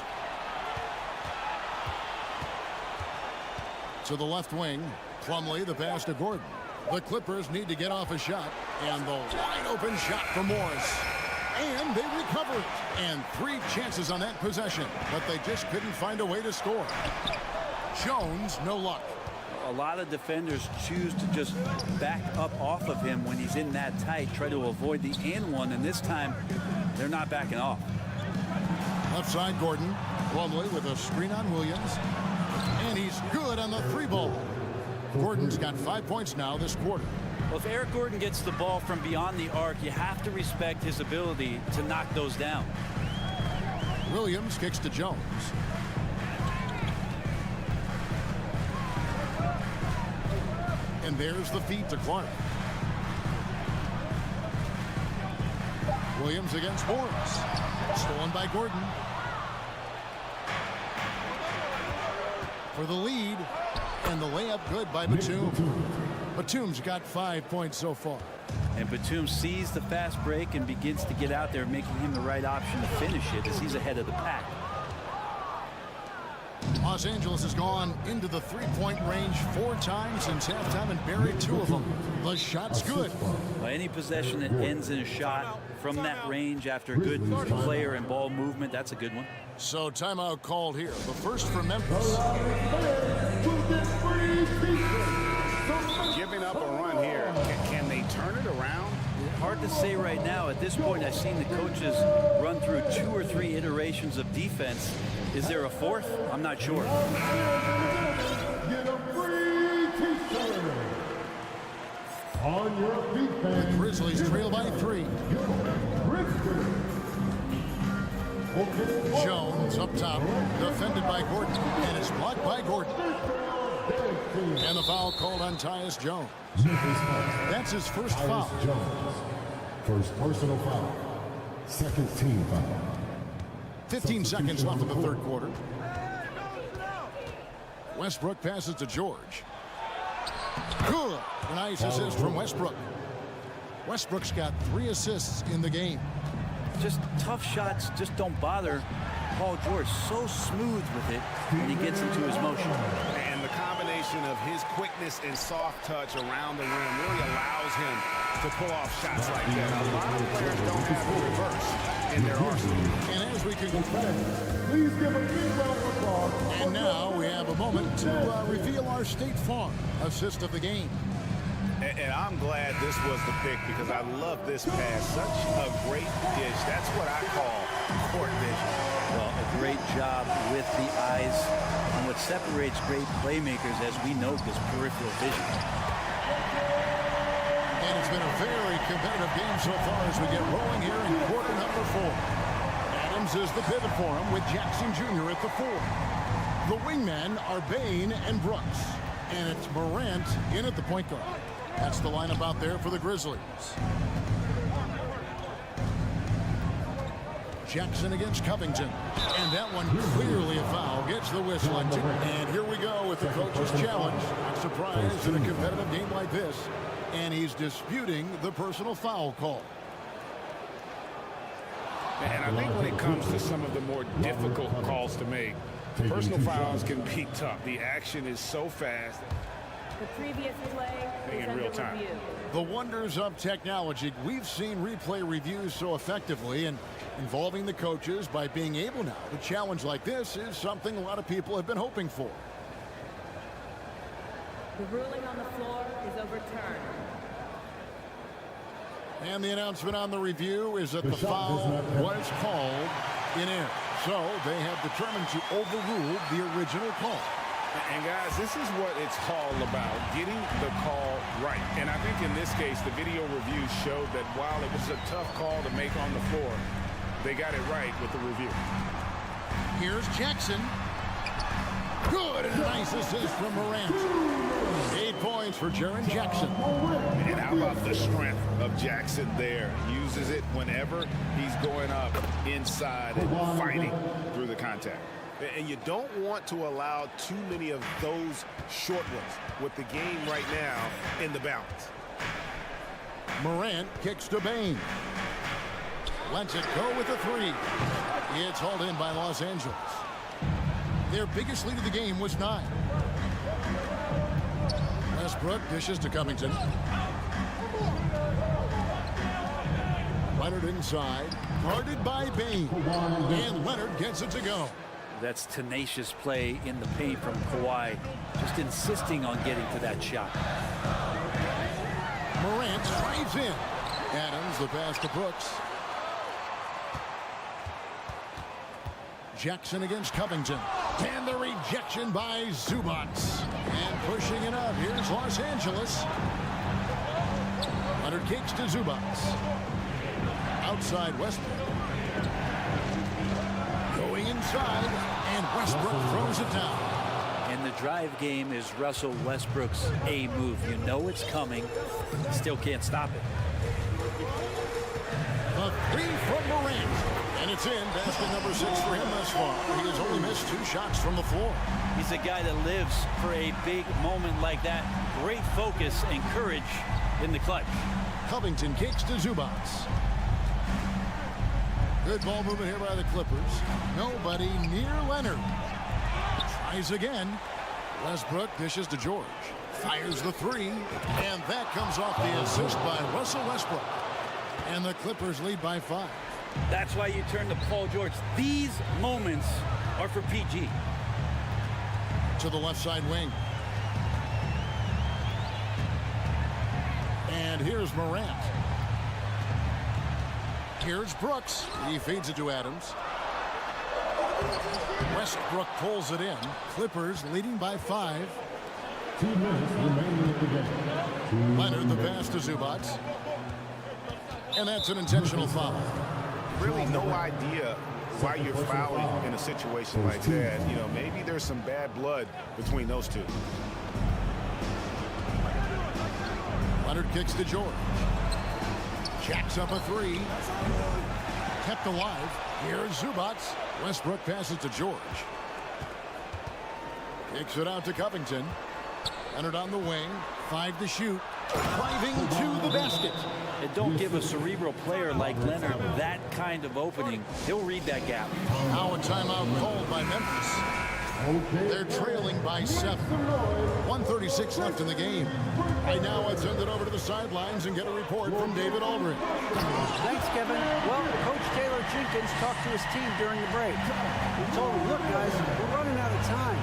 To the left wing. Plumlee, the pass to Gordon. The Clippers need to get off a shot. And the wide open shot for Morris. And they recover it. And 3 chances on that possession. But they just couldn't find a way to score. Jones, no luck. A lot of defenders choose to just back up off of him when he's in that tight, try to avoid the and one, and this time they're not backing off. Left side Gordon. Plumlee with a screen on Williams. And he's good on the 3-ball. Gordon's got 5 points now this quarter. Well, if Eric Gordon gets the ball from beyond the arc, you have to respect his ability to knock those down. Williams kicks to Jones. And there's the feed to Clark. Williams against Morris. Stolen by Gordon. For the lead. And the layup good by Batum. Batum's got 5 points so far. And Batum sees the fast break and begins to get out there, making him the right option to finish it as he's ahead of the pack. Los Angeles has gone into the three-point range 4 times since halftime and buried 2 of them. The shot's good. Well, any possession that ends in a shot from that range after good player and ball movement, that's a good one. So timeout called here. The first for Memphis. Giving up a run here. Can they turn it around? Hard to say right now. At this point, I've seen the coaches run through 2 or 3 iterations of defense. Is there a 4th? I'm not sure. Get a free t-shirt. On your defense. The Grizzlies trail by 3. Jones up top, defended by Gordon, and it's blocked by Gordon. And the foul called on Tyus Jones. That's his first foul. First personal foul. Second team foul. 15 seconds left in the third quarter. Westbrook passes to George. Good. A nice assist from Westbrook. Westbrook's got 3 assists in the game. Just tough shots just don't bother Paul George. So smooth with it when he gets into his motion. And the combination of his quickness and soft touch around the rim really allows him to pull off shots like that. A lot of players don't have the reverse in their arsenal. And as we can Please give a big round of applause. And now we have a moment to reveal our State Farm assist of the game. And I'm glad this was the pick because I love this pass. Such a great dish. That's what I call court vision. Well, a great job with the eyes. And what separates great playmakers, as we know, is peripheral vision. And it's been a very competitive game so far as we get rolling here in quarter number 4. Adams is the pivot for him with Jackson Jr. at the 4. The wingmen are Bain and Brooks. And it's Morant in at the point guard. That's the lineup out there for the Grizzlies. Jackson against Covington. And that one clearly a foul. Gets the whistle. And here we go with the coach's challenge. Not surprised in a competitive game like this. And he's disputing the personal foul call. And I think when it comes to some of the more difficult calls to make, personal fouls can be tough. The action is so fast. The previous play is in under real time. review. The wonders of technology. We've seen replay reviews so effectively, and involving the coaches by being able now to challenge like this is something a lot of people have been hoping for. The ruling on the floor is overturned. And the announcement on the review is that the foul was called in air. So they have determined to overrule the original call. And guys, this is what it's all about, getting the call right. And I think in this case, the video review showed that while it was a tough call to make on the floor, they got it right with the review. Here's Jackson. Good, and a nice assist from Morant. 8 points for Jaren Jackson. And how about the strength of Jackson there? Uses it whenever he's going up inside and fighting through the contact. And you don't want to allow too many of those short ones with the game right now in the balance. Morant kicks to Bain. Lets it go with a 3. It's hauled in by Los Angeles. Their biggest lead of the game was 9. Westbrook dishes to Covington. Leonard inside, guarded by Bain. And Leonard gets it to go. That's tenacious play in the paint from Kawhi, just insisting on getting to that shot. Morant drives in. Adams, the pass to Brooks. Jackson against Covington. And the rejection by Zubac. And pushing it up. Here's Los Angeles. Leonard kicks to Zubac. Outside Westbrook. Going inside. And Westbrook throws it down. And the drive game is Russell Westbrook's A move. You know it's coming. Still can't stop it. The 3 from Morant. And it's in. Basket number 6 for him thus far. He has only missed 2 shots from the floor. He's a guy that lives for a big moment like that. Great focus and courage in the clutch. Covington kicks to Zubac. Good ball movement here by the Clippers. Nobody near Leonard. Tries again. Westbrook dishes to George. Fires the 3. And that comes off the assist by Russell Westbrook. And the Clippers lead by 5. That's why you turn to Paul George. These moments are for PG. To the left side wing. And here's Morant. Here's Brooks. He feeds it to Adams. Westbrook pulls it in. Clippers leading by 5. 2 minutes remaining in the game. Leonard the pass to Zubac. And that's an intentional foul. Really no idea why you're fouling in a situation like that. You know, maybe there's some bad blood between those two. Leonard kicks to George. Jacks up a 3. Kept alive. Here's Zubac. Westbrook passes to George. Kicks it out to Covington. Leonard on the wing. 5 to shoot. Driving to the basket. And don't give a cerebral player like Leonard that kind of opening. He'll read that gap. Now a timeout called by Memphis. They're trailing by 7. 1:36 left in the game. Right now, I'd send it over to the sidelines and get a report from David Aldridge. Thanks, Kevin. Well, Coach Taylor Jenkins talked to his team during the break. He told them, look, guys, we're running out of time.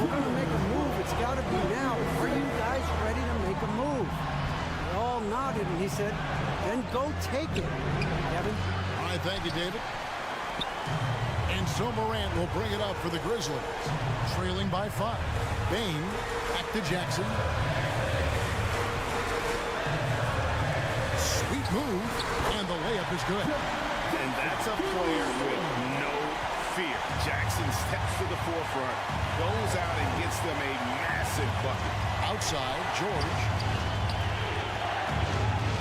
We're going to make a move. It's got to be now. Are you guys ready to make a move? They all nodded, and he said, then go take it, Kevin. All right, thank you, David. And so Morant will bring it up for the Grizzlies. Trailing by 5. Bain back to Jackson. Sweet move, and the layup is good. And that's a player with no fear. Jackson steps to the forefront, goes out and gets them a massive bucket. Outside, George.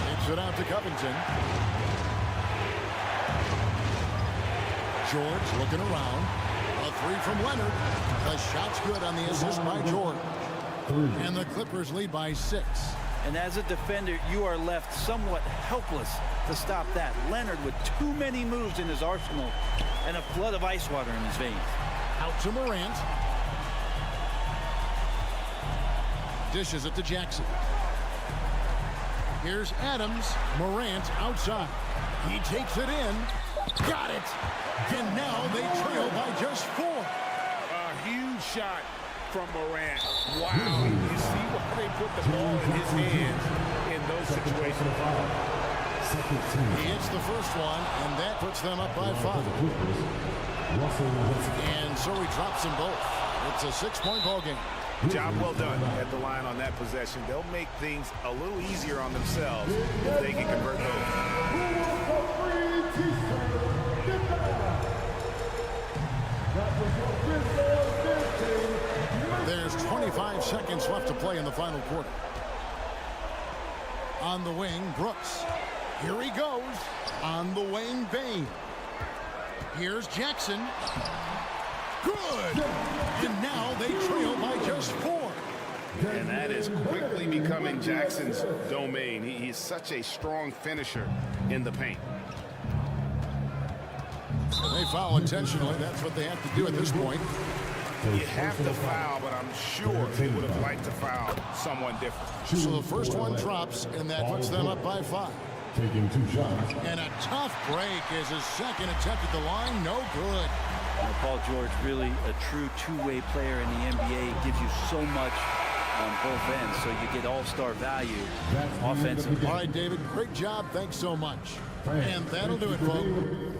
Takes it out to Covington. George looking around. A 3 from Leonard. The shot's good on the assist by George. And the Clippers lead by 6. And as a defender, you are left somewhat helpless to stop that. Leonard with too many moves in his arsenal and a flood of ice water in his veins. Out to Morant. Dishes it to Jackson. Here's Adams. Morant outside. He takes it in. Got it. And now they trail by just 4. A huge shot from Morant. Wow. You see why they put the ball in his hands in those situations. He hits the first one, and that puts them up by 5. And so he drops them both. It's a 6-point ball game. Job well done at the line on that possession. They'll make things a little easier on themselves if they can convert those. There's 25 seconds left to play in the final quarter. On the wing, Brooks. Here he goes. On the wing, Bain. Here's Jackson. Good. And now they trail by just 4. And that is quickly becoming Jackson's domain. He is such a strong finisher in the paint. They foul intentionally. That's what they have to do at this point. You have to foul, but I'm sure they would have liked to foul someone different. So the first one drops, and that puts them up by 5. Taking 2 shots. And a tough break as his second attempt at the line. No good. Now, Paul George, really a true two-way player in the NBA. Gives you so much on both ends, so you get all-star value offensively. All right, David, great job. Thanks so much. And that'll do it, folks.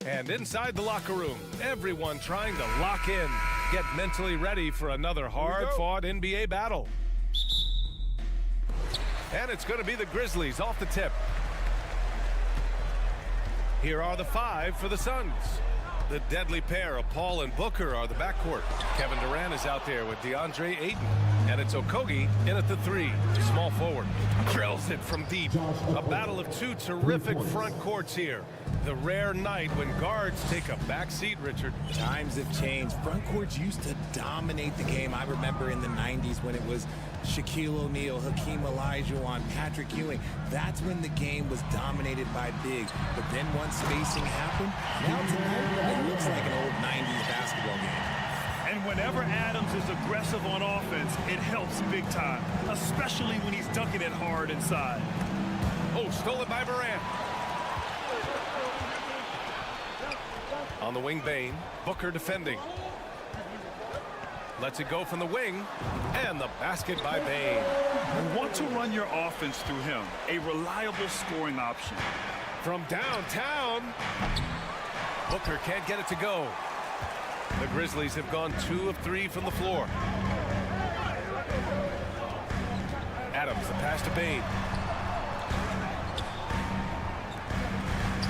And inside the locker room, everyone trying to lock in, get mentally ready for another hard-fought NBA battle. And it's going to be the Grizzlies off the tip. Here are the 5 for the Suns. The deadly pair of Paul and Booker are the backcourt. Kevin Durant is out there with DeAndre Ayton. And it's Okogie in at the 3, small forward. Drills it from deep. A battle of 2 terrific front courts here. The rare night when guards take a back seat, Richard. Times have changed. Front courts used to dominate the game. I remember in the 90s when it was Shaquille O'Neal, Hakeem Olajuwon, Patrick Ewing. That's when the game was dominated by bigs. But then once spacing happened, now tonight it looks like an old 90s basketball game. And whenever Adams is aggressive on offense, it helps big time, especially when he's dunking it hard inside. Oh, stolen by Morant. On the wing, Bane. Booker defending. Lets it go from the wing. And the basket by Bane. You want to run your offense through him. A reliable scoring option. From downtown. Booker can't get it to go. The Grizzlies have gone 2 of 3 from the floor. Adams, the pass to Bane.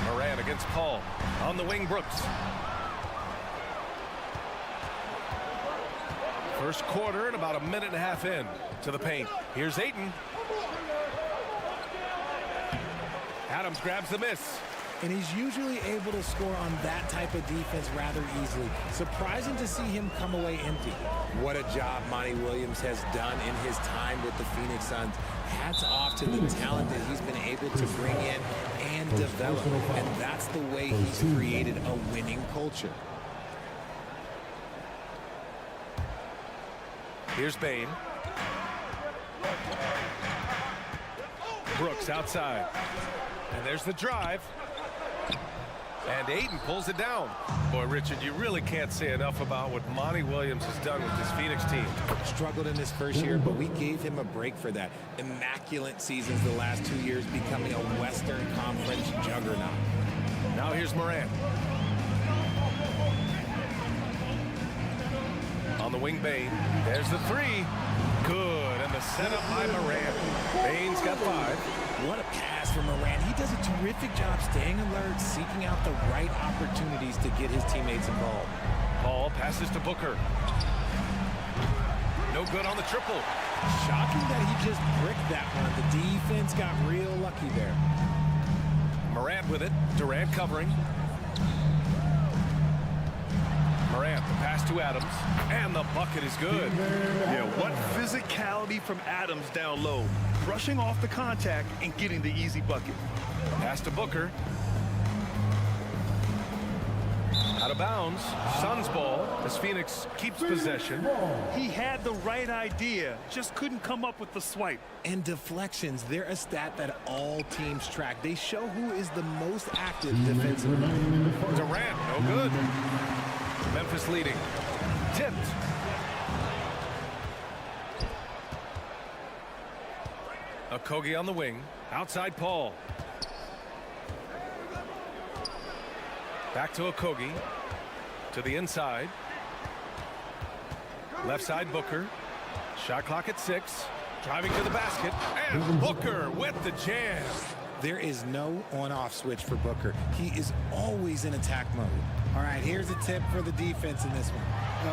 Morant against Paul. On the wing, Brooks. First quarter and about a minute and a half in to the paint. Here's Ayton. Adams grabs the miss. And he's usually able to score on that type of defense rather easily. Surprising to see him come away empty. What a job Monty Williams has done in his time with the Phoenix Suns. Hats off to the talent that he's been able to bring in and develop. And that's the way he's created a winning culture. Here's Bane. Brooks outside. And there's the drive. And Ayton pulls it down. Boy, Richard, you really can't say enough about what Monty Williams has done with this Phoenix team. Struggled in his first year, but we gave him a break for that. Immaculate seasons the last 2 years, becoming a Western Conference juggernaut. Now here's Morant. On the wing, Bane. There's the 3. Good. And the setup by Morant. Bane's got 5. What a pass from Morant. He does a terrific job staying alert, seeking out the right opportunities to get his teammates involved. Paul passes to Booker. No good on the triple. Shocking that he just bricked that one. The defense got real lucky there. Morant with it. Durant covering. Morant, the pass to Adams. And the bucket is good. Yeah, what physicality from Adams down low. Brushing off the contact and getting the easy bucket. Pass to Booker. Out of bounds. Suns ball as Phoenix keeps possession. He had the right idea, just couldn't come up with the swipe. And deflections, they're a stat that all teams track. They show who is the most active defensively. Durant, no good. Memphis leading. Tipped. Okogie on the wing. Outside Paul. Back to Okogie. To the inside. Left side Booker. Shot clock at 6. Driving to the basket. And Booker with the jam. There is no on-off switch for Booker. He is always in attack mode. All right, here's a tip for the defense in this one.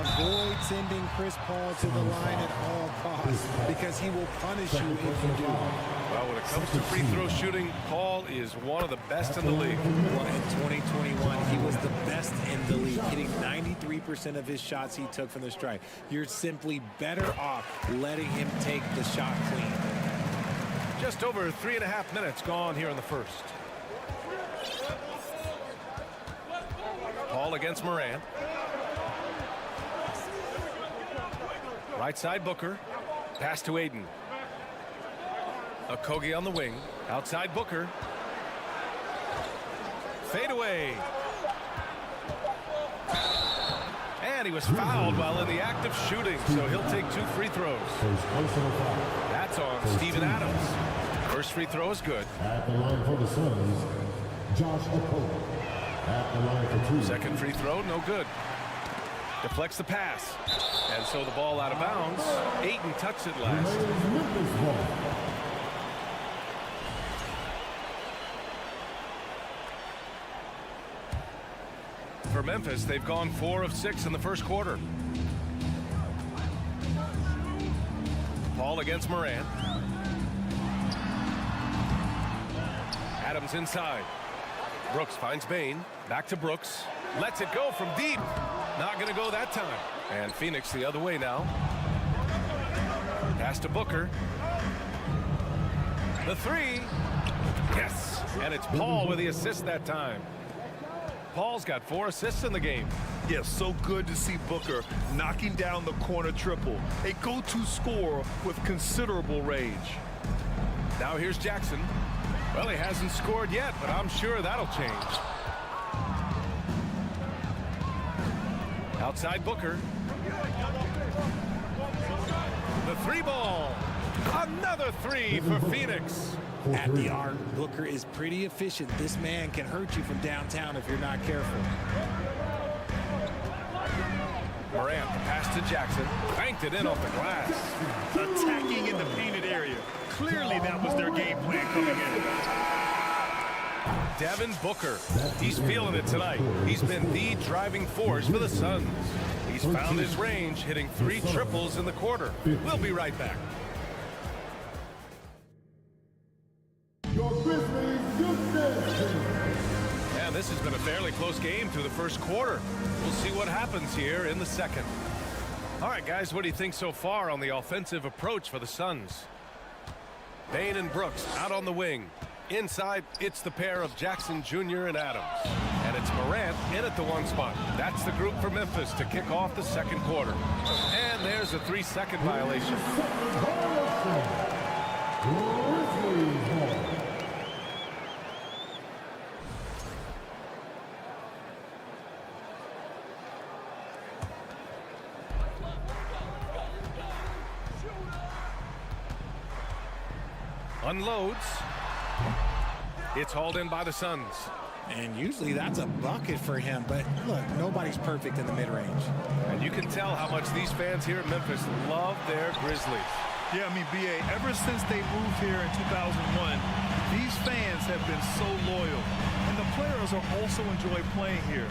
Avoid sending Chris Paul to the line at all costs because he will punish you if you do. Well, when it comes to free throw shooting, Paul is one of the best in the league. Well, in 2021, he was the best in the league, hitting 93% of his shots he took from the stripe. You're simply better off letting him take the shot clean. Just over 3.5 minutes gone here in the first. Paul against Morant. Right side Booker. Pass to Ayton. Okogie on the wing. Outside Booker. Fade away. And he was fouled while in the act of shooting, so he'll take 2 free throws. That's on Steven Adams. First free throw is good. At the line for the Suns, Josh Okogie. Second free throw, no good. Deflects the pass. And so the ball out of bounds. Ayton touched it last. For Memphis, they've gone 4 of 6 in the first quarter. Paul against Morant. Adams inside. Brooks finds Bain. Back to Brooks. Lets it go from deep. Not going to go that time. And Phoenix the other way now. Pass to Booker. The three. Yes. And it's Paul with the assist that time. Paul's got 4 assists in the game. Yes, so good to see Booker knocking down the corner triple. A go-to scorer with considerable range. Now here's Jackson. Well, he hasn't scored yet, but I'm sure that'll change. Outside Booker. The 3-ball. Another 3 for Phoenix. At the arc, Booker is pretty efficient. This man can hurt you from downtown if you're not careful. Morant, pass to Jackson. Banked it in off the glass. Attacking in the painted area. Clearly that was their game plan coming in. Devin Booker. He's feeling it tonight. He's been the driving force for the Suns. He's found his range, hitting 3 triples in the quarter. We'll be right back. And this has been a fairly close game through the first quarter. We'll see what happens here in the second. All right, guys, what do you think so far on the offensive approach for the Suns? Bain and Brooks out on the wing. Inside, it's the pair of Jackson Jr. and Adams. And it's Morant in at the 1 spot. That's the group for Memphis to kick off the second quarter. And there's a 3-second violation. Unloads. It's hauled in by the Suns. And usually that's a bucket for him, but look, nobody's perfect in the mid-range. And you can tell how much these fans here at Memphis love their Grizzlies. Yeah, I mean, B.A., ever since they moved here in 2001, these fans have been so loyal. And the players are also enjoy playing here.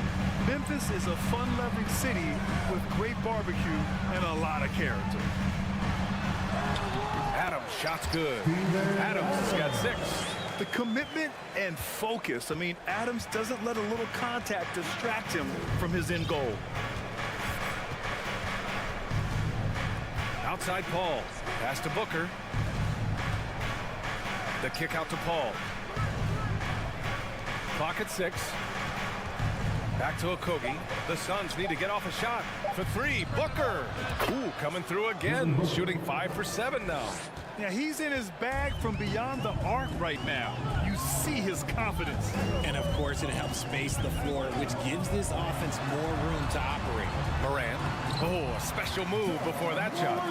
Memphis is a fun-loving city with great barbecue and a lot of character. Adams, shot's good. Adams has got 6. The commitment and focus. I mean, Adams doesn't let a little contact distract him from his end goal. Outside Paul. Pass to Booker. The kick out to Paul. Clock at 6. Back to Okogie. The Suns need to get off a shot for 3. Booker. Ooh, coming through again. Shooting 5 for 7 now. Yeah, he's in his bag from beyond the arc right now. You see his confidence. And of course, it helps space the floor, which gives this offense more room to operate. Morant. Oh, a special move before that shot.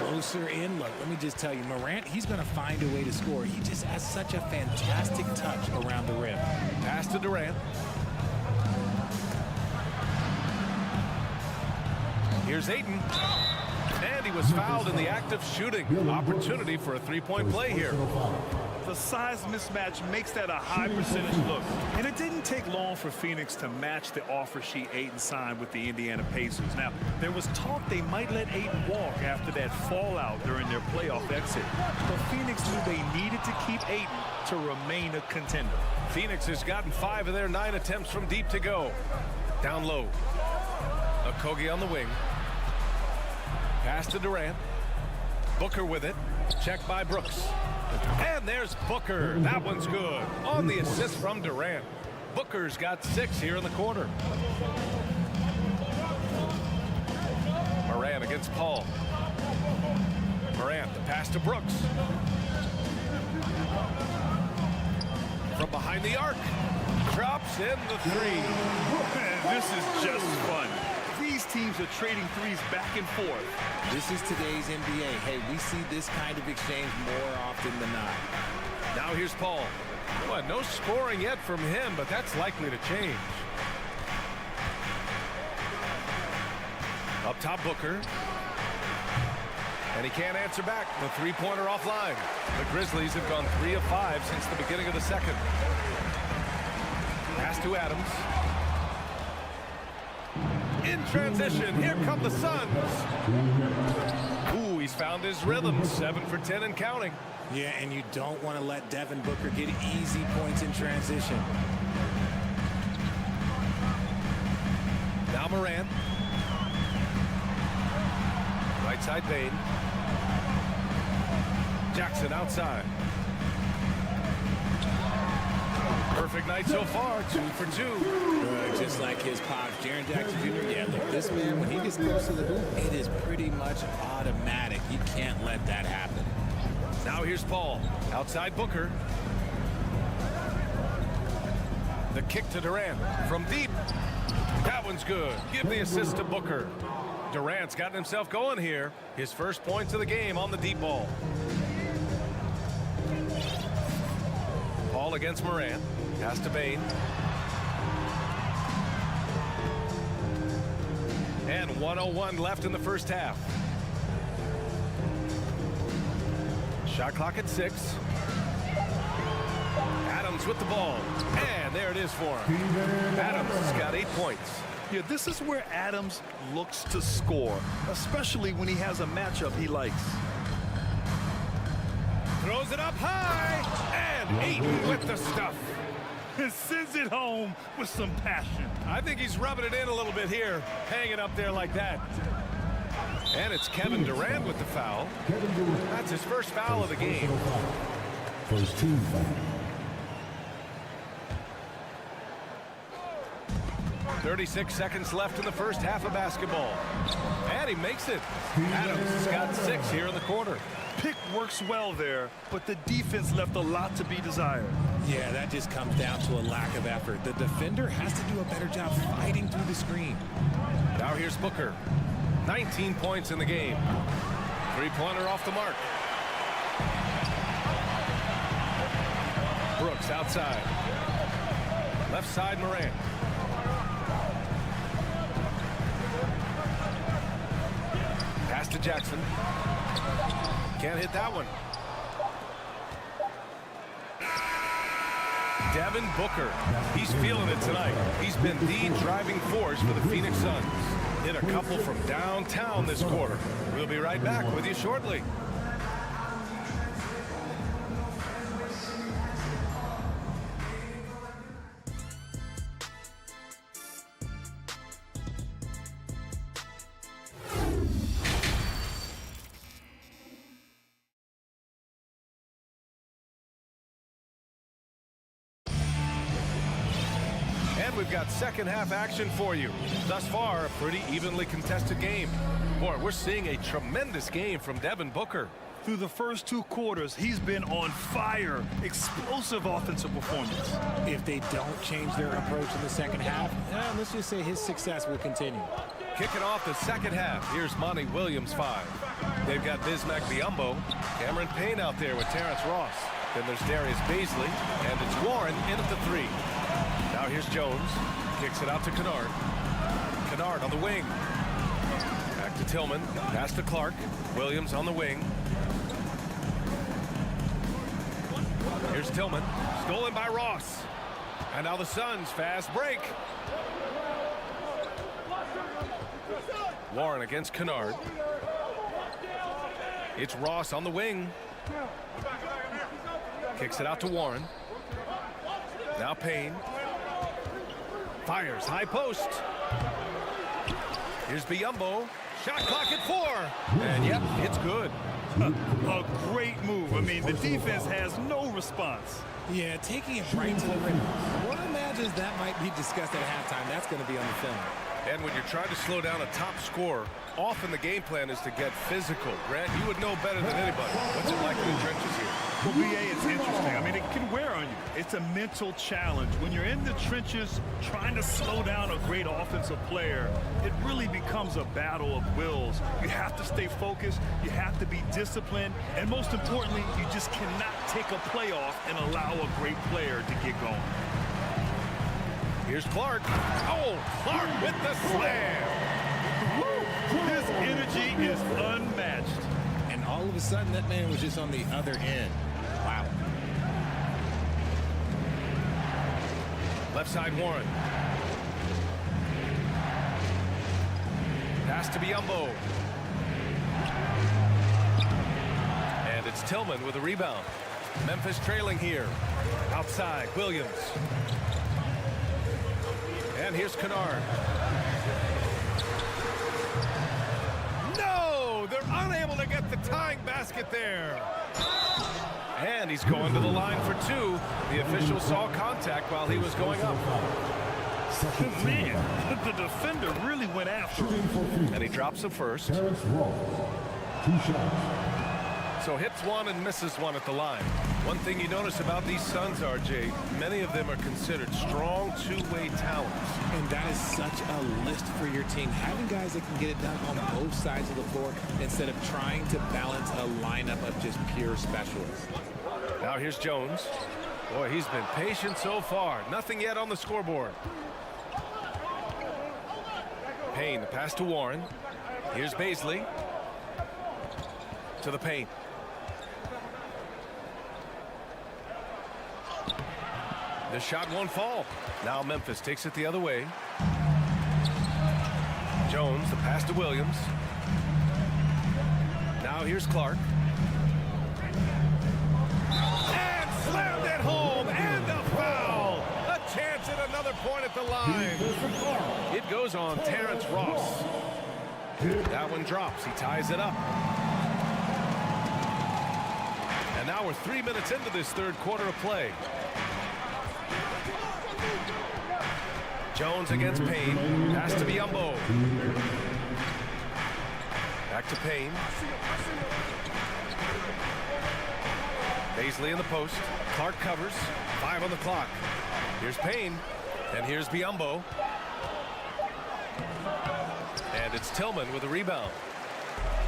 Closer in. Look, let me just tell you, Morant, he's going to find a way to score. He just has such a fantastic touch around the rim. Pass to Durant. Here's Ayton. And he was fouled in the act of shooting. Opportunity for a 3-point play here. The size mismatch makes that a high percentage look. And it didn't take long for Phoenix to match the offer sheet Ayton signed with the Indiana Pacers. Now, there was talk they might let Ayton walk after that fallout during their playoff exit. But Phoenix knew they needed to keep Ayton to remain a contender. Phoenix has gotten 5 of their 9 attempts from deep to go. Down low. Okogie on the wing. Pass to Durant. Booker with it. Checked by Brooks. And there's Booker. That one's good. On the assist from Durant. Booker's got 6 here in the quarter. Morant against Paul. Morant, the pass to Brooks. From behind the arc. Drops in the 3. This is just fun. These teams are trading threes back and forth. This is today's NBA. Hey, we see this kind of exchange more often than not. Now here's Paul. Well, no scoring yet from him, but that's likely to change. Up top, Booker. And he can't answer back. The three-pointer offline. The Grizzlies have gone 3 of 5 since the beginning of the second. Pass to Adams. In transition, here come the Suns. Ooh, he's found his rhythm. 7 for 10 and counting. Yeah, and you don't want to let Devin Booker get easy points in transition. Now Morant. Right side Bane. Jackson outside. Perfect night so far, 2 for 2. Just like his pops, Jaren Jackson Jr. Yeah, look, this man, when he gets close to the hoop, it is pretty much automatic. You can't let that happen. Now here's Paul. Outside Booker. The kick to Durant. From deep. That one's good. Give the assist to Booker. Durant's gotten himself going here. His first points of the game on the deep ball. Paul against Morant. Pass to Bane. And 1:01 left in the first half. Shot clock at 6. Adams with the ball. And there it is for him. Adams has got 8 points. Yeah, this is where Adams looks to score, especially when he has a matchup he likes. Throws it up high. And Ayton with the stuff. And sends it home with some passion. I think he's rubbing it in a little bit here. Hang it up there like that. And it's Kevin Durant with the foul. That's his first foul of the game. First team foul. 36 seconds left in the first half of basketball. And he makes it. Adams has got 6 here in the quarter. Pick works well there, but the defense left a lot to be desired. Yeah, that just comes down to a lack of effort. The defender has to do a better job fighting through the screen. Now here's Booker. 19 points in the game. Three-pointer off the mark. Brooks outside. Left side Morant. Pass to Jackson. Can't hit that one. Devin Booker. He's feeling it tonight. He's been the driving force for the Phoenix Suns. Hit a couple from downtown this quarter. We'll be right back with you shortly. We've got second half action for you. Thus far, a pretty evenly contested game. Boy, we're seeing a tremendous game from Devin Booker. Through the first 2 quarters, he's been on fire. Explosive offensive performance. If they don't change their approach in the second half, let's just say his success will continue. Kicking off the second half, here's Monty Williams 5. They've got Bismack Biyombo, Cameron Payne out there with Terrence Ross. Then there's Darius Baisley, and it's Warren in at the 3. Now here's Jones. Kicks it out to Kennard. Kennard on the wing. Back to Tillman. Pass to Clark. Williams on the wing. Here's Tillman. Stolen by Ross. And now the Suns fast break. Warren against Kennard. It's Ross on the wing. Kicks it out to Warren. Now Payne. Fires high post. Here's Biyombo. Shot clock at 4. And yep, it's good. A great move. I mean, the defense has no response. Yeah, taking it right to the rim. One imagines that might be discussed at halftime. That's going to be on the film. And when you're trying to slow down a top scorer, often the game plan is to get physical. Grant, you would know better than anybody. What's it like in the trenches here? Well, BA, it's interesting. I mean, it can wear on you. It's a mental challenge. When you're in the trenches trying to slow down a great offensive player, it really becomes a battle of wills. You have to stay focused. You have to be disciplined. And most importantly, you just cannot take a play off and allow a great player to get going. Here's Clark. Oh, Clark with the slam. sudden, that man was just on the other end. Wow. Left side, Warren. Pass to Biyombo. And it's Tillman with a rebound. Memphis trailing here. Outside, Williams. And here's Kennard. No! They're unable to get the tying basket there. And he's going to the line for two. The official saw contact while he was going up. Man, the defender really went after him. And he drops the first. 2 shots. So hits one and misses one at the line. One thing you notice about these Suns, RJ, many of them are considered strong two-way talents. And that is such a list for your team. Having guys that can get it done on both sides of the floor instead of trying to balance a lineup of just pure specialists. Now here's Jones. Boy, he's been patient so far. Nothing yet on the scoreboard. Payne, the pass to Warren. Here's Baisley. To the paint. The shot won't fall. Now Memphis takes it the other way. Jones, the pass to Williams. Now here's Clark. And slammed it home, and a foul. A chance at another point at the line. It goes on Terrence Ross. That one drops. He ties it up. And now we're 3 minutes into this third quarter of play. Jones against Payne. Pass to Biyombo. Back to Payne. Baisley in the post. Clark covers. 5 on the clock. Here's Payne. And here's Biyombo. And it's Tillman with a rebound.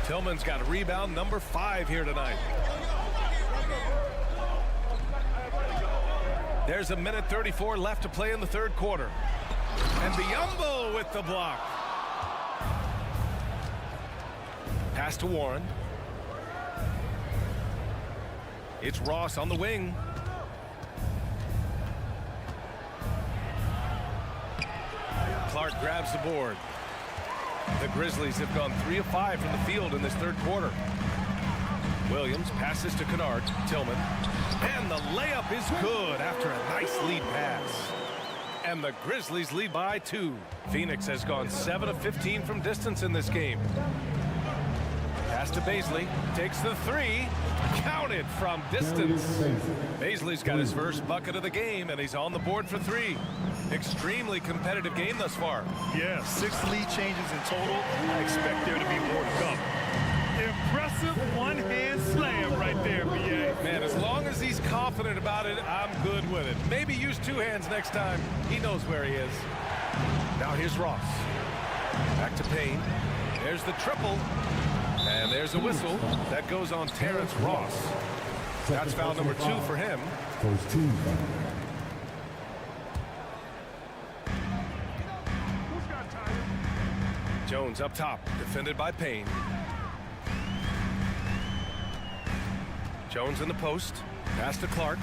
Tillman's got a rebound number 5 here tonight. There's 1:34 left to play in the third quarter. And Biyombo with the block. Pass to Warren. It's Ross on the wing. Clark grabs the board. The Grizzlies have gone 3 of 5 from the field in this third quarter. Williams passes to Kennard. Tillman. And the layup is good after a nice lead pass. And the Grizzlies lead by 2. Phoenix has gone 7 of 15 from distance in this game. Pass to Baisley. Takes the 3. Counted from distance. Baisley's got his first bucket of the game, and he's on the board for 3. Extremely competitive game thus far. Yeah, 6 lead changes in total. I expect there to be more to come. Impressive one-hand slam right there, B.A. Man, as long as he's confident about it, I'm good with it. Maybe use 2 hands next time. He knows where he is. Now here's Ross. Back to Payne. There's the triple. And there's a whistle. That goes on Terrence Ross. That's foul number 2 for him. Jones up top, defended by Payne. Jones in the post. Pass to Clark.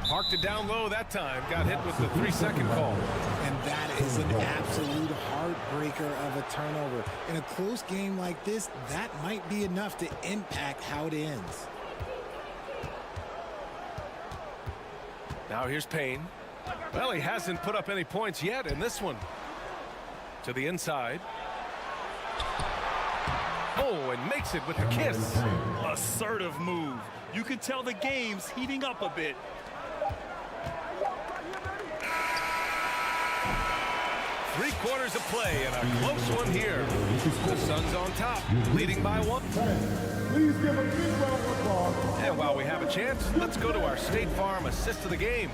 Parked it down low that time. Got hit with the 3-second call. And that is an absolute heartbreaker of a turnover. In a close game like this, that might be enough to impact how it ends. Now here's Payne. Well, he hasn't put up any points yet in this one. To the inside. Oh, and makes it with the kiss. Assertive move. You can tell the game's heating up a bit. Three quarters of play and a close one here. The Suns on top, leading by 1. Please give a big round of applause. And while we have a chance, let's go to our State Farm assist of the game.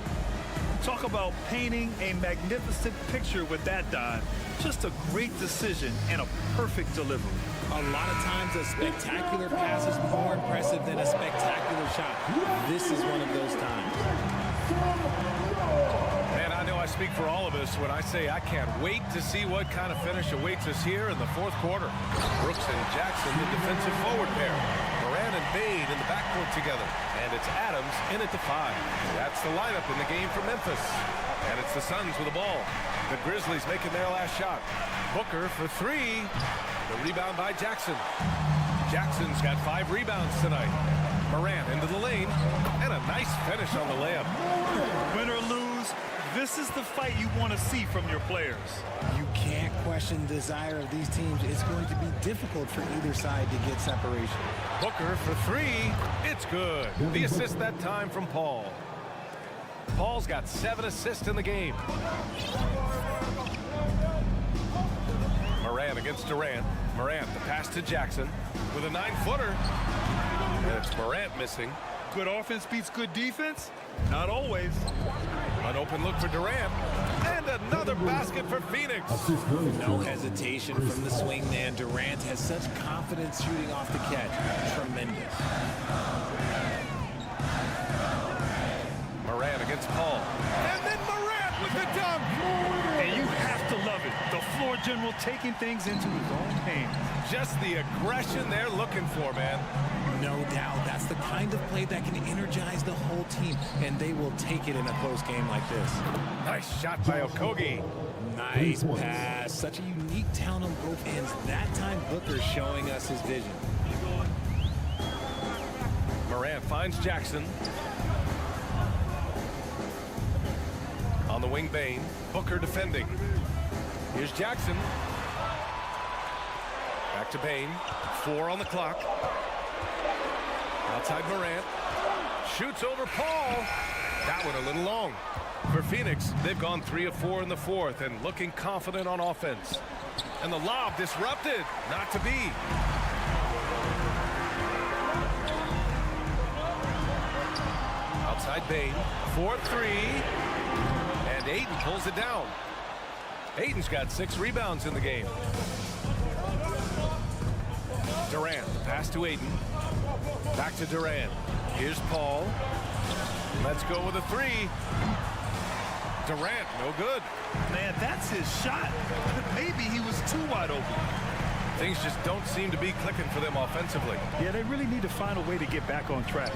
Talk about painting a magnificent picture with that dive. Just a great decision and a perfect delivery. A lot of times a spectacular pass is more impressive than a spectacular shot. This is one of those times. And I know I speak for all of us when I say I can't wait to see what kind of finish awaits us here in the fourth quarter. Brooks and Jackson, the defensive forward pair. Moran and Bade in the backcourt together. And it's Adams in at the 5. That's the lineup in the game for Memphis. And it's the Suns with the ball. The Grizzlies making their last shot. Booker for 3. The rebound by Jackson. Jackson's got 5 rebounds tonight. Moran into the lane. And a nice finish on the layup. Win or lose, this is the fight you want to see from your players. You can't question the desire of these teams. It's going to be difficult for either side to get separation. Booker for 3. It's good. The assist that time from Paul. Paul's got 7 assists in the game. Moran against Durant. Morant, the pass to Jackson with a 9-footer. And it's Morant missing. Good offense beats good defense? Not always. An open look for Durant. And another basket for Phoenix. No hesitation from the swing man. Durant has such confidence shooting off the catch. Tremendous. Moran against Paul. And then Morant with the dunk. And you have to love it. The floor general taking things into his own hands. Just the aggression they're looking for, man. No doubt. That's the kind of play that can energize the whole team, and they will take it in a close game like this. Nice shot by Okogie. Nice pass. Such a unique talent on both ends. That time, Booker showing us his vision. Morant finds Jackson. On the wing, Bane. Booker defending. Here's Jackson. Back to Bane. 4 on the clock. Outside Morant. Shoots over Paul. That one a little long. For Phoenix, they've gone 3 of 4 in the fourth and looking confident on offense. And the lob disrupted. Not to be. Outside Bane. 4-3. And Ayton pulls it down. Ayton's got 6 rebounds in the game. Durant, the pass to Ayton. Back to Durant. Here's Paul. Let's go with a 3. Durant, no good. Man, that's his shot. Maybe he was too wide open. Things just don't seem to be clicking for them offensively. Yeah, they really need to find a way to get back on track.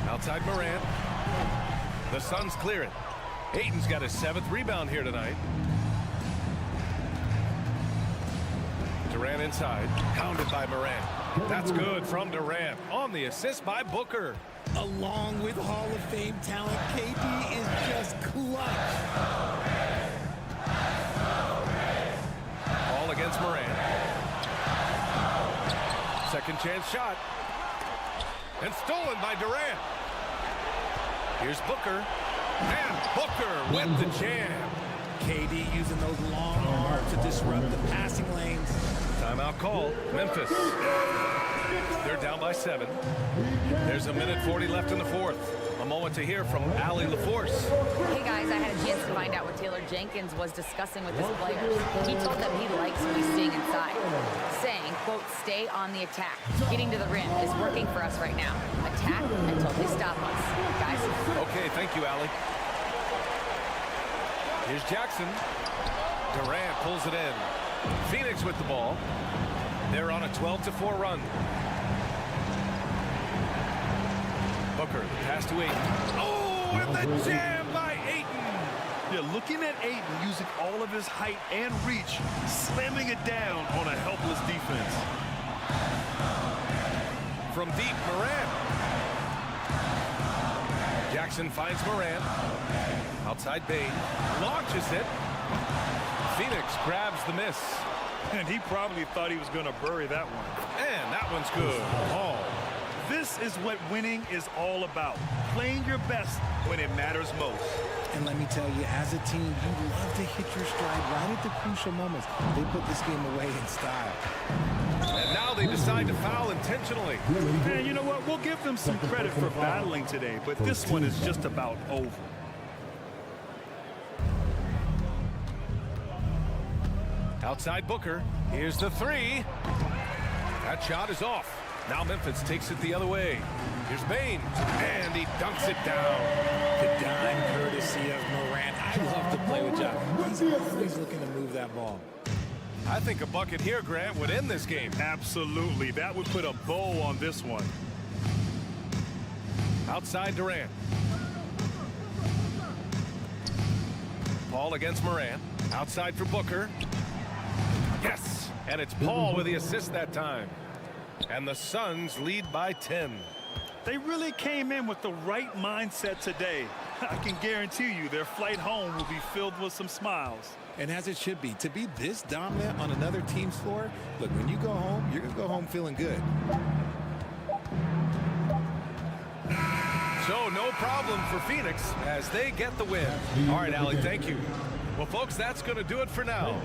Outside Morant. The Suns clear it. Ayton's got his 7th rebound here tonight. Durant inside. Pounded by Morant. That's good from Durant. On the assist by Booker. Along with Hall of Fame talent, KD is just clutch. Ball against Morant. Second chance shot. And stolen by Durant. Here's Booker. And Booker with the jam. KD using those long arms to disrupt the passing lanes. Timeout call. Memphis. They're down by 7. There's a minute 40 left in the fourth. A moment to hear from Allie LaForce. Hey guys, I had a chance to find out what Taylor Jenkins was discussing with his players. He told them he likes what he's seeing inside, saying, quote, stay on the attack. Getting to the rim is working for us right now. Attack until they stop us. Guys? Okay, thank you, Allie. Here's Jackson. Durant pulls it in. Phoenix with the ball. They're on a 12-4 run. Booker, pass to Ayton. Oh, and the jam by Ayton. Yeah, looking at Ayton using all of his height and reach, slamming it down on a helpless defense. From deep, Morant. Jackson finds Morant. Outside Bane. Launches it. Phoenix grabs the miss. And he probably thought he was going to bury that one. And that one's good. Oh. This is what winning is all about. Playing your best when it matters most. And let me tell you, as a team, you love to hit your stride right at the crucial moments. They put this game away in style. And now they decide to foul intentionally. And you know what? We'll give them some credit for battling today, but this one is just about over. Outside Booker. Here's the 3. That shot is off. Now Memphis takes it the other way. Here's Baines, and he dunks it down. The dime courtesy of Morant. I love to play with John. He's always looking to move that ball. I think a bucket here, Grant, would end this game. Absolutely. That would put a bow on this one. Outside Durant. Paul against Morant. Outside for Booker. Yes, and it's Paul with the assist that time. And the Suns lead by 10. They really came in with the right mindset today. I can guarantee you their flight home will be filled with some smiles. And as it should be, to be this dominant on another team's floor, look, when you go home, you're going to go home feeling good. So no problem for Phoenix as they get the win. All right, Allie, thank you. Well, folks, that's going to do it for now.